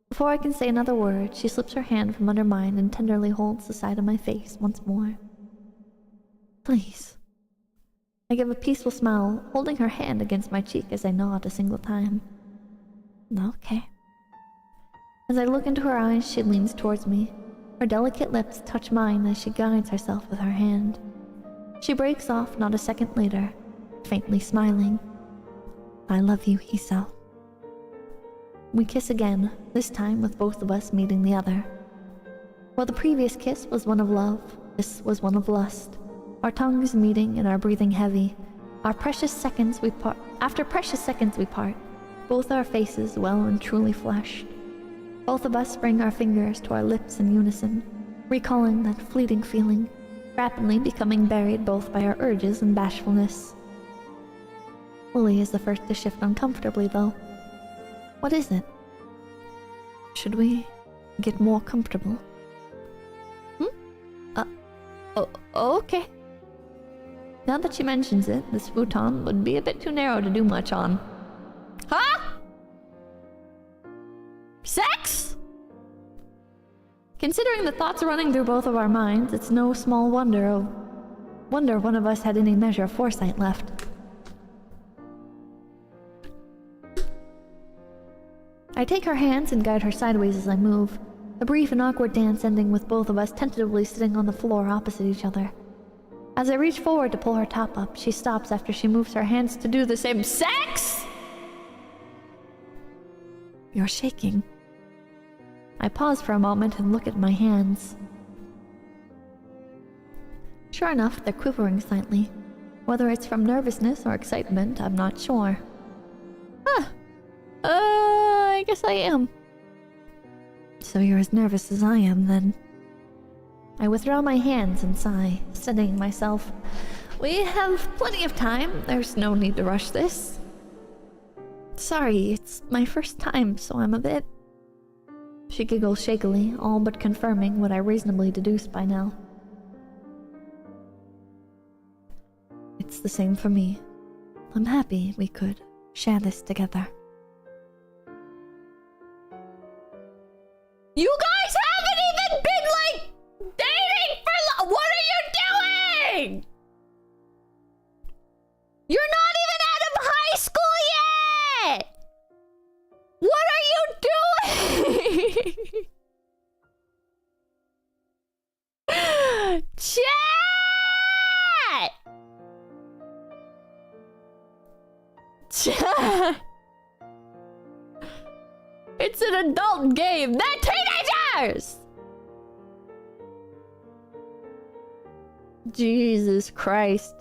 Before I can say another word, she slips her hand from under mine and tenderly holds the side of my face once more. Please. I give a peaceful smile, holding her hand against my cheek as I nod a single time. Okay. As I look into her eyes, she leans towards me. Her delicate lips touch mine as she guides herself with her hand. She breaks off not a second later, faintly smiling. I love you, Hisao. We kiss again, this time with both of us meeting the other. While the previous kiss was one of love, this was one of lust. Our tongues meeting and our breathing heavy. After precious seconds we part, both our faces well and truly flushed. Both of us bring our fingers to our lips in unison, recalling that fleeting feeling, rapidly becoming buried both by our urges and bashfulness. Lily is the first to shift uncomfortably, though. What is it? Should we get more comfortable? Okay. Now that she mentions it, this futon would be a bit too narrow to do much on. Huh? Sex? Considering the thoughts running through both of our minds, it's no small wonder one of us had any measure of foresight left. I take her hands and guide her sideways as I move, a brief and awkward dance ending with both of us tentatively sitting on the floor opposite each other. As I reach forward to pull her top up, she stops after she moves her hands to do the same. Sex? You're shaking. I pause for a moment and look at my hands. Sure enough, they're quivering slightly. Whether it's from nervousness or excitement, I'm not sure. I guess I am. So you're as nervous as I am, then. I withdraw my hands and sigh, steadying myself. We have plenty of time. There's no need to rush this. Sorry, it's my first time, so I'm a bit... She giggles shakily, all but confirming what I reasonably deduced by now. It's the same for me. I'm happy we could share this together. You guys haven't even been, dating for what are you doing? You're not even out of high school yet! What are you doing? Chat! Chat! It's an adult game. They're teenagers! Jesus Christ.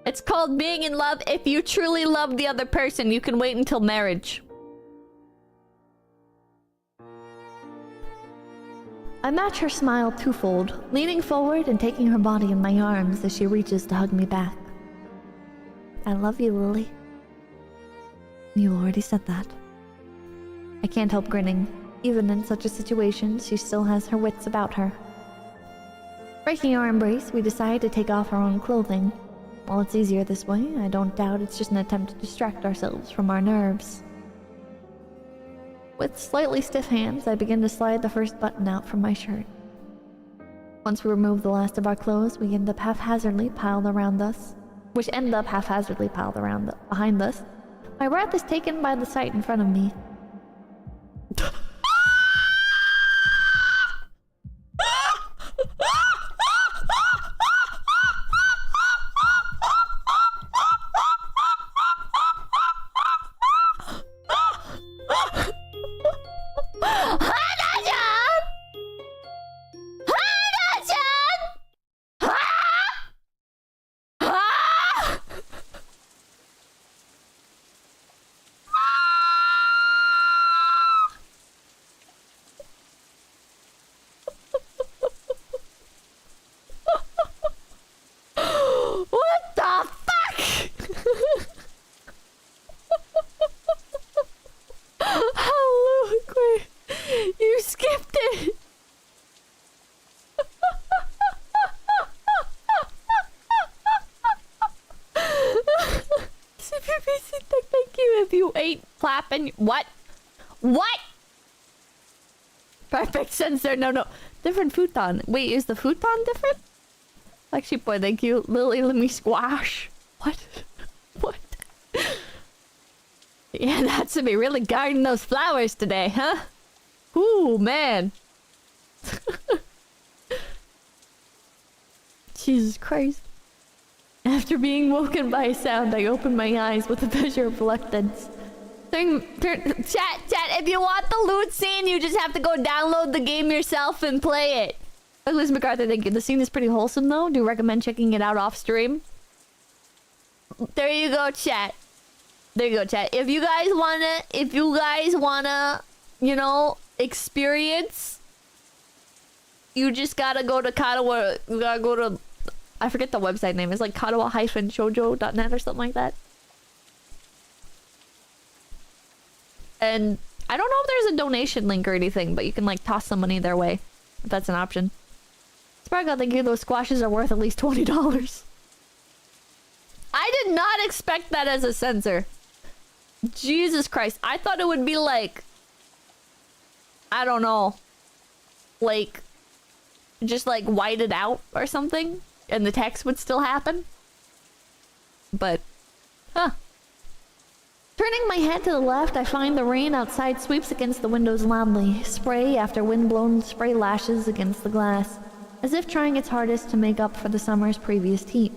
It's called being in love. If you truly love the other person, you can wait until marriage. I match her smile twofold, leaning forward and taking her body in my arms as she reaches to hug me back. I love you, Lily. You already said that. I can't help grinning. Even in such a situation, she still has her wits about her. Breaking our embrace, we decide to take off our own clothing. While it's easier this way, I don't doubt it's just an attempt to distract ourselves from our nerves. With slightly stiff hands, I begin to slide the first button out from my shirt. Once we remove the last of our clothes, we end up haphazardly piled behind us. My breath is taken by the sight in front of me. Thank you if you ain't clapping. What? What? Perfect sensor. No. Different futon. Wait, is the futon different? Actually, boy, thank you. Lily, let me squash. What? What? Yeah, that's to be really guarding those flowers today, huh? Ooh, man. Jesus Christ. After being woken by a sound, I opened my eyes with a measure of reluctance. Chat, if you want the loot scene, you just have to go download the game yourself and play it. Douglas MacArthur, thank you. The scene is pretty wholesome, though. Do recommend checking it out off stream. There you go, chat. There you go, chat. If you guys wanna, you know, experience, you just gotta go to Katawa. You gotta go to, I forget the website name. It's like Katawa-shoujo.net or something like that. And I don't know if there's a donation link or anything, but you can like toss some money their way if that's an option. Sparkle, thank you. Those squashes are worth at least $20. I did not expect that as a sensor. Jesus Christ. I thought it would be like, I don't know, like just like whited out or something and the text would still happen. But, huh. Turning my head to the left, I find the rain outside sweeps against the windows loudly. Spray after wind-blown spray lashes against the glass, as if trying its hardest to make up for the summer's previous heat.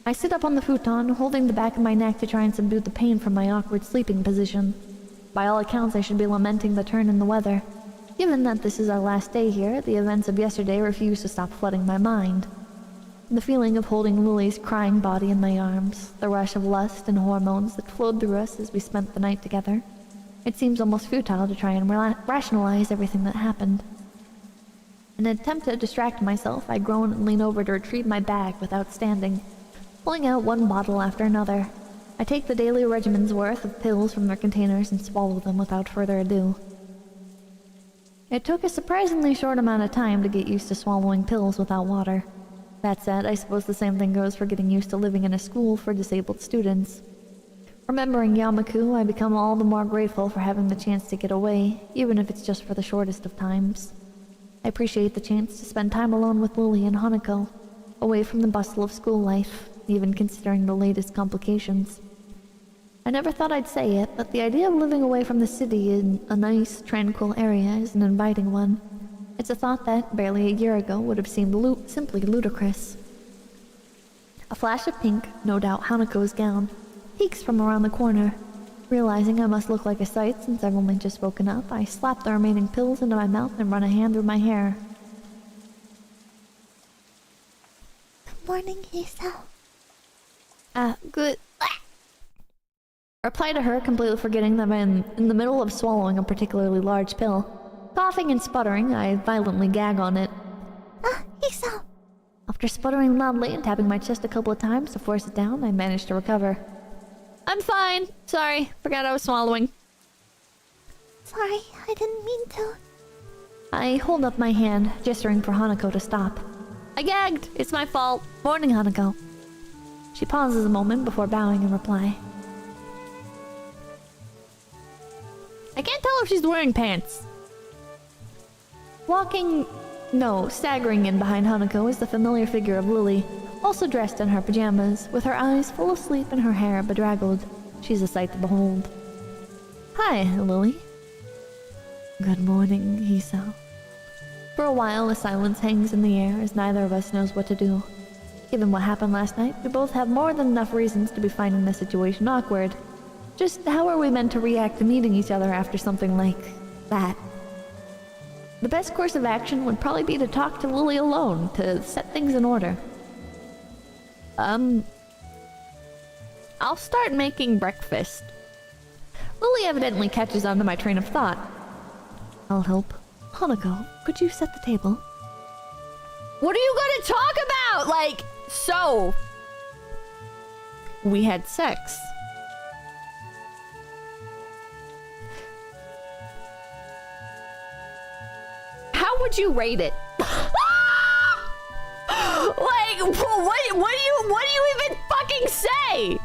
I sit up on the futon, holding the back of my neck to try and subdue the pain from my awkward sleeping position. By all accounts, I should be lamenting the turn in the weather. Given that this is our last day here, the events of yesterday refuse to stop flooding my mind. The feeling of holding Lily's crying body in my arms, the rush of lust and hormones that flowed through us as we spent the night together. It seems almost futile to try and rationalize everything that happened. In an attempt to distract myself, I groan and lean over to retrieve my bag without standing, pulling out one bottle after another. I take the daily regimen's worth of pills from their containers and swallow them without further ado. It took a surprisingly short amount of time to get used to swallowing pills without water. That said, I suppose the same thing goes for getting used to living in a school for disabled students. Remembering Yamaku, I become all the more grateful for having the chance to get away, even if it's just for the shortest of times. I appreciate the chance to spend time alone with Lily and Hanako, away from the bustle of school life, even considering the latest complications. I never thought I'd say it, but the idea of living away from the city in a nice, tranquil area is an inviting one. It's a thought that, barely a year ago, would have seemed simply ludicrous. A flash of pink, no doubt Hanako's gown, peeks from around the corner. Realizing I must look like a sight since I've only just woken up, I slap the remaining pills into my mouth and run a hand through my hair. Good morning, Isao. Good. Reply to her, completely forgetting that I'm in the middle of swallowing a particularly large pill. Coughing and sputtering, I violently gag on it. Isao. After sputtering loudly and tapping my chest a couple of times to force it down, I managed to recover. I'm fine. Sorry, forgot I was swallowing. Sorry, I didn't mean to. I hold up my hand, gesturing for Hanako to stop. I gagged. It's my fault. Morning, Hanako. She pauses a moment before bowing in reply. I can't tell if she's wearing pants. Staggering in behind Hanako is the familiar figure of Lily, also dressed in her pajamas, with her eyes full of sleep and her hair bedraggled. She's a sight to behold. Hi, Lily. Good morning, Isao. For a while, a silence hangs in the air as neither of us knows what to do. Given what happened last night, we both have more than enough reasons to be finding the situation awkward. Just how are we meant to react to meeting each other after something like that? The best course of action would probably be to talk to Lily alone, to set things in order. I'll start making breakfast. Lily evidently catches on to my train of thought. I'll help. Hanako, could you set the table? What are you gonna talk about? Like, so... We had sex. How would you rate it? Like, what do you even fucking say?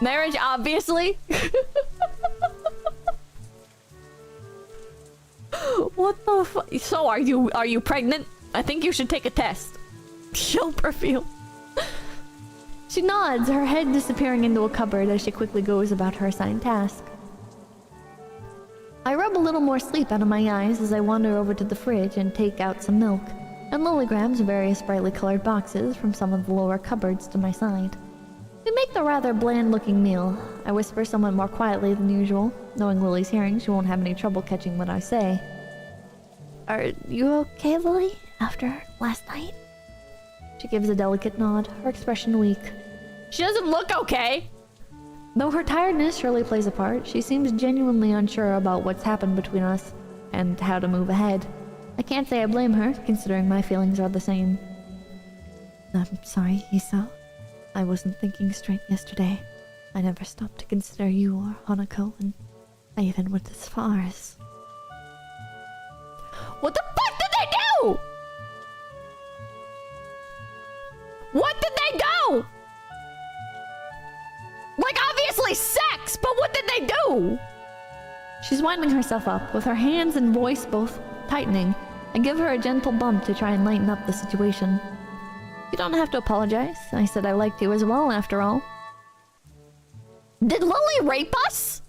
Marriage, obviously. What the fuck? So are you pregnant? I think you should take a test. Show perfume. She nods, her head disappearing into a cupboard as she quickly goes about her assigned task. I rub a little more sleep out of my eyes as I wander over to the fridge and take out some milk, and Lily grabs various brightly colored boxes from some of the lower cupboards to my side. We make the rather bland-looking meal. I whisper somewhat more quietly than usual. Knowing Lily's hearing, she won't have any trouble catching what I say. Are you okay, Lily? After last night? She gives a delicate nod, her expression weak. She doesn't look okay! Though her tiredness surely plays a part, she seems genuinely unsure about what's happened between us and how to move ahead. I can't say I blame her, considering my feelings are the same. I'm sorry, Isao. I wasn't thinking straight yesterday. I never stopped to consider you or Hanako, and I even went as far as... What the fuck did they do?! What did they do?! Like, obviously sex, but what did they do?! She's winding herself up, with her hands and voice both tightening. I give her a gentle bump to try and lighten up the situation. You don't have to apologize. I said I liked you as well, after all. Did Lily rape us?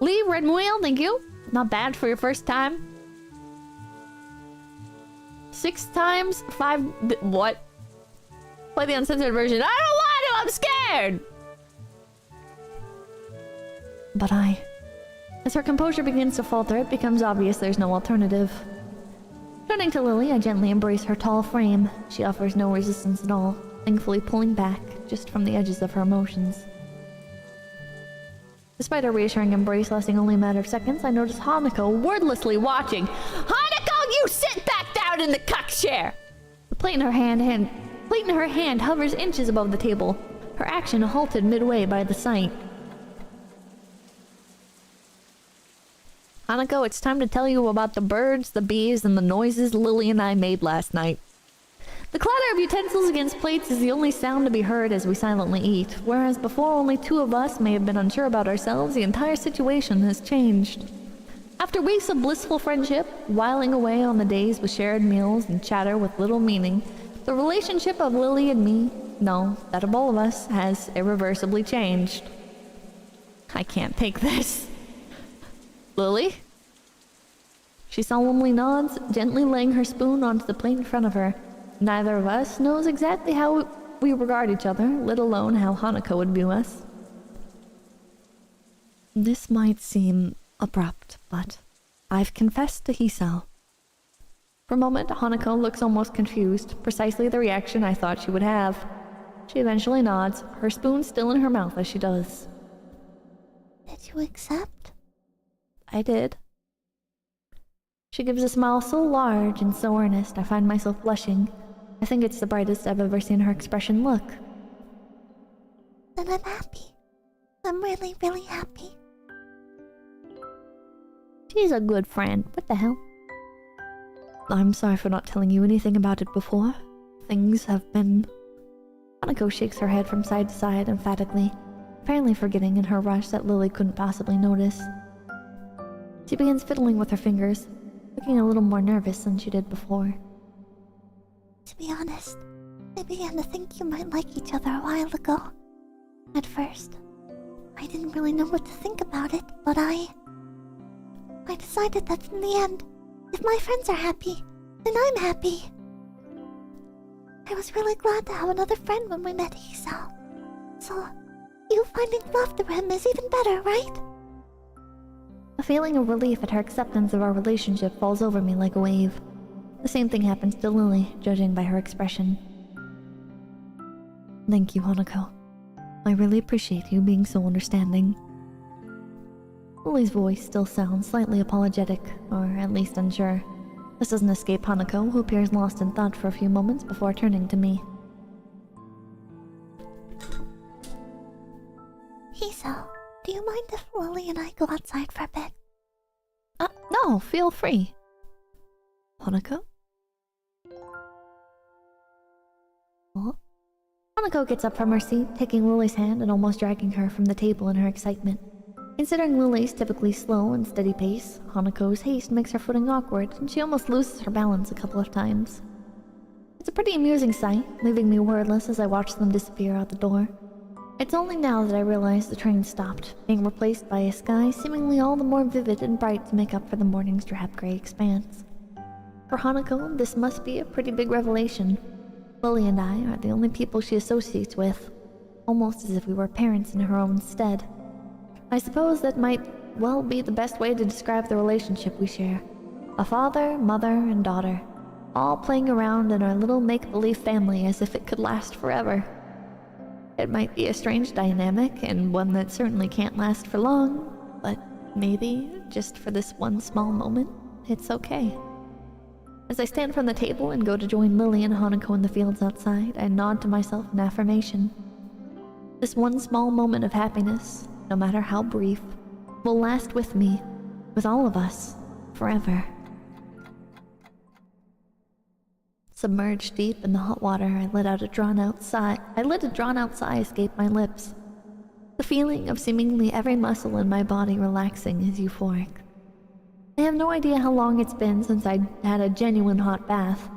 Lee, Red Whale, thank you. Not bad for your first time. 6 times 5... What? Play the uncensored version. I don't want to! I'm scared! But as her composure begins to falter, it becomes obvious there's no alternative. Turning to Lily, I gently embrace her tall frame. She offers no resistance at all, thankfully pulling back, just from the edges of her emotions. Despite her reassuring embrace lasting only a matter of seconds, I notice Hanako wordlessly watching. Hanako, you sit back down in the cuck chair! The plate in her hand hovers inches above the table, her action halted midway by the sight. Hanako, it's time to tell you about the birds, the bees, and the noises Lily and I made last night. The clatter of utensils against plates is the only sound to be heard as we silently eat, whereas before only 2 of us may have been unsure about ourselves, the entire situation has changed. After weeks of blissful friendship, whiling away on the days with shared meals and chatter with little meaning, the relationship of Lily and me, no, that of all of us, has irreversibly changed. I can't take this. Lily? She solemnly nods, gently laying her spoon onto the plate in front of her. Neither of us knows exactly how we regard each other, let alone how Hanako would view us. This might seem abrupt, but I've confessed to Hisao. For a moment, Hanako looks almost confused, precisely the reaction I thought she would have. She eventually nods, her spoon still in her mouth as she does. Did you accept? I did. She gives a smile so large and so earnest, I find myself blushing. I think it's the brightest I've ever seen her expression look. Then I'm happy. I'm really, really happy. She's a good friend. What the hell? I'm sorry for not telling you anything about it before. Things have been... Hanako shakes her head from side to side emphatically, apparently forgetting in her rush that Lily couldn't possibly notice. She begins fiddling with her fingers, looking a little more nervous than she did before. To be honest, I began to think you might like each other a while ago. At first, I didn't really know what to think about it, but I decided that in the end, if my friends are happy, then I'm happy. I was really glad to have another friend when we met Hisao. So, you finding love through him is even better, right? A feeling of relief at her acceptance of our relationship falls over me like a wave. The same thing happens to Lily, judging by her expression. Thank you, Hanako. I really appreciate you being so understanding. Lily's voice still sounds slightly apologetic, or at least unsure. This doesn't escape Hanako, who appears lost in thought for a few moments before turning to me. Hisao, do you mind if Lily and I go outside for a bit? No, feel free. Hanako? Huh? Hanako gets up from her seat, taking Lily's hand and almost dragging her from the table in her excitement. Considering Lily's typically slow and steady pace, Hanako's haste makes her footing awkward, and she almost loses her balance a couple of times. It's a pretty amusing sight, leaving me wordless as I watch them disappear out the door. It's only now that I realize the train stopped, being replaced by a sky seemingly all the more vivid and bright to make up for the morning's drab gray expanse. For Hanako, this must be a pretty big revelation. Lily and I are the only people she associates with, almost as if we were parents in her own stead. I suppose that might well be the best way to describe the relationship we share. A father, mother, and daughter, all playing around in our little make-believe family as if it could last forever. It might be a strange dynamic, and one that certainly can't last for long, but maybe, just for this one small moment, it's okay. As I stand from the table and go to join Lily and Hanako in the fields outside, I nod to myself in affirmation. This one small moment of happiness, no matter how brief, will last with me, with all of us, forever. Submerged deep in the hot water, I let a drawn-out sigh escape my lips. The feeling of seemingly every muscle in my body relaxing is euphoric. I have no idea how long it's been since I had a genuine hot bath,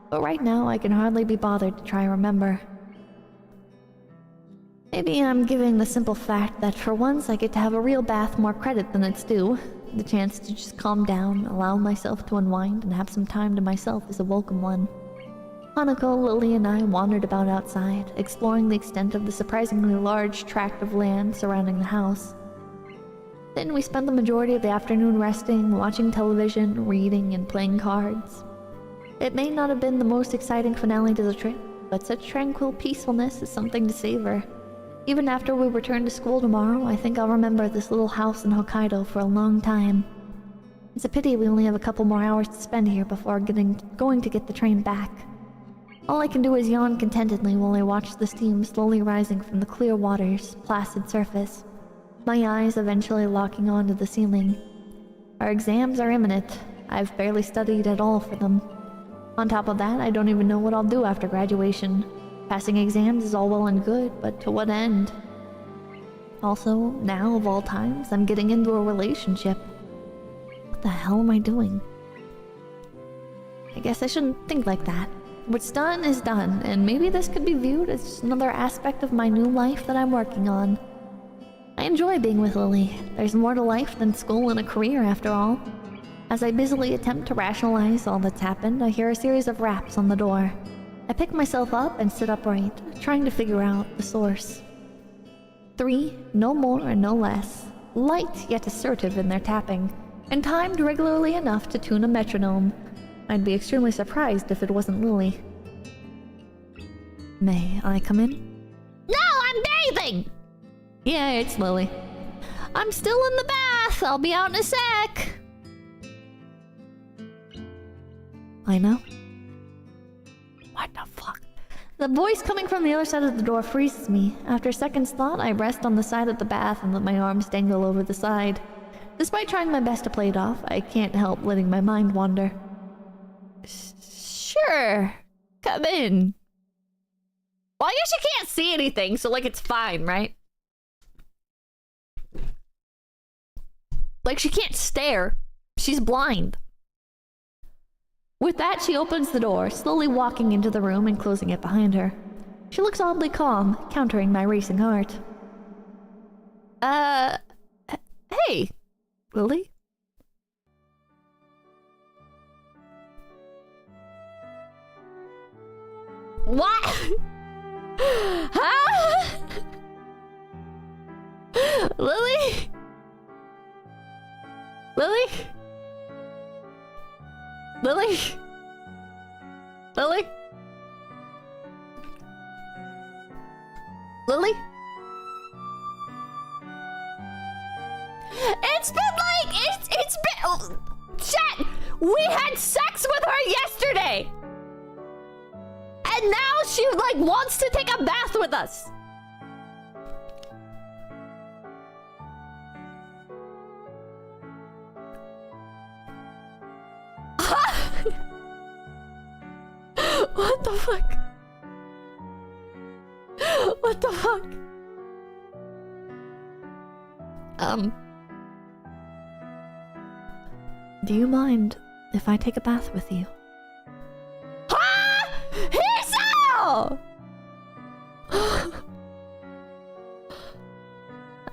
but right now I can hardly be bothered to try remember. Maybe I'm giving the simple fact that for once I get to have a real bath more credit than it's due. The chance to just calm down, allow myself to unwind, and have some time to myself is a welcome one. Hanako, Lily, and I wandered about outside, exploring the extent of the surprisingly large tract of land surrounding the house. Then we spent the majority of the afternoon resting, watching television, reading, and playing cards. It may not have been the most exciting finale to the trip, but such tranquil peacefulness is something to savor. Even after we return to school tomorrow, I think I'll remember this little house in Hokkaido for a long time. It's a pity we only have a couple more hours to spend here before going to get the train back. All I can do is yawn contentedly while I watch the steam slowly rising from the clear water's placid surface, my eyes eventually locking onto the ceiling. Our exams are imminent. I've barely studied at all for them. On top of that, I don't even know what I'll do after graduation. Passing exams is all well and good, but to what end? Also, now of all times, I'm getting into a relationship. What the hell am I doing? I guess I shouldn't think like that. What's done is done, and maybe this could be viewed as just another aspect of my new life that I'm working on. I enjoy being with Lily. There's more to life than school and a career, after all. As I busily attempt to rationalize all that's happened, I hear a series of raps on the door. I pick myself up and sit upright, trying to figure out the source. 3, no more and no less. Light yet assertive in their tapping, and timed regularly enough to tune a metronome. I'd be extremely surprised if it wasn't Lily. May I come in? No, I'm bathing! Yeah, it's Lily. I'm still in the bath. I'll be out in a sec. I know. What the fuck? The voice coming from the other side of the door freezes me. After a second's thought, I rest on the side of the bath and let my arms dangle over the side. Despite trying my best to play it off, I can't help letting my mind wander. Sure. Come in. Well, I guess you can't see anything, so like it's fine, right? Like she can't stare. She's blind. With that, she opens the door, slowly walking into the room and closing it behind her. She looks oddly calm, countering my racing heart. Hey, Lily? What? Huh? Lily? Lily? Lily? Lily? Lily? It's been like, it's been, oh, shit! We had sex with her yesterday! And now she, like, wants to take a bath with us! What the fuck? What the fuck? Do you mind if I take a bath with you? Ha! Hiso!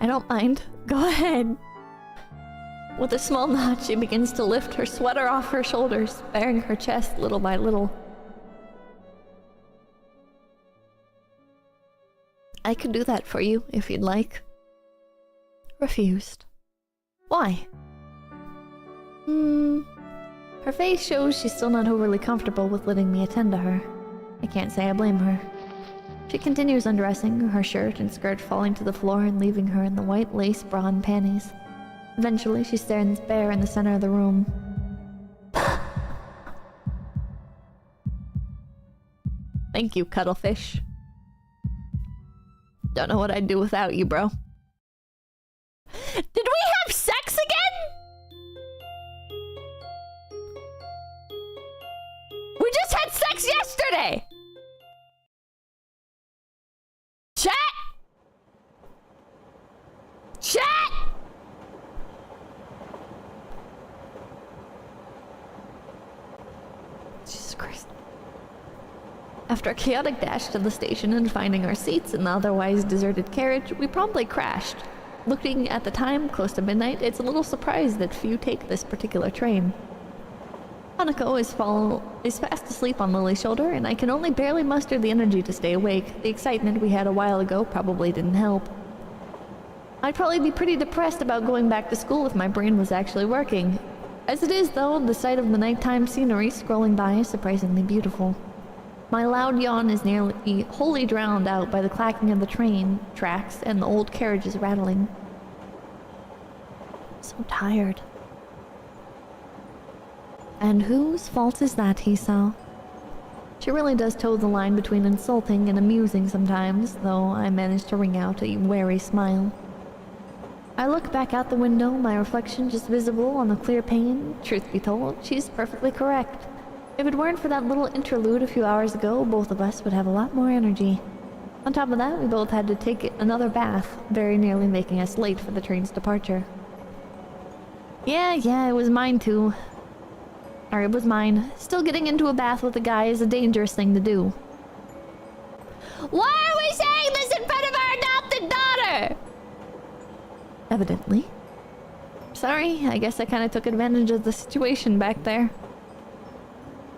I don't mind. Go ahead. With a small nod, she begins to lift her sweater off her shoulders, baring her chest little by little. I could do that for you, if you'd like. Refused. Why? Her face shows she's still not overly comfortable with letting me attend to her. I can't say I blame her. She continues undressing, her shirt and skirt falling to the floor and leaving her in the white lace bra and panties. Eventually, she stands bare in the center of the room. Thank you, Cuttlefish. Don't know what I'd do without you, bro. Did we have sex again? We just had sex yesterday! Chat! Chat! Jesus Christ. After a chaotic dash to the station and finding our seats in the otherwise deserted carriage, we promptly crashed. Looking at the time, close to midnight, it's a little surprised that few take this particular train. Hanako is fast asleep on Lily's shoulder, and I can only barely muster the energy to stay awake. The excitement we had a while ago probably didn't help. I'd probably be pretty depressed about going back to school if my brain was actually working. As it is, though, the sight of the nighttime scenery scrolling by is surprisingly beautiful. My loud yawn is nearly wholly drowned out by the clacking of the train tracks and the old carriages rattling. So tired. And whose fault is that, Hiso? She really does toe the line between insulting and amusing sometimes, though I manage to wring out a wary smile. I look back out the window, my reflection just visible on the clear pane. Truth be told, she's perfectly correct. If it weren't for that little interlude a few hours ago, both of us would have a lot more energy. On top of that, we both had to take another bath, very nearly making us late for the train's departure. Yeah, it was mine too. Or it was mine. Still getting into a bath with a guy is a dangerous thing to do. Why are we saying this in front of our adopted daughter? Evidently. Sorry, I guess I kind of took advantage of the situation back there.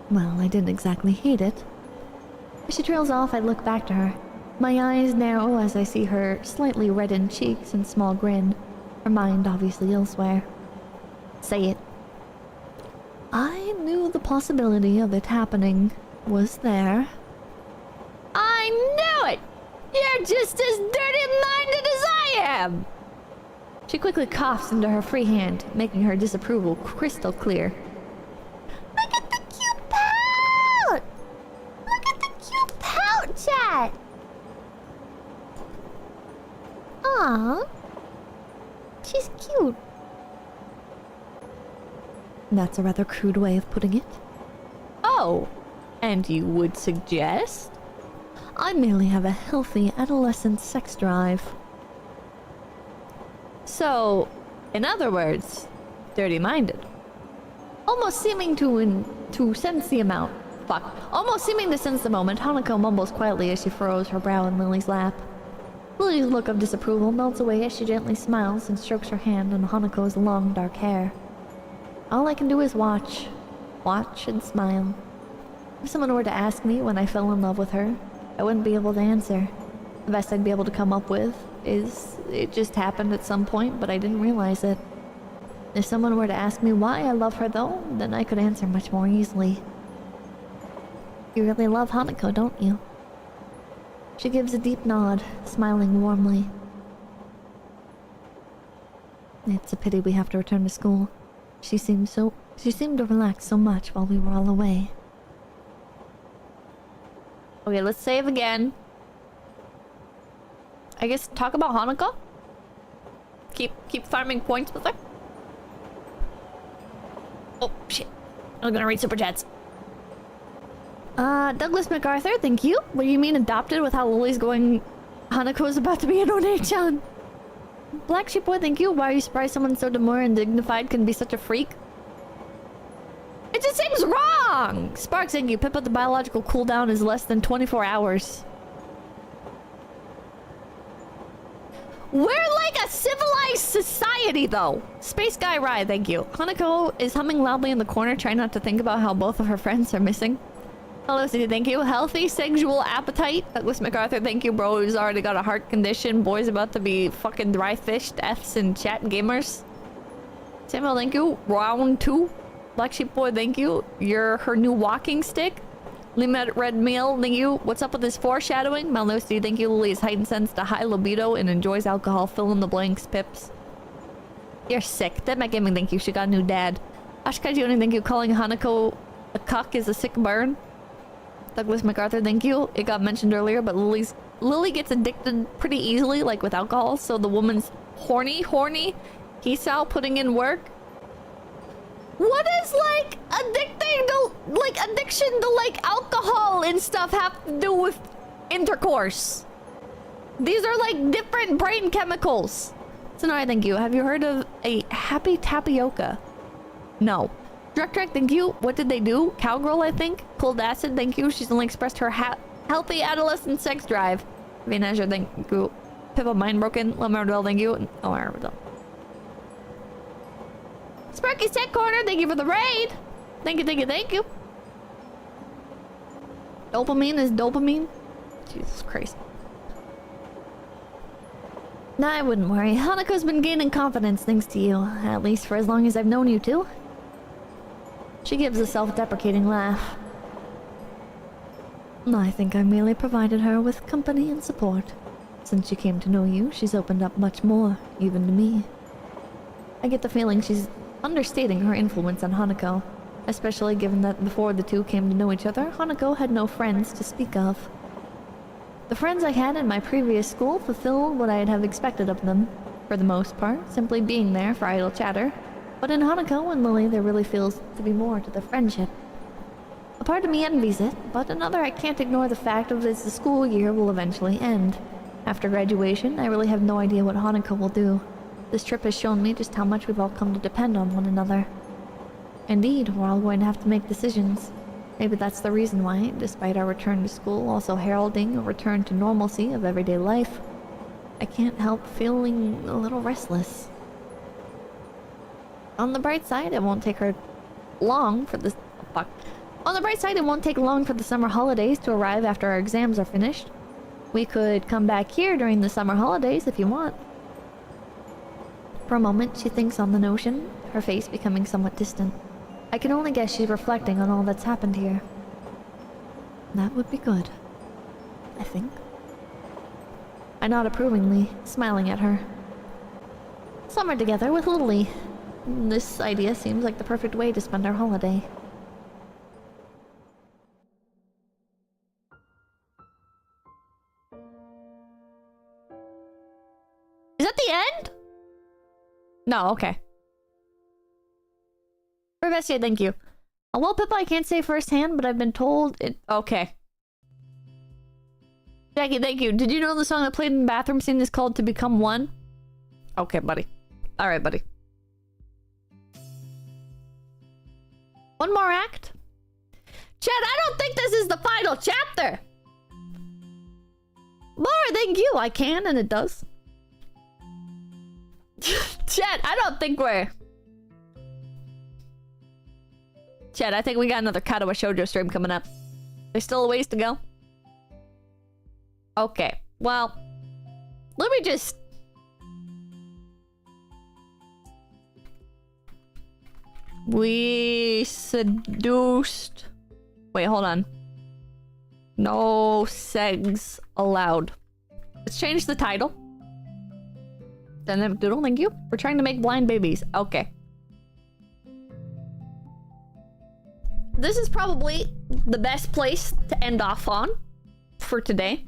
Well, I didn't exactly hate it. As she trails off, I look back to her. My eyes narrow as I see her slightly reddened cheeks and small grin, her mind obviously elsewhere. Say it. I knew the possibility of it happening was there. I knew it! You're just as dirty-minded as I am! She quickly coughs into her free hand, making her disapproval crystal clear. Look at the cute pout! Look at the cute pout, chat! Aww. She's cute. That's a rather crude way of putting it. Oh, and you would suggest? I merely have a healthy adolescent sex drive. So, in other words, dirty-minded. Almost seeming to sense the amount. Almost seeming to sense the moment, Hanako mumbles quietly as she furrows her brow in Lily's lap. Lily's look of disapproval melts away as she gently smiles and strokes her hand on Hanako's long dark hair. All I can do is watch and smile. If someone were to ask me when I fell in love with her, I wouldn't be able to answer. The best I'd be able to come up with is it just happened at some point, but I didn't realize it. If someone were to ask me why I love her though, then I could answer much more easily. You really love Hanako, don't you? She gives a deep nod, smiling warmly. It's a pity we have to return to school. She seemed to relax so much while we were all away. Okay, let's save again. I guess talk about Hanako? Keep farming points with her? Oh, shit. I'm gonna read Super Chats. Douglas MacArthur, thank you. What do you mean adopted with how Lily's going Hanako is about to be an One-chan. Black Sheep Boy, thank you. Why are you surprised someone so demure and dignified can be such a freak? It just seems wrong! Sparks, thank you. Pippa, the biological cooldown is less than 24 hours. We're like a civilized society, though. Space Guy Ride, thank you. Hanako is humming loudly in the corner, trying not to think about how both of her friends are missing. Hello, City, thank you. Healthy sexual appetite. Douglas MacArthur, thank you, bro. Who's already got a heart condition. Boy's about to be fucking dry-fished. F's in chat gamers. Samuel, thank you. Round 2. Black Sheep Boy, thank you. You're her new walking stick. Limet Red Meal, thank you. What's up with this foreshadowing? Malnosti, thank you. Lily is heightened sense to high libido and enjoys alcohol. Fill in the blanks, Pips. You're sick. Dead Matt Gaming, thank you. She got a new dad. Ashkajioni, thank you. Calling Hanako a cuck is a sick burn. Douglas MacArthur, thank you. It got mentioned earlier, but Lily gets addicted pretty easily, like with alcohol. So the woman's horny. He's out putting in work. What is like addiction to like alcohol and stuff have to do with intercourse? These are like different brain chemicals. Sonari, thank you. Have you heard of a happy tapioca? No. Direct, thank you. What did they do? Cowgirl, I think. Cold acid, thank you. She's only expressed her healthy adolescent sex drive. Vanessa, thank you. Pippa, mind broken. Lamardell, thank you. Oh, Lamardell. Sparky's Tech Corner, thank you for the raid. Thank you. Dopamine is dopamine. Jesus Christ. Nah, I wouldn't worry. Hanako's been gaining confidence thanks to you. At least for as long as I've known you two. She gives a self-deprecating laugh. I think I merely provided her with company and support. Since she came to know you, she's opened up much more, even to me. I get the feeling she's understating her influence on Hanako, especially given that before the two came to know each other, Hanako had no friends to speak of. The friends I had in my previous school fulfilled what I'd have expected of them, for the most part, simply being there for idle chatter. But in Hanako and Lily, there really feels to be more to the friendship. A part of me envies it, but another I can't ignore the fact of is the school year will eventually end. After graduation, I really have no idea what Hanako will do. This trip has shown me just how much we've all come to depend on one another. Indeed, we're all going to have to make decisions. Maybe that's the reason why, despite our return to school also heralding a return to normalcy of everyday life, I can't help feeling a little restless. On the bright side, it won't take her long for the... On the bright side, it won't take long for the summer holidays to arrive after our exams are finished. We could come back here during the summer holidays if you want. For a moment, she thinks on the notion, her face becoming somewhat distant. I can only guess she's reflecting on all that's happened here. That would be good, I think. I nod approvingly, smiling at her. Summer together with Lily. This idea seems like the perfect way to spend our holiday. Is that the end? No, okay. Rebestia, thank you. Well, Pippa, I can't say firsthand, but I've been told it... Okay. Jackie, thank you. Did you know the song that played in the bathroom scene is called To Become One? Okay, buddy. Alright, buddy. One more act? Chad, I don't think this is the final chapter! Laura, thank you. I can, and it does. Chad, I don't think we're... Chad, I think we got another Katawa Shoujo stream coming up. There's still a ways to go. Okay, well... Let me just... We seduced... Wait, hold on. No SEGGS allowed. Let's change the title. Dynamic Doodle, thank you. We're trying to make blind babies. Okay. This is probably the best place to end off on for today.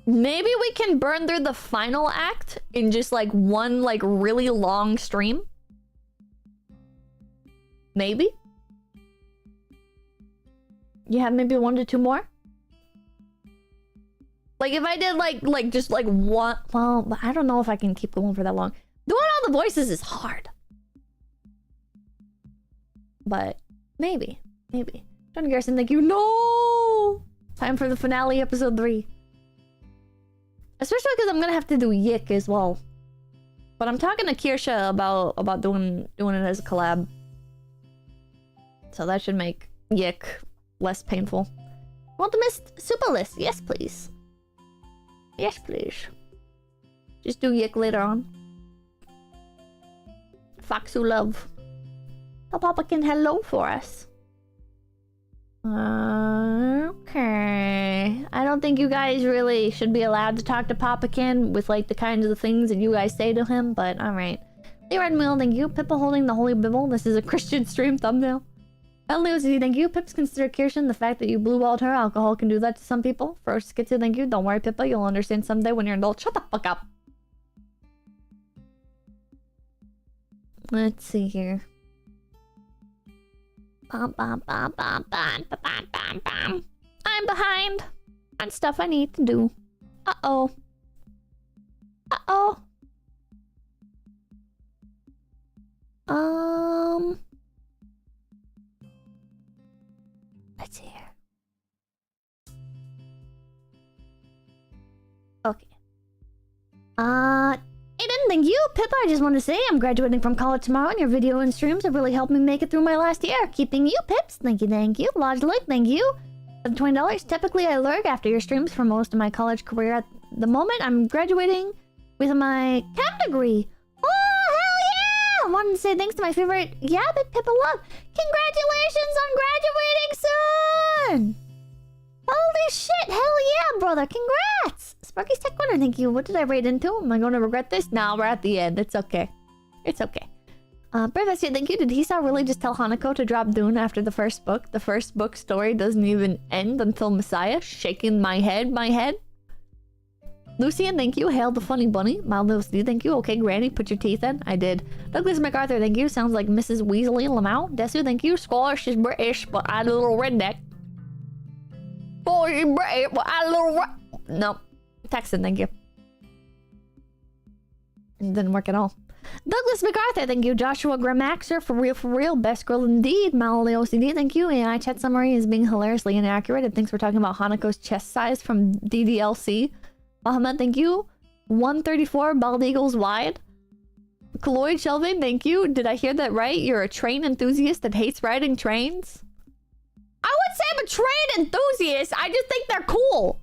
Maybe we can burn through the final act in just like one like really long stream. Maybe. you have maybe 1 to 2 more? Like if I did like just like one, well, I don't know if I can keep going for that long. Doing all the voices is hard. But maybe. John Garrison, thank you. No! Time for the finale, episode 3. Especially because I'm gonna have to do Yick as well. But I'm talking to Kirsha about doing it as a collab. So that should make Yick less painful. Want the Mist Super List? Yes, please. Yes, please. Just do Yick later on. Foxu love. Tell Papakin hello for us. Okay. I don't think you guys really should be allowed to talk to Papakin with like the kinds of things that you guys say to him, but alright. The Red Wheel, thank you. Pippa holding the Holy Bible. This is a Christian stream thumbnail. LOC, thank you. Pips consider Kirsten. The fact that you blue-balled her, alcohol can do that to some people. First, Skitsu, thank you. Don't worry, Pippa. You'll understand someday when you're an adult. Shut the fuck up. Let's see here. I'm behind on stuff I need to do. Uh-oh. Uh-oh. Let's see here. Okay. Aiden, thank you. Pippa, I just want to say I'm graduating from college tomorrow, and your video and streams have really helped me make it through my last year. Keeping you, Pips. Thank you, thank you. Lodge Look, thank you. For the $20. Typically, I lurk after your streams for most of my college career. At the moment, I'm graduating with my chem degree. Oh, hell yeah! I wanted to say thanks to my favorite Yabbit, Pippa Love. Congratulations on graduating soon! Holy shit, hell yeah, brother. Congrats! Sparky's Tech Corner, thank you. What did I raid into? Am I going to regret this? Nah, we're at the end. It's okay. It's okay. Brave thank you. Did Hisao really just tell Hanako to drop Dune after the first book? The first book story doesn't even end until Messiah. Shaking my head. Lucian, thank you. Hail the funny bunny. Mild Lucy, thank you. Okay, Granny, put your teeth in. I did. Douglas MacArthur, thank you. Sounds like Mrs. Weasley Lamau. Desu, thank you. Squash is British, but I a little redneck. Boy, British, but I a little no. Texan, thank you. It didn't work at all. Douglas MacArthur, thank you. Joshua Gramaxer, for real. Best girl indeed. Mallory OCD, thank you. AI chat summary is being hilariously inaccurate. It thinks we're talking about Hanako's chest size from DDLC. Mohammed, thank you. 134 bald eagles wide. Cloyd Shelvin, thank you. Did I hear that right? You're a train enthusiast that hates riding trains? I would say I'm a train enthusiast. I just think they're cool.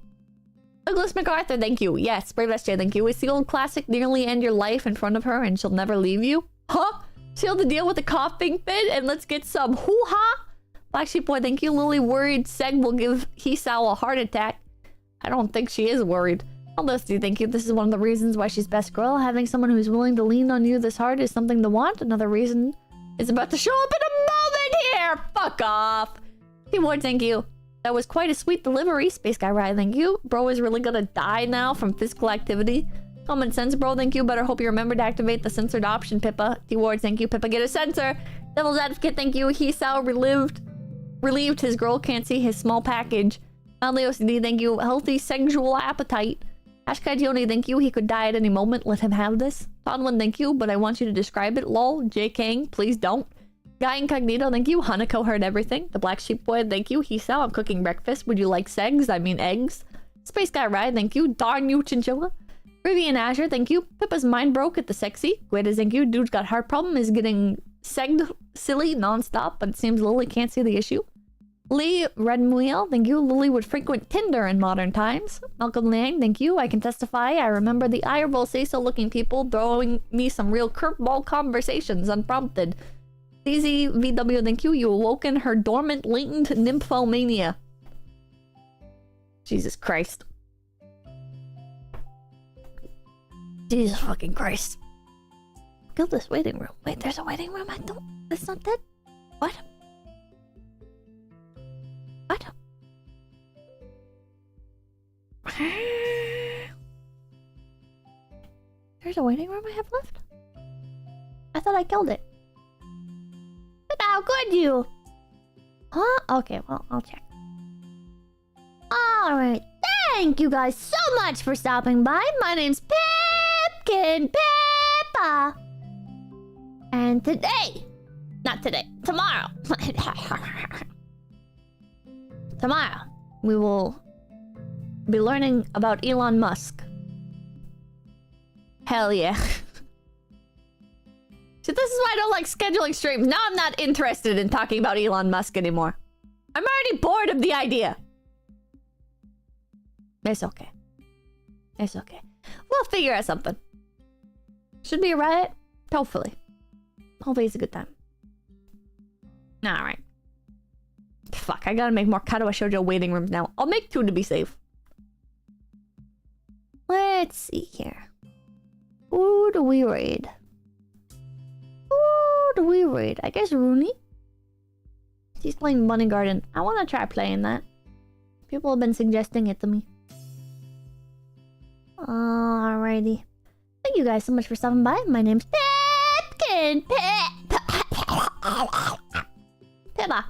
Douglas MacArthur, thank you. Yes, Brave SJ, thank you. It's the old classic, nearly end your life in front of her and she'll never leave you. Huh? Seal the deal with a coughing fit and let's get some hoo-ha. Black Sheep Boy, thank you. Lily worried Seg will give Hisao a heart attack. I don't think she is worried. Felicity, thank you. This is one of the reasons why she's best girl. Having someone who's willing to lean on you this hard is something to want. Another reason is about to show up in a moment here. Fuck off. T-Ward, thank you. That was quite a sweet delivery. Space Guy Ride, thank you. Bro is really gonna die now from physical activity. Common sense, bro, thank you. Better hope you remember to activate the censored option, Pippa. T-Ward, thank you. Pippa, get a sensor. Devil's Advocate, thank you. Hisao relieved his girl can't see his small package. Mildly OCD, thank you. Healthy sexual appetite. Ashkai Joni, thank you. He could die at any moment. Let him have this. Tonwin, thank you, but I want you to describe it. Lol. J. Kang, please don't. Guy Incognito, thank you. Hanako heard everything. The Black Sheep Boy, thank you. Hisao, I'm cooking breakfast. Would you like SEGGS? I mean eggs. Space Guy Ride, thank you. Darn you, Chinchilla. Rivian Azure, thank you. Pippa's mind broke at the sexy. Guida, thank you. Dude's got heart problem. Is getting segged silly non-stop, but it seems Lily can't see the issue. Lee Redmuel, thank you. Lily would frequent Tinder in modern times. Malcolm Liang, thank you. I can testify. I remember the eyeball say-so looking people throwing me some real curveball conversations unprompted. CZ VW, thank you. You awoken her dormant latent nymphomania. Jesus Christ. Jesus fucking Christ. Kill this waiting room. Wait, there's a waiting room? That's not that. What? What? There's a waiting room I have left? I thought I killed it. But how could you? Huh? Okay, well, I'll check. Alright, thank you guys so much for stopping by. My name's 𝐵𝐵𝐵𝐵𝐵. And today, not today, tomorrow. Tomorrow, we will be learning about Elon Musk. Hell yeah. So this is why I don't like scheduling streams. Now I'm not interested in talking about Elon Musk anymore. I'm already bored of the idea. It's okay. It's okay. We'll figure out something. Should be a riot? Hopefully. Hopefully it's a good time. Alright. Fuck, I gotta make more Katawa Shoujo waiting rooms now. I'll make 2 to be safe. Let's see here. Who do we raid? Who do we raid? I guess Rooney? He's playing Bunny Garden. I want to try playing that. People have been suggesting it to me. Alrighty. Thank you guys so much for stopping by. My name's 𝐵𝐵𝐵𝐵𝐵𝐵𝐵.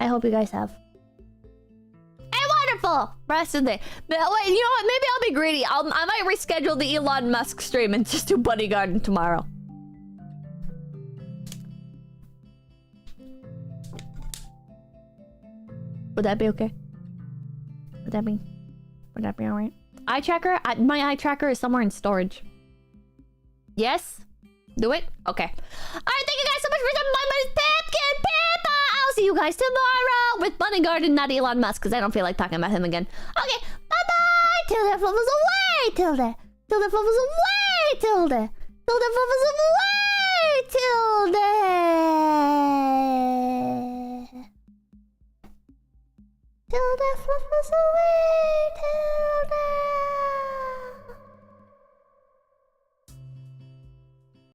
I hope you guys have a wonderful rest of the day. But wait, you know what? Maybe I'll be greedy. I might reschedule the Elon Musk stream and just do Bunny Garden tomorrow. Would that be okay? Would that be alright? Eye tracker? My eye tracker is somewhere in storage. Yes? Do it? Okay. Alright, thank you guys so much for stopping by. My name's 𝐵𝐵𝐵𝐵𝐵. I'll see you guys tomorrow with Bunny Garden, not Elon Musk, because I don't feel like talking about him again. Okay, bye-bye! Till the fluff is away! Till the fluff is away! Till the fluff is away! Till the fluff is away!